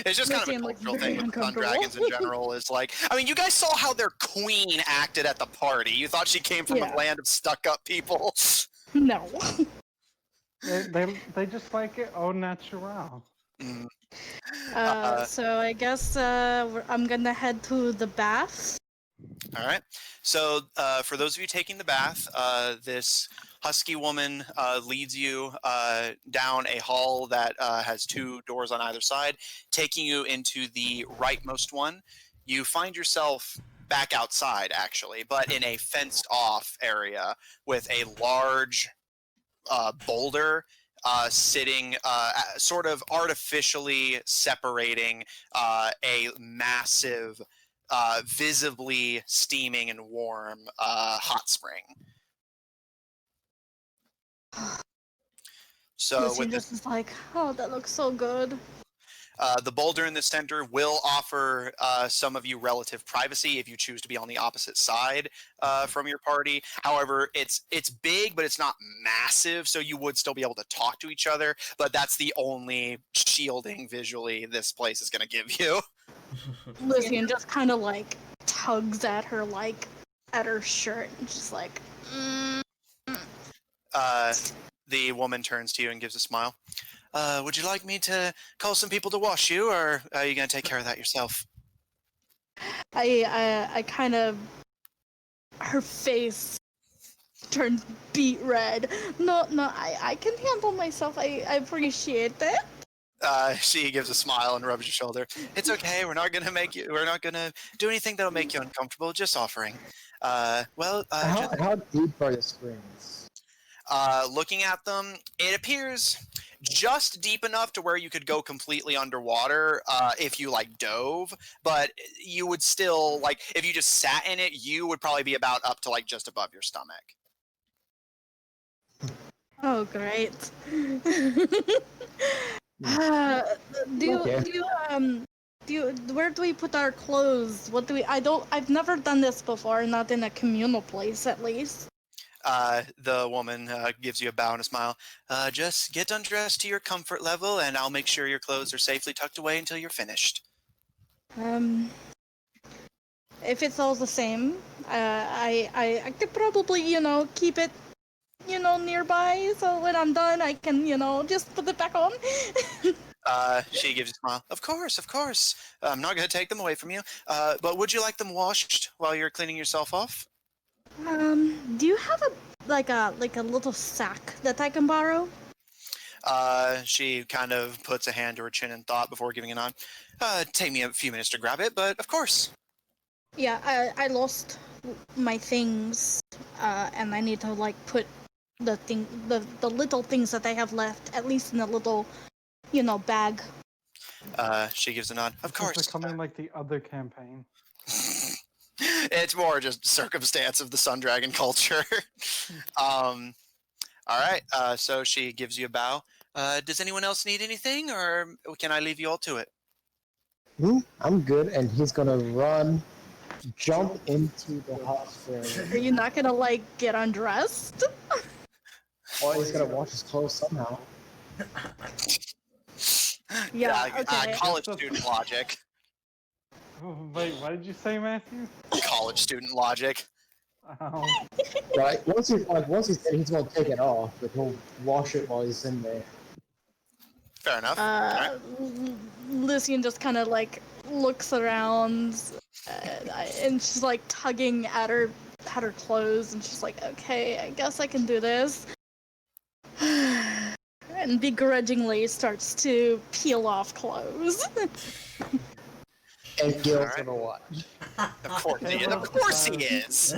it's just kind of a Lucian looks cultural very thing with Sun uncomfortable. Dragons in general. Is like, I mean, you guys saw how their queen acted at the party. You thought she came from Yeah. a land of stuck-up people. No. They just like it au natural. Mm. So I guess I'm gonna head to the bath. All right. So, for those of you taking the bath, this husky woman leads you down a hall that has 2 doors on either side, taking you into the rightmost one. You find yourself back outside, actually, but in a fenced-off area with a large boulder sitting sort of artificially separating a massive visibly steaming and warm hot spring. So Lucian with just is like, oh, that looks so good. the boulder in the center will offer some of you relative privacy if you choose to be on the opposite side from your party. However, it's big, but it's not massive, so you would still be able to talk to each other. But that's the only shielding visually this place is going to give you. Lucian just kind of like tugs at her shirt and just like. The woman turns to you and gives a smile. Would you like me to call some people to wash you, or are you going to take care of that yourself? I kind of. Her face turns beet red. No, I can handle myself. I appreciate that. She gives a smile and rubs your shoulder. It's okay. We're not gonna do anything that'll make you uncomfortable. Just offering. How deep are the springs? Looking at them, it appears just deep enough to where you could go completely underwater if you like dove, but you would still like if you just sat in it, you would probably be about up to like just above your stomach. Oh, great. Where do we put our clothes? I've never done this before, not in a communal place at least. The woman gives you a bow and a smile. Just get undressed to your comfort level, and I'll make sure your clothes are safely tucked away until you're finished. If it's all the same, I could probably, keep it, nearby, so when I'm done, I can, just put it back on. She gives you a smile. Of course. I'm not going to take them away from you. But would you like them washed while you're cleaning yourself off? Do you have a little sack that I can borrow? She kind of puts a hand to her chin in thought before giving it on. Take me a few minutes to grab it, but of course. Yeah, I lost my things, and I need to put the little things that I have left, at least in a little, bag. She gives a nod. Of course. It's becoming like the other campaign. It's more just circumstance of the Sundragon culture. All right. So she gives you a bow. Does anyone else need anything, or can I leave you all to it? I'm good, and he's gonna jump into the hot spring. Are you not gonna get undressed? Or he's gonna wash his clothes somehow. Yeah. Okay. College student logic. Wait, what did you say, Matthew? College student logic. Right. Once he's in, he's gonna take it off, but he'll wash it while he's in there. Fair enough. Right. Lucian just kind of looks around, and she's tugging at her clothes, and she's like, "Okay, I guess I can do this." And begrudgingly starts to peel off clothes. And Gil's gonna watch. Of course he is. Of course he is.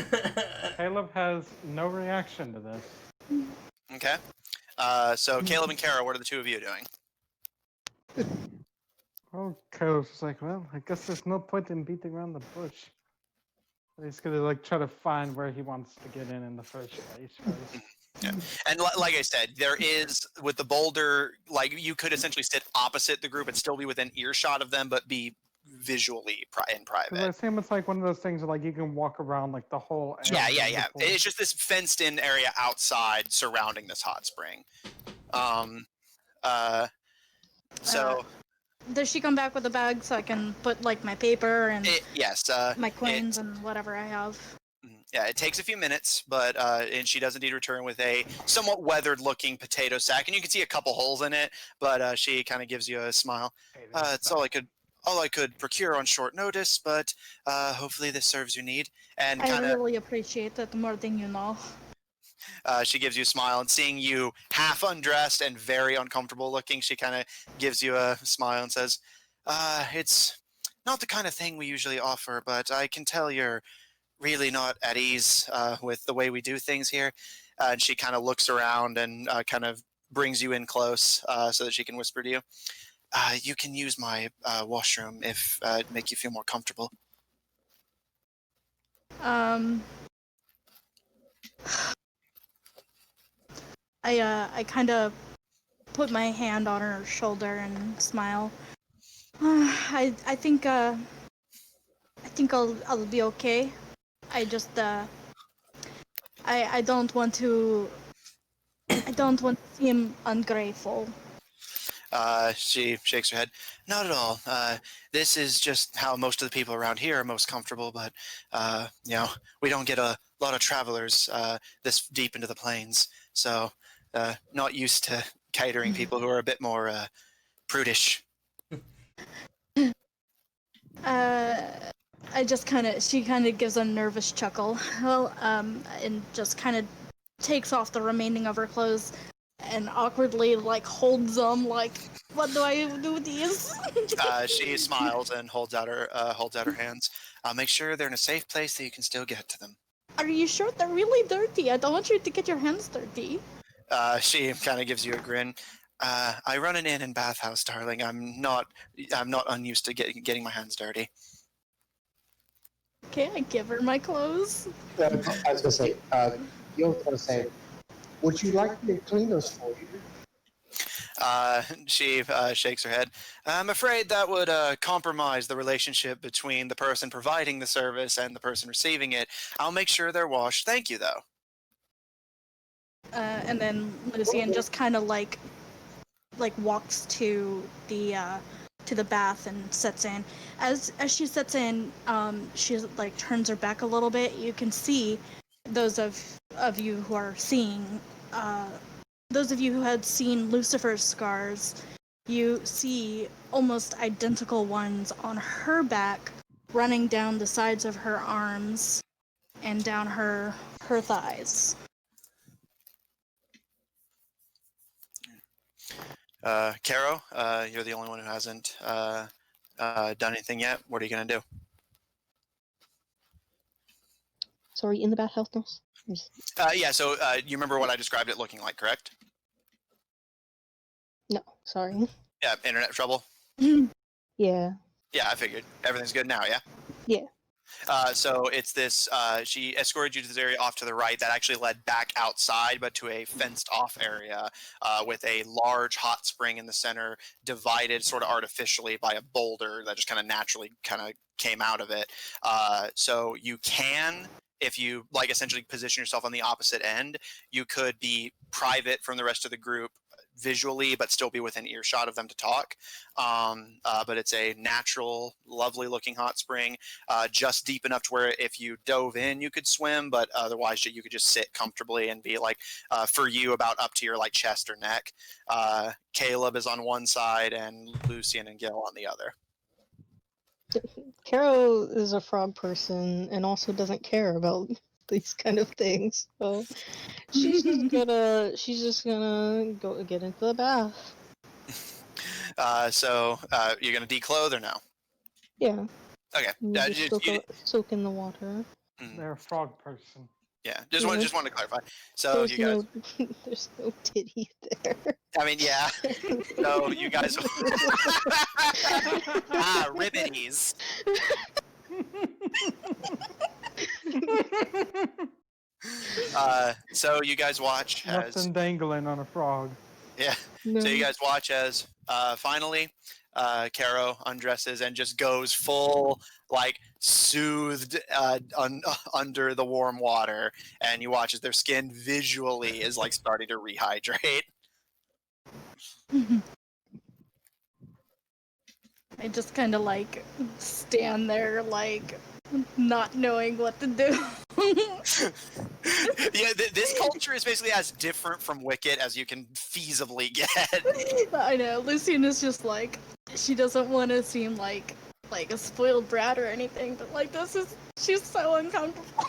Caleb has no reaction to this. Okay. So Caleb and Kara, what are the two of you doing? Oh, Caleb's just like, well, I guess there's no point in beating around the bush. He's gonna try to find where he wants to get in the first place. Yeah. And like I said, there is with the boulder, you could essentially sit opposite the group and still be within earshot of them, but be visually in private. I assume it's one of those things where you can walk around the whole area. Yeah. It's just this fenced-in area outside surrounding this hot spring. So Does she come back with a bag so I can put like my paper and yes, my coins and whatever I have? yeah, it takes a few minutes, but and she does indeed return with a somewhat weathered-looking potato sack, and you can see a couple holes in it. But she kind of gives you a smile. It's all I could procure on short notice, but hopefully this serves your need. And I kind of really appreciate it more than you know. she gives you a smile, and seeing you half undressed and very uncomfortable looking, she kind of gives you a smile and says, "It's not the kind of thing we usually offer, but I can tell you're really not at ease with the way we do things here." And she kind of looks around and kind of brings you in close so that she can whisper to you. You can use my washroom if it make you feel more comfortable. Um, I kind of put my hand on her shoulder and smile. I think I'll be okay. I just I don't want to seem ungrateful. She shakes her head. Not at all. This is just how most of the people around here are most comfortable, but we don't get a lot of travelers this deep into the plains, so not used to catering people who are a bit more prudish. She kind of gives a nervous chuckle. Well, and just kind of takes off the remaining of her clothes and awkwardly like holds them like, what do I do with these? She smiles and holds out her hands. I'll make sure they're in a safe place so you can still get to them. Are you sure they're really dirty? I don't want you to get your hands dirty. She kind of gives you a grin. I run an inn and bathhouse, darling. I'm not unused to getting my hands dirty. Okay, I give her my clothes. I was gonna say, Gil's gonna say, would you like me to clean those for you? She shakes her head. I'm afraid that would compromise the relationship between the person providing the service and the person receiving it. I'll make sure they're washed. Thank you, though. And then Lucian just kind of like walks to the bath and sets in. As she sets in, she like turns her back a little bit. You can see those of you who are seeing, those of you who had seen Lucifer's scars. You see almost identical ones on her back, running down the sides of her arms and down her thighs. Caro, you're the only one who hasn't done anything yet. What are you gonna do? Sorry, in the bathhouse now? Yeah, so you remember what I described it looking like, correct? No, sorry. Yeah, internet trouble? Yeah. Yeah, I figured. Everything's good now, yeah? Yeah. So it's this, she escorted you to this area off to the right that actually led back outside, but to a fenced off area with a large hot spring in the center, divided sort of artificially by a boulder that just kind of naturally kind of came out of it. So you can, if you like essentially position yourself on the opposite end, you could be private from the rest of the group visually, but still be within earshot of them to talk. But it's a natural, lovely looking hot spring, just deep enough to where if you dove in, you could swim, but otherwise you could just sit comfortably and be like, for you, about up to your like chest or neck. Caleb is on one side and Lucian and Gil on the other. Caro is a frog person and also doesn't care about these kind of things. So she's just gonna go get into the bath. So you're gonna declothe or no? Yeah. Okay. Just soak in the water. They're a frog person. Yeah, just wanted to clarify. So There's you guys, there's no titty there. I mean, yeah. So you guys, ribbities. So you guys watch as Nothing dangling on a frog. yeah. No. So you guys watch as finally Caro undresses and just goes full like soothed under the warm water, and you watch as their skin visually is like starting to rehydrate. I just kind of like stand there, like not knowing what to do. Yeah, this culture is basically as different from Wicked as you can feasibly get. I know. Lucian is just like, she doesn't want to seem like a spoiled brat or anything, but like she's so uncomfortable.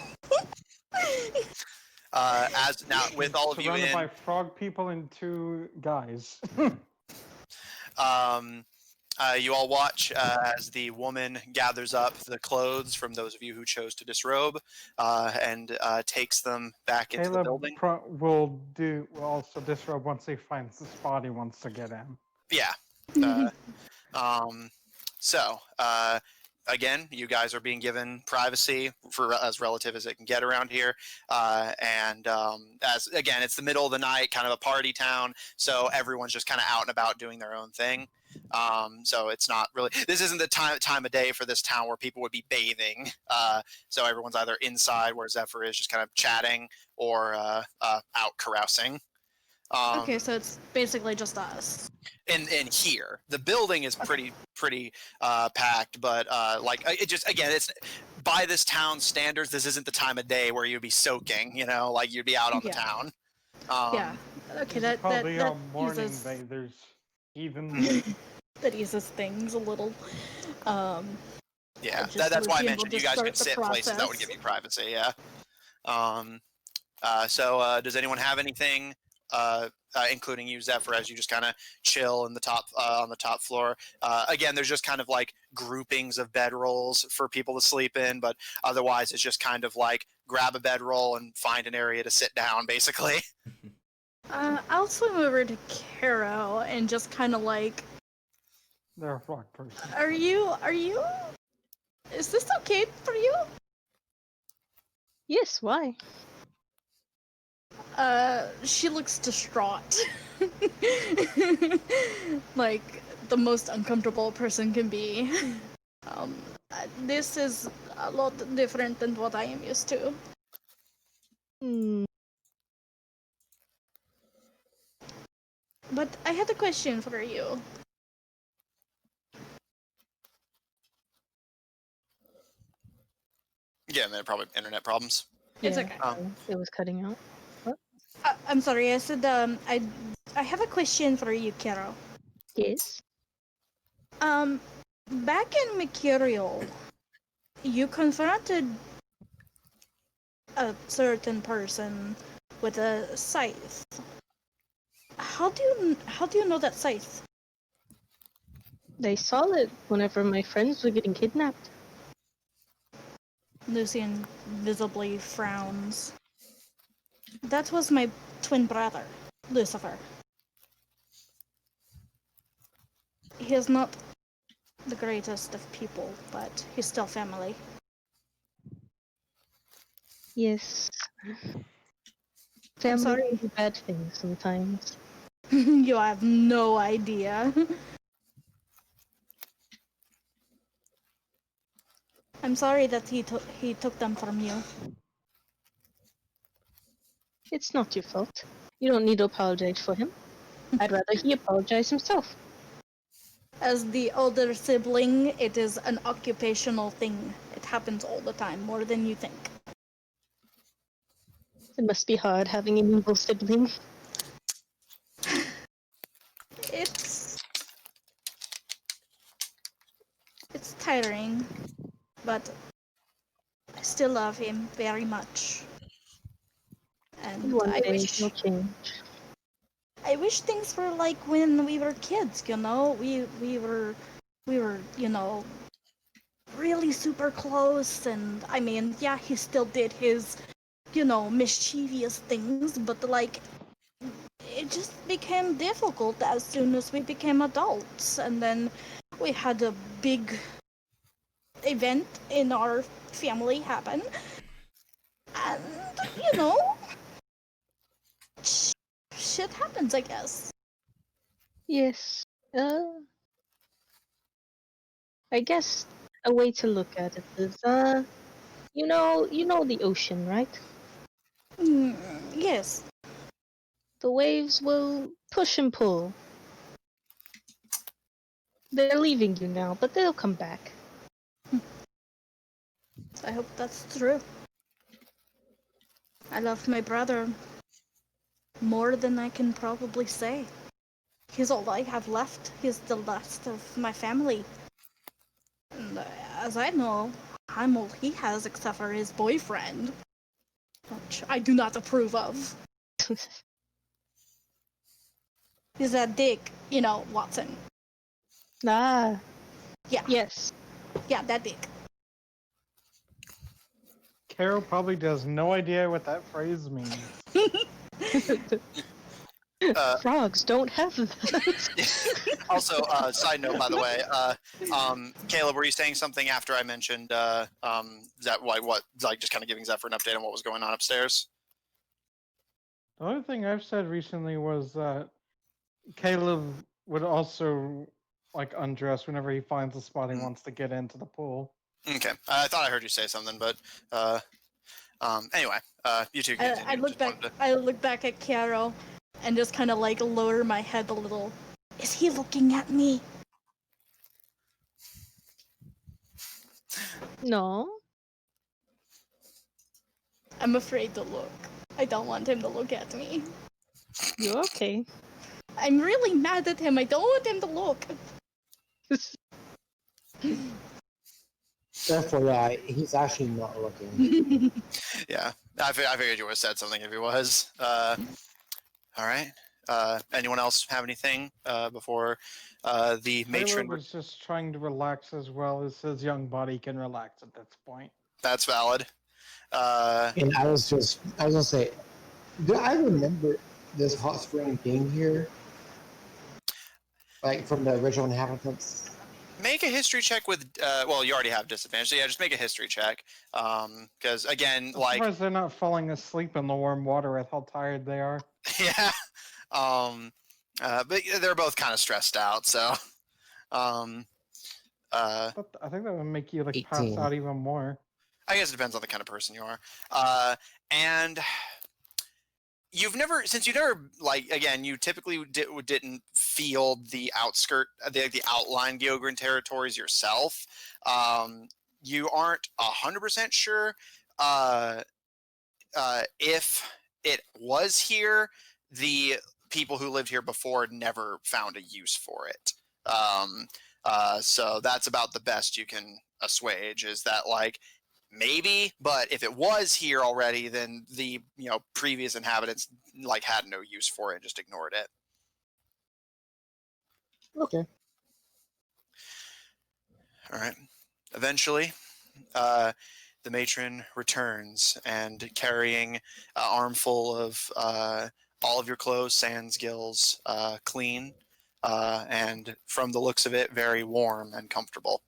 As now with all of you Surrounded in, by frog people and 2 guys. you all watch as the woman gathers up the clothes from those of you who chose to disrobe and takes them back into the Caleb building. will also disrobe once he finds the spot he wants to get in. Yeah. So, again, you guys are being given privacy for as relative as it can get around here. And as again, it's the middle of the night, kind of a party town, so everyone's just kind of out and about doing their own thing. So it's not really. This isn't the time of day for this town where people would be bathing. So everyone's either inside, where Zephyr is, just kind of chatting, or out carousing. Okay, so it's basically just us. In here, the building is pretty packed, but like it just again, it's by this town's standards, this isn't the time of day where you'd be soaking. You know, like you'd be out on the town. Yeah. Okay, This is probably that a morning uses bathers, even. that eases things a little. Yeah, just that's why I Lucian will mentioned you just guys start could the sit places that would give process. you privacy. Yeah. So does anyone have anything, including you, Zephyr, as you just kind of chill in the top on the top floor? Again, there's just kind of like groupings of bedrolls for people to sleep in, but otherwise it's just kind of like grab a bedroll and find an area to sit down, basically. I'll swim over to Caro and just kind of like, They're a frog person. are you? Is this okay for you? Yes, why? She looks distraught. Like the most uncomfortable a person can be. This is a lot different than what I am used to. Hmm. But I had a question for you. Yeah, and then probably internet problems. It's Yeah, okay. it was cutting out. I'm sorry. I said I have a question for you, Caro. Yes. Back in Mercurial, you confronted a certain person with a scythe. How do you know that scythe? They saw it whenever my friends were getting kidnapped. Lucian visibly frowns. That was my twin brother, Lucifer. He is not the greatest of people, but he's still family. Yes. I'm Family sorry. can do bad things sometimes. You have no idea. I'm sorry that he took them from you. It's not your fault. You don't need to apologize for him. I'd rather he apologize himself. As the older sibling, it is an occupational thing. It happens all the time, more than you think. It must be hard having an evil sibling. It's tiring, but I still love him very much. And One day he'll change. I wish things were like when we were kids, you know? We were, you know, really super close, and I mean, yeah, he still did his, you know, mischievous things, but like, it just became difficult as soon as we became adults, and then we had a big event in our family happen, and, you know, shit happens, I guess. Yes. I guess a way to look at it is, you know the ocean, right? Yes. The waves will push and pull. They're leaving you now, but they'll come back. I hope that's true. I love my brother more than I can probably say. He's all I have left. He's the last of my family. And as I know, I'm all he has except for his boyfriend, which I do not approve of. He's that dick, Watson. Ah, Yeah, yes. yeah, that dick. Carol probably has no idea what that phrase means. Frogs don't have that. Also, side note, by the way, Caleb, were you saying something after I mentioned just kind of giving Zephyr an update on what was going on upstairs? The other thing I've said recently was that Caleb would also undress whenever he finds a spot he wants to get into the pool. Okay, I thought I heard you say something, but anyway, you two continue. I look back at Carol and just kind of lower my head a little. Is he looking at me? No. I'm afraid to look. I don't want him to look at me. You're okay. I'm really mad at him. I don't want him to look. Therefore, yeah, he's actually not looking. Yeah, I figured you would have said something if he was. All right. Anyone else have anything before the matron? Caleb was just trying to relax as well as his young body can relax at this point. That's valid. And I was gonna say, do I remember this hot spring being here? Like from the original inhabitants? Make a history check with. Well, you already have disadvantage, so yeah, just make a history check. Because again, I'm surprised they're not falling asleep in the warm water with how tired they are. Yeah. But they're both kind of stressed out, so. But I think that would make you pass 18. out even more. I guess it depends on the kind of person you are. And you never again, you typically didn't feel the the outlying Geogran territories yourself. You aren't 100% sure if it was here. The people who lived here before never found a use for it. So that's about the best you can assuage, is that maybe, but if it was here already, then the previous inhabitants had no use for it and just ignored it. Okay. All right. Eventually, the matron returns and carrying an armful of all of your clothes, sans gills, clean, and from the looks of it, very warm and comfortable.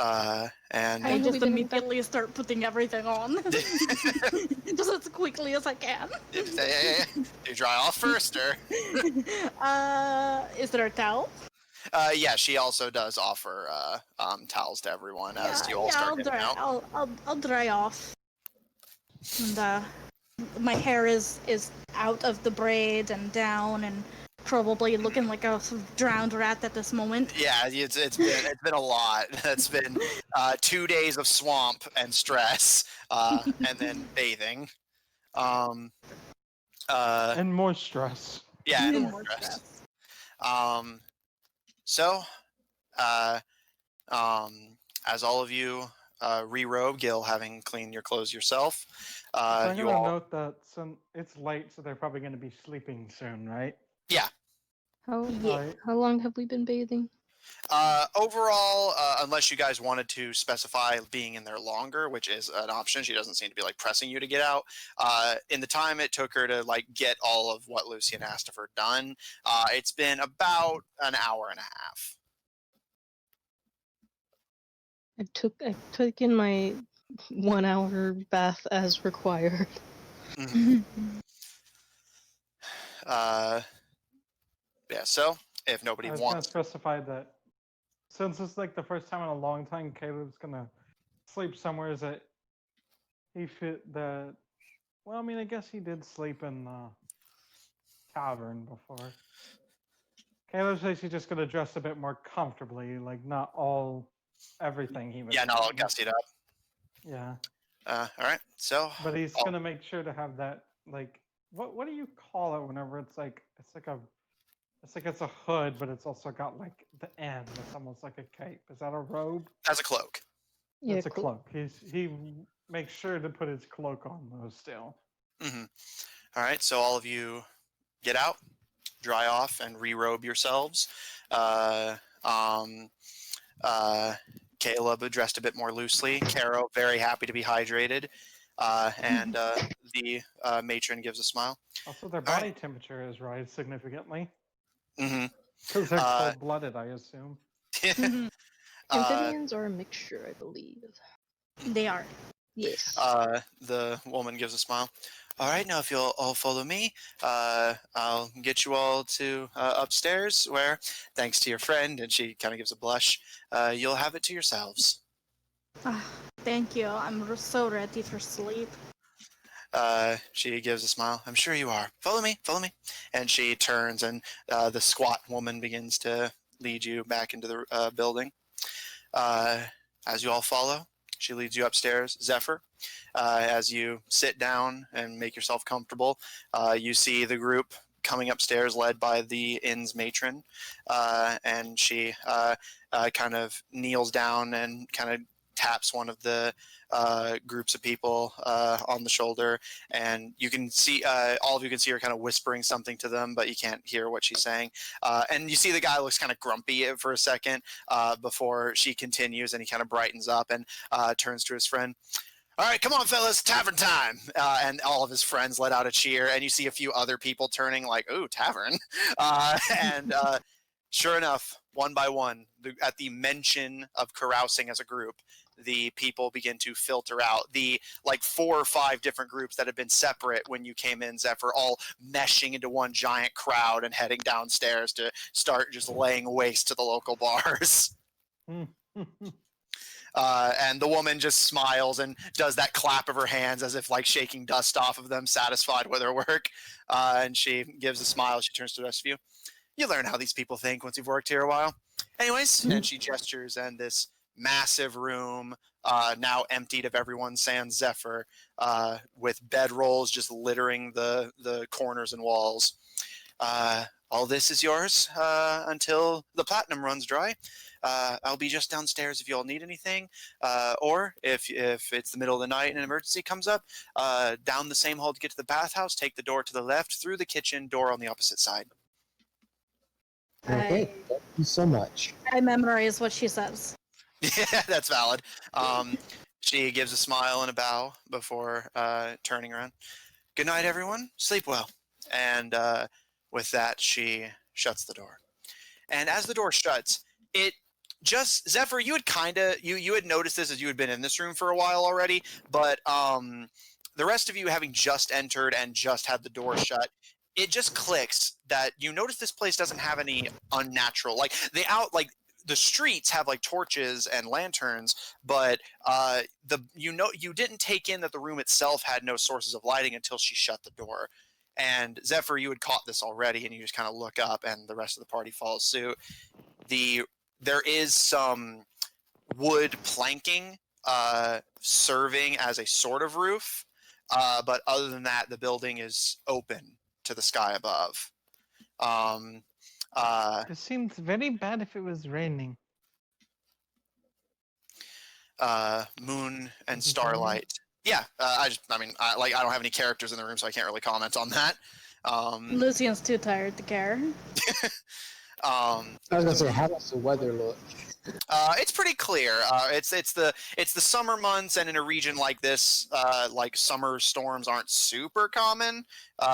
And I When are just we gonna get back? immediately start putting everything on. Just as quickly as I can. do you dry off first, or? Is there a towel? Yeah, she also does offer towels to everyone as you all start getting out. I'll dry off. And my hair is out of the braid and down and probably looking like a drowned rat at this moment. Yeah, it's been a lot. It's been 2 days of swamp and stress, and then bathing. And more stress. Yeah, and Even more more stress. stress. So, as all of you re-robe, Gil having cleaned your clothes yourself, So I'm you gonna all. note that it's late, so they're probably gonna be sleeping soon, right? Yeah. How Alright. how long have we been bathing? Overall, unless you guys wanted to specify being in there longer, which is an option, she doesn't seem to be pressing you to get out. In the time it took her to get all of what Lucian asked of her done, it's been about an hour and a half. I took in my 1 hour bath as required. Mhm. Yeah. So if nobody I was gonna wants, specify that since it's the first time in a long time Caleb's gonna sleep somewhere, is that he fit that. Well, I mean, I guess he did sleep in the tavern before. Caleb says he's just gonna dress a bit more comfortably, like not everything he was. Yeah, not all wearing. gussied up. Yeah, All right. So, but he's gonna make sure to have that like what do you call it whenever it's like it's a hood, but it's also got like the end that's almost like a cape. Is that a robe? as a cloak. Yeah, It's a cloak. He makes sure to put his cloak on though still. Mm-hmm. All right. So all of you get out, dry off, and re-robe yourselves. Caleb dressed a bit more loosely. Caro very happy to be hydrated, and the matron gives a smile. Also, their All right. body temperature has rise significantly Mm-hmm. because they're Uh, cold-blooded, I assume. Amphibians are a mixture, I believe. They are. Yes. The woman gives a smile. All right, now if you'll all follow me, I'll get you all to upstairs where, thanks to your friend, and she kind of gives a blush, you'll have it to yourselves. Thank you. I'm so ready for sleep. She gives a smile. I'm sure you are. Follow me, follow me. And she turns, and the squat woman begins to lead you back into the building. As you all follow, she leads you upstairs. Zephyr, as you sit down and make yourself comfortable, you see the group coming upstairs led by the inn's matron, and she kind of kneels down and kind of taps one of the groups of people on the shoulder, and you can see all of you can see her kind of whispering something to them, but you can't hear what she's saying. And you see the guy looks kind of grumpy for a second before she continues, and he kind of brightens up and turns to his friend. All right, come on, fellas, tavern time. And all of his friends let out a cheer, and you see a few other people turning like, ooh, tavern. And sure enough, one by one, at the mention of carousing as a group, the people begin to filter out. The like 4 or 5 different groups that had been separate when you came in, Zephyr, all meshing into one giant crowd and heading downstairs to start just laying waste to the local bars. And the woman just smiles and does that clap of her hands as if like shaking dust off of them, satisfied with her work. And she gives a smile. She turns to the rest of you. You learn how these people think once you've worked here a while. Anyways, and she gestures, and this massive room, now emptied of everyone sans Zephyr, with bedrolls just littering the corners and walls. All this is yours until the platinum runs dry. I'll be just downstairs if you all need anything, or if it's the middle of the night and an emergency comes up, down the same hall to get to the bathhouse, take the door to the left, through the kitchen, door on the opposite side. Okay, thank you so much. I memorize what she says. Yeah, that's valid. She gives a smile and a bow before turning around. Good night, everyone. Sleep well. And with that, she shuts the door. And as the door shuts, it just, Zephyr, you had you had noticed this as you had been in this room for a while already, but the rest of you, having just entered and just had the door shut, it just clicks that you notice this place doesn't have any unnatural, like the streets have like torches and lanterns, but you didn't take in that the room itself had no sources of lighting until she shut the door. And Zephyr, you had caught this already, and you just kind of look up, and the rest of the party follows suit. There is some wood planking serving as a sort of roof, but other than that, the building is open to the sky above. It seems very bad if it was raining. Moon and starlight. Yeah, I don't have any characters in the room, so I can't really comment on that. Lucian's too tired to care. I was gonna say, how does the weather look? It's pretty clear. It's the summer months, and in a region like this, like summer storms aren't super common.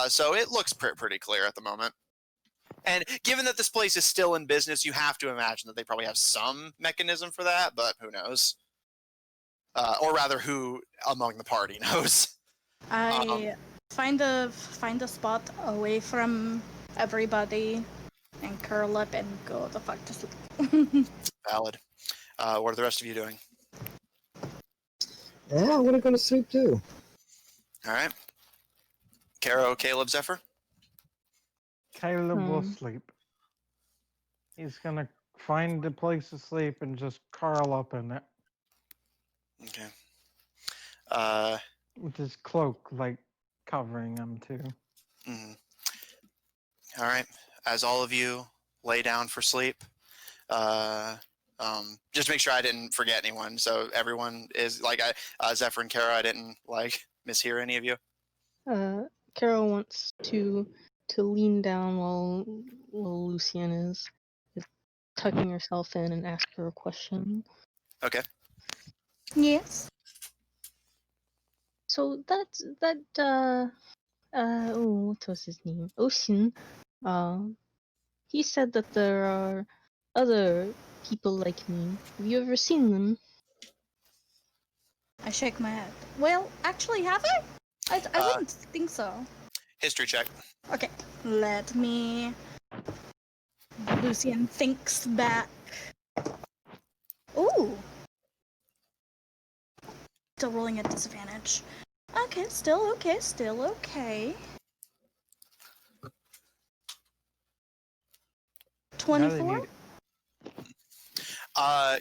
So it looks pretty clear at the moment. And given that this place is still in business, you have to imagine that they probably have some mechanism for that, but who knows? Or rather, who among the party knows? I find a spot away from everybody and curl up and go the fuck to sleep. Valid. What are the rest of you doing? Yeah, I'm gonna go to sleep too. All right. Caro, Caleb, Zephyr? Caleb will sleep. He's gonna find a place to sleep and just curl up in it Okay. Uh, with his cloak, like covering him too. mhm. All right. As all of you lay down for sleep, just make sure I didn't forget anyone. So everyone is like, Zephyr and Kara, I didn't like mishear any of you. Carol wants to lean down while Lucian is tucking herself in and ask her a question. Okay. Yes. So what was his name? Oisin. He said that there are other people like me. Have you ever seen them? I shake my head. Well, actually, have I? I wouldn't think so. History check. Okay, let me. Lucian thinks back. Ooh. Still rolling at disadvantage. Okay, still okay, still okay. 24?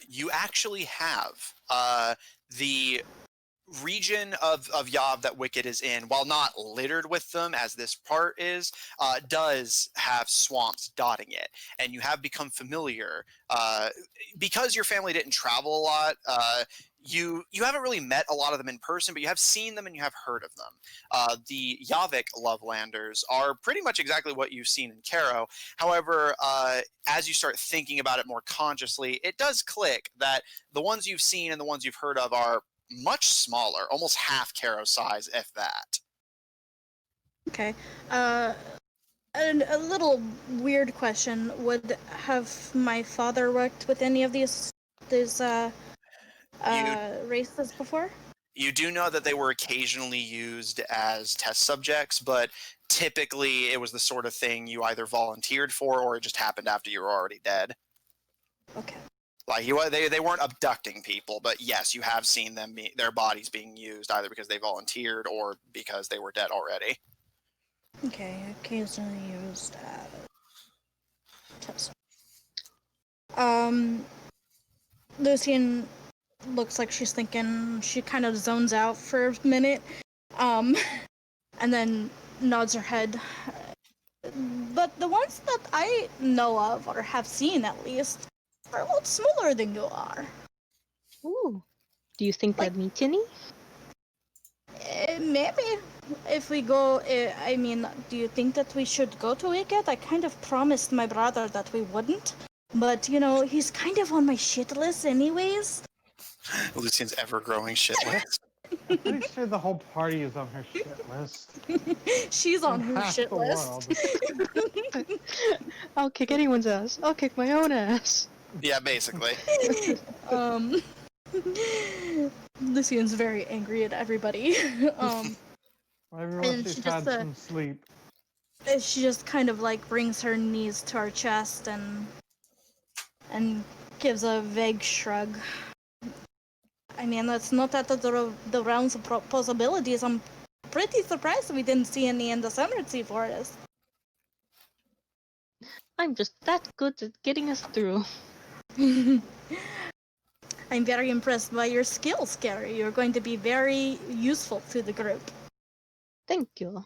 You actually have the region of Yav that Wicked is in, while not littered with them as this part is, does have swamps dotting it, and you have become familiar because your family didn't travel a lot. You haven't really met a lot of them in person, but you have seen them and you have heard of them. The Yavik Lovelanders are pretty much exactly what you've seen in Caro. However, as you start thinking about it more consciously, it does click that the ones you've seen and the ones you've heard of are much smaller, almost half Caro size, if that. Okay. And a little weird question. Would have my father worked with any of these races before? You do know that they were occasionally used as test subjects, but typically it was the sort of thing you either volunteered for or it just happened after you were already dead. Okay. Like they weren't abducting people, but yes, you have seen them their bodies being used either because they volunteered or because they were dead already. Okay, occasionally used as test. Lucian looks like she's thinking. She kind of zones out for a minute, and then nods her head. But the ones that I know of, or have seen at least, are a lot smaller than you are. Ooh. Do you think Like- they'd meet any? Maybe. If we go, I mean, do you think that we should go to Wicked? I kind of promised my brother that we wouldn't. But, he's kind of on my shit list anyways. Lucian's ever-growing shit list. I'm pretty sure the whole party is on her shit list. She's on her Half shit the list. world. I'll kick anyone's ass. I'll kick my own ass. Yeah, basically. Lucian's very angry at everybody. Everyone and she's she had just, some sleep. she just kind of like brings her knees to her chest and gives a vague shrug. I mean, that's not out of the realms of possibilities. I'm pretty surprised we didn't see any in the Summer Sea Forest. I'm just that good at getting us through. I'm very impressed by your skills, Gary. You're going to be very useful to the group. Thank you.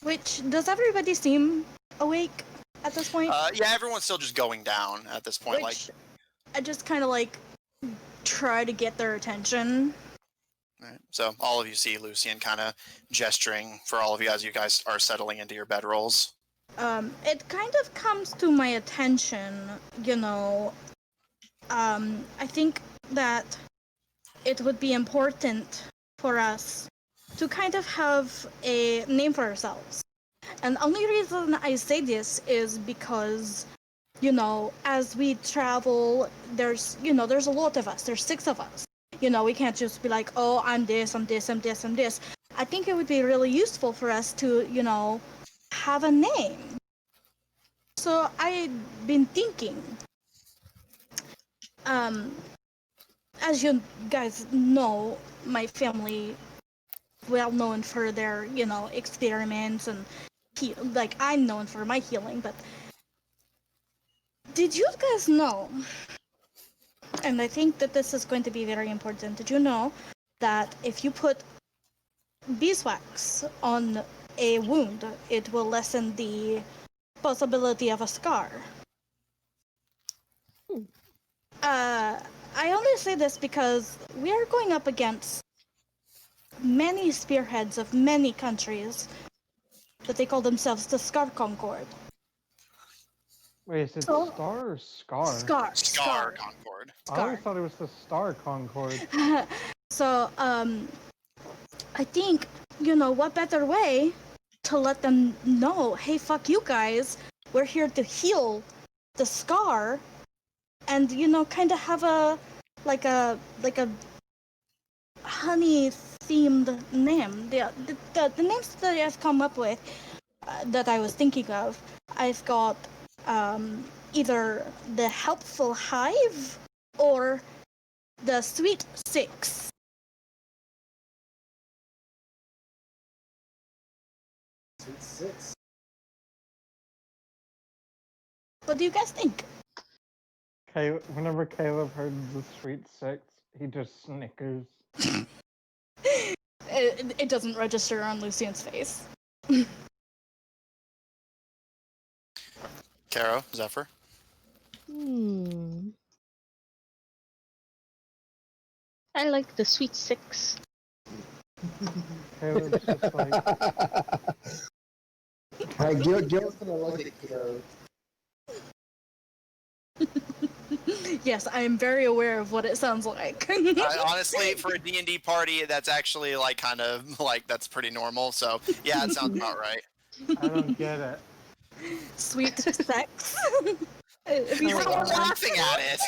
Which, does everybody seem awake at this point? Yeah, everyone's still just going down at this point. Which, I just kind of like try to get their attention. Right. So all of you see Lucian kind of gesturing for all of you as you guys are settling into your bedrolls. It kind of comes to my attention, I think that it would be important for us to kind of have a name for ourselves. And the only reason I say this is because, as we travel, there's a lot of us. There's 6 of us. We can't just be like, oh, I'm this, I'm this, I'm this, I'm this. I think it would be really useful for us to, have a name. So I've been thinking, as you guys know, my family well known for their, experiments and I'm known for my healing, but Did you guys know, and I think that this is going to be very important, did you know that if you put beeswax on a wound, it will lessen the possibility of a scar? I only say this because we are going up against many spearheads of many countries that they call themselves the Scar Concord. Wait, is it So- Star or Scar? Scar Concord. I always thought it was the Star Concord. So, I think, what better way to let them know, hey, fuck you guys, we're here to heal the scar, and, kind of have like a honey-themed name. The names that I've come up with, that I was thinking of, I've got either the Helpful Hive or the Sweet Six. Six. What do you guys think? Whenever Caleb heard the Sweet Six, he just snickers. It doesn't register on Lucian's face. Caro, Zephyr. I like the Sweet Six. Caleb's just like, Alright, Gil's gonna look at Kiro. Yes, I am very aware of what it sounds like. Honestly, for a D&D party, that's actually like kind of like that's pretty normal. So yeah, it sounds about right. I don't get it. Sweet sex. If you You say were it laughing at it.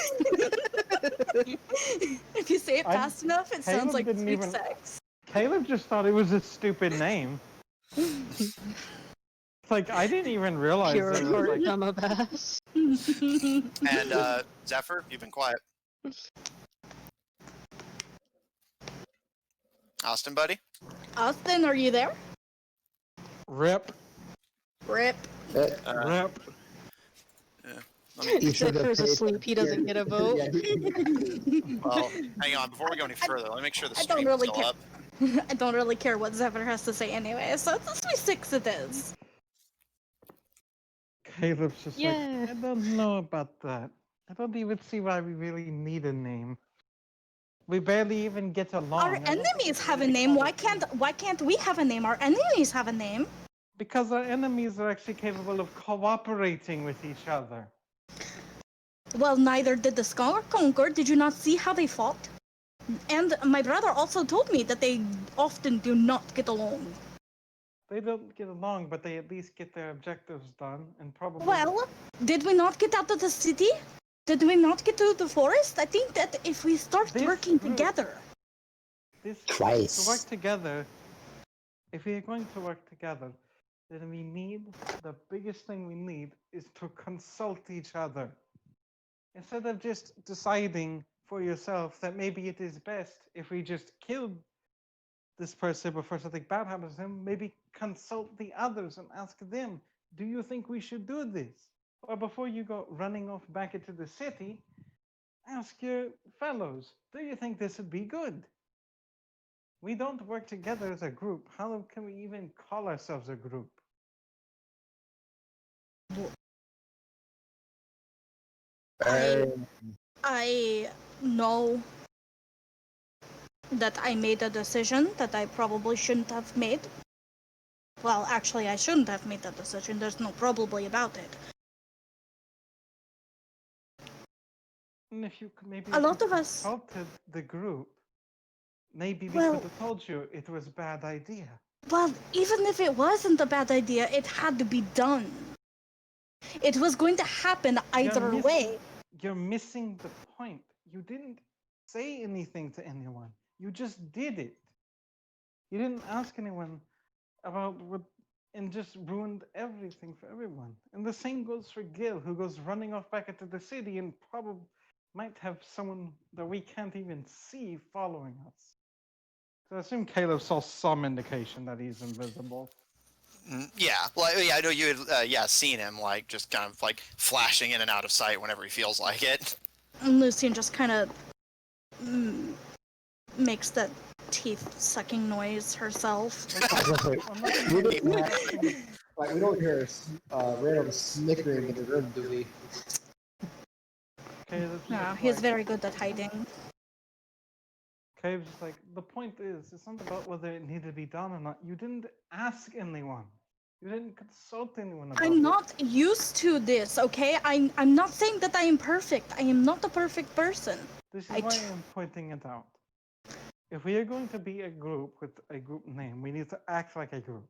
if you say it fast enough, it sounds Caleb like didn't sweet even- sex. Caleb just thought it was a stupid name. It's like, I didn't even realize Pure it was heart like, Gamma Bass. And Zephyr, you've been quiet. Austin, buddy. Austin, are you there? rip, Rip. rip. Let me, You should have Zephyr paid asleep, he doesn't get a vote. Yeah, well, hang on. Before we go any further, let me make sure the I don't stream is really still care. up. I don't really care what Zephyr has to say anyway, so it's a sweet six it is. Caleb's just Yeah. like, I don't know about that. I don't even see why we really need a name. We barely even get along. Our I don't think enemies we have a really name. call Why it- can't we have a name? Our enemies have a name. Because our enemies are actually capable of cooperating with each other. Well, neither did the Scar Concord. Did you not see how they fought? And my brother also told me that they often do not get along. They don't get along, but they at least get their objectives done, and probably. Well, did we not get out of the city? Did we not get to the forest? I think that if we start This working group- together. This Twice. to work together. If we are going to work together, then we need the biggest thing we need is to consult each other. Instead of just deciding for yourself that maybe it is best if we just kill this person before something bad happens to him, maybe consult the others and ask them, do you think we should do this? Or before you go running off back into the city, ask your fellows, do you think this would be good? We don't work together as a group. How can we even call ourselves a group? I know that I made a decision that I probably shouldn't have made. Well, actually, I shouldn't have made that decision. There's no probably about it. And if you maybe A if lot you of us- consulted the group, maybe we Well- could have told you it was a bad idea. Well, even if it wasn't a bad idea, it had to be done. It was going to happen either missing- way. You're missing the point. You didn't say anything to anyone. You just did it. You didn't ask anyone about what and just ruined everything for everyone. And the same goes for Gil, who goes running off back into the city and probably might have someone that we can't even see following us. So I assume Caleb saw some indication that he's invisible. Yeah, like yeah, I know you had seen him like just kind of like flashing in and out of sight whenever he feels like it. And Lucian just kind of makes that teeth sucking noise herself. We don't have, like, we don't hear random snickering in the room, do we? Caleb's No, just he's like, very good at hiding. Caleb's just like, the point is, it's not about whether it needed to be done or not. You didn't ask anyone. You didn't consult anyone about it. I'm not used to this, okay? I'm not saying that I am perfect. I am not a perfect person. This is I why tr- I'm pointing it out. If we are going to be a group with a group name, we need to act like a group.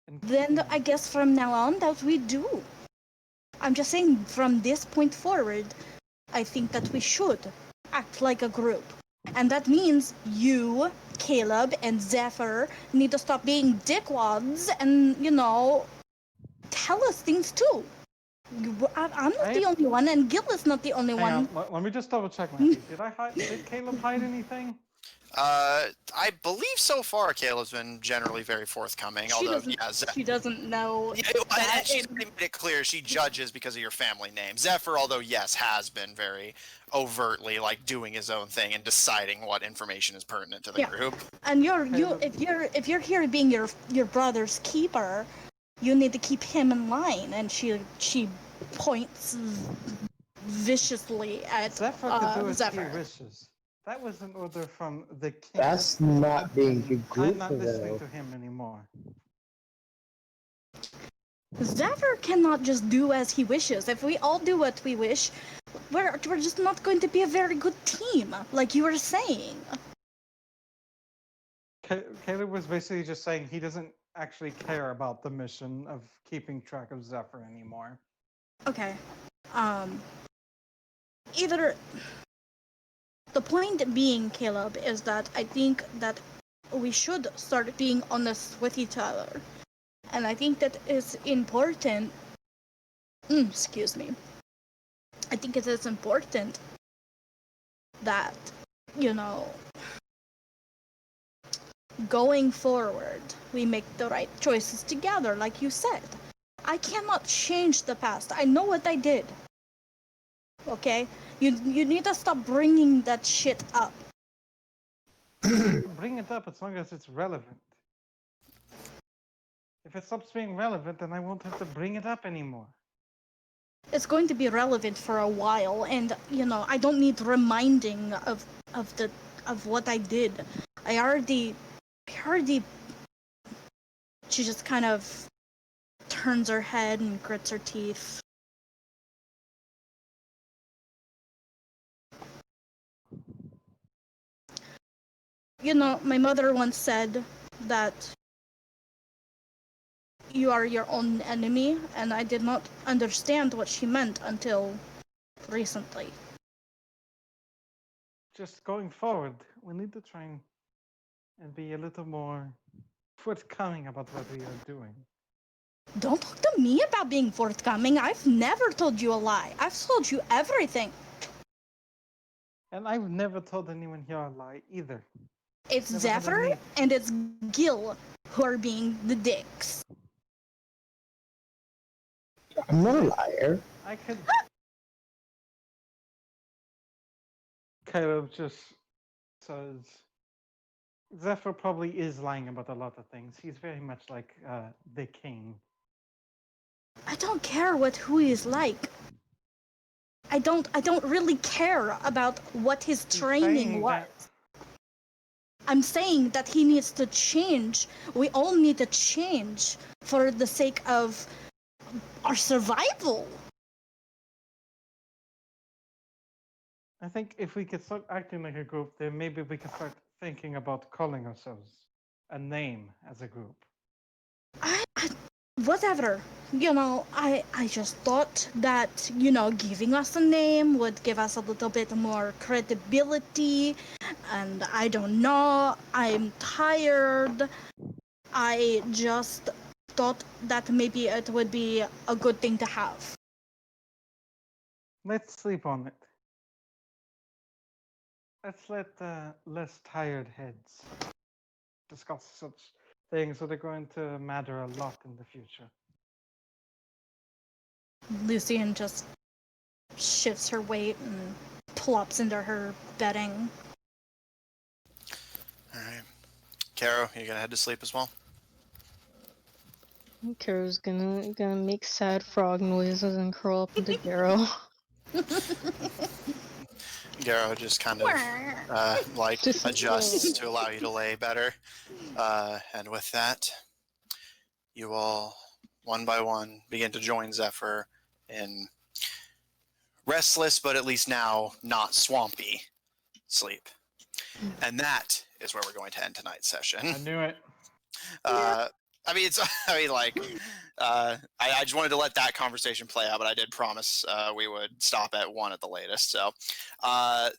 And Then I guess from now on that we do. I'm just saying from this point forward, I think that we should act like a group. And that means you, Caleb, and Zephyr need to stop being dickwads and, tell us things too. I'm not the only one, and Gil is not the only hang one. on, let me just double check, Matthew. Did Caleb hide anything? I believe so far Kayla's been generally very forthcoming. Although, She doesn't know. yeah, and she's made it clear she judges because of your family name. Zephyr, although yes, has been very overtly like doing his own thing and deciding what information is pertinent to the Yeah. group. And if you're here being your brother's keeper, you need to keep him in line. And she points viciously at Zephyr could do as he Zephyr. wishes. That was an order from the king. That's not being a I'm group, not listening though. to him anymore. Zephyr cannot just do as he wishes. If we all do what we wish, we're just not going to be a very good team, like you were saying. Caleb was basically just saying he doesn't actually care about the mission of keeping track of Zephyr anymore. Okay. Either the point being, Caleb, is that I think that we should start being honest with each other. And I think that is important. Excuse me. I think it is important that, going forward, we make the right choices together, like you said. I cannot change the past. I know what I did. Okay? You need to stop bringing that shit up. Bring it up as long as it's relevant. If it stops being relevant, then I won't have to bring it up anymore. It's going to be relevant for a while, and I don't need reminding of what I did. I already. She just kind of turns her head and grits her teeth. My mother once said that you are your own enemy, and I did not understand what she meant until recently. Just going forward, we need to try and be a little more forthcoming about what we are doing. Don't talk to me about being forthcoming. I've never told you a lie. I've told you everything. And I've never told anyone here a lie either. It's Never had a Zephyr need. and it's Gil who are being the dicks. I'm not a liar. I could. Caleb just says Zephyr probably is lying about a lot of things. He's very much like the king. I don't care who he is like. I don't really care about what his He's training saying was. that- I'm saying that he needs to change. We all need to change for the sake of our survival. I think if we could start acting like a group, then maybe we can start thinking about calling ourselves a name as a group. Whatever. I just thought that, giving us a name would give us a little bit more credibility. And I don't know. I'm tired. I just thought that maybe it would be a good thing to have. Let's sleep on it. Let's let less tired heads discuss such things that are going to matter a lot in the future. Lucian just shifts her weight and plops into her bedding. All right. Caro, you gonna head to sleep as well? Karo's gonna make sad frog noises and curl up into Darrow. Garo just kind of Just- adjusts to allow you to lay better. And with that, you all, one by one, begin to join Zephyr in restless, but at least now not swampy sleep. And that is where we're going to end tonight's session. I knew it. I mean, I just wanted to let that conversation play out, but I did promise we would stop at 1 at the latest. So, Well,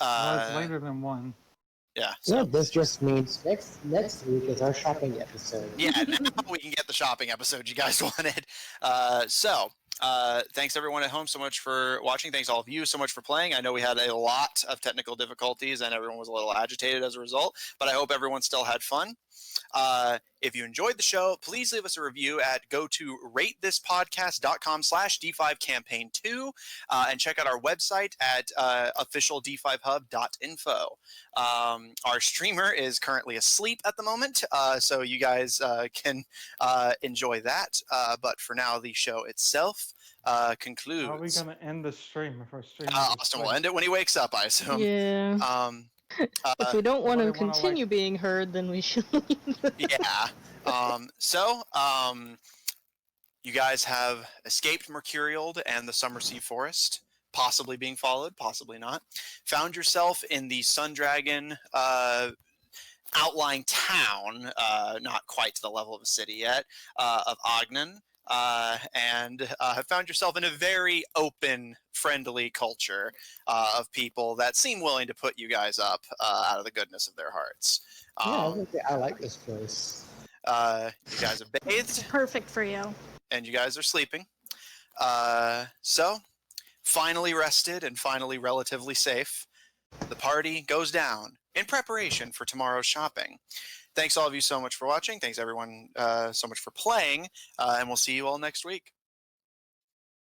it's later than 1. yeah. So So, this just means next week is our shopping episode. yeah, now we can get the shopping episode you guys wanted. Thanks everyone at home so much for watching. Thanks all of you so much for playing. I know we had a lot of technical difficulties and everyone was a little agitated as a result, but I hope everyone still had fun. If you enjoyed the show, please leave us a review at go to ratethispodcast.com/D5campaign2 and check out our website at officiald5hub.info. Our streamer is currently asleep at the moment, so you guys can enjoy that. But for now, the show itself concludes. How are we going to end the stream if our stream Austin will end it when he wakes up, I assume. Yeah. If we don't want somebody to wanna, continue being heard, then we should leave. Yeah. You guys have escaped Mercurial and the Summersea Forest, possibly being followed, possibly not. Found yourself in the Sundragon outlying town, not quite to the level of a city yet, of Agnan. And have found yourself in a very open, friendly culture of people that seem willing to put you guys up out of the goodness of their hearts. I like this place. You guys have bathed, Perfect for you. and you guys are sleeping. So, finally rested and finally relatively safe, the party goes down in preparation for tomorrow's shopping. Thanks all of you so much for watching. Thanks everyone so much for playing, and we'll see you all next week.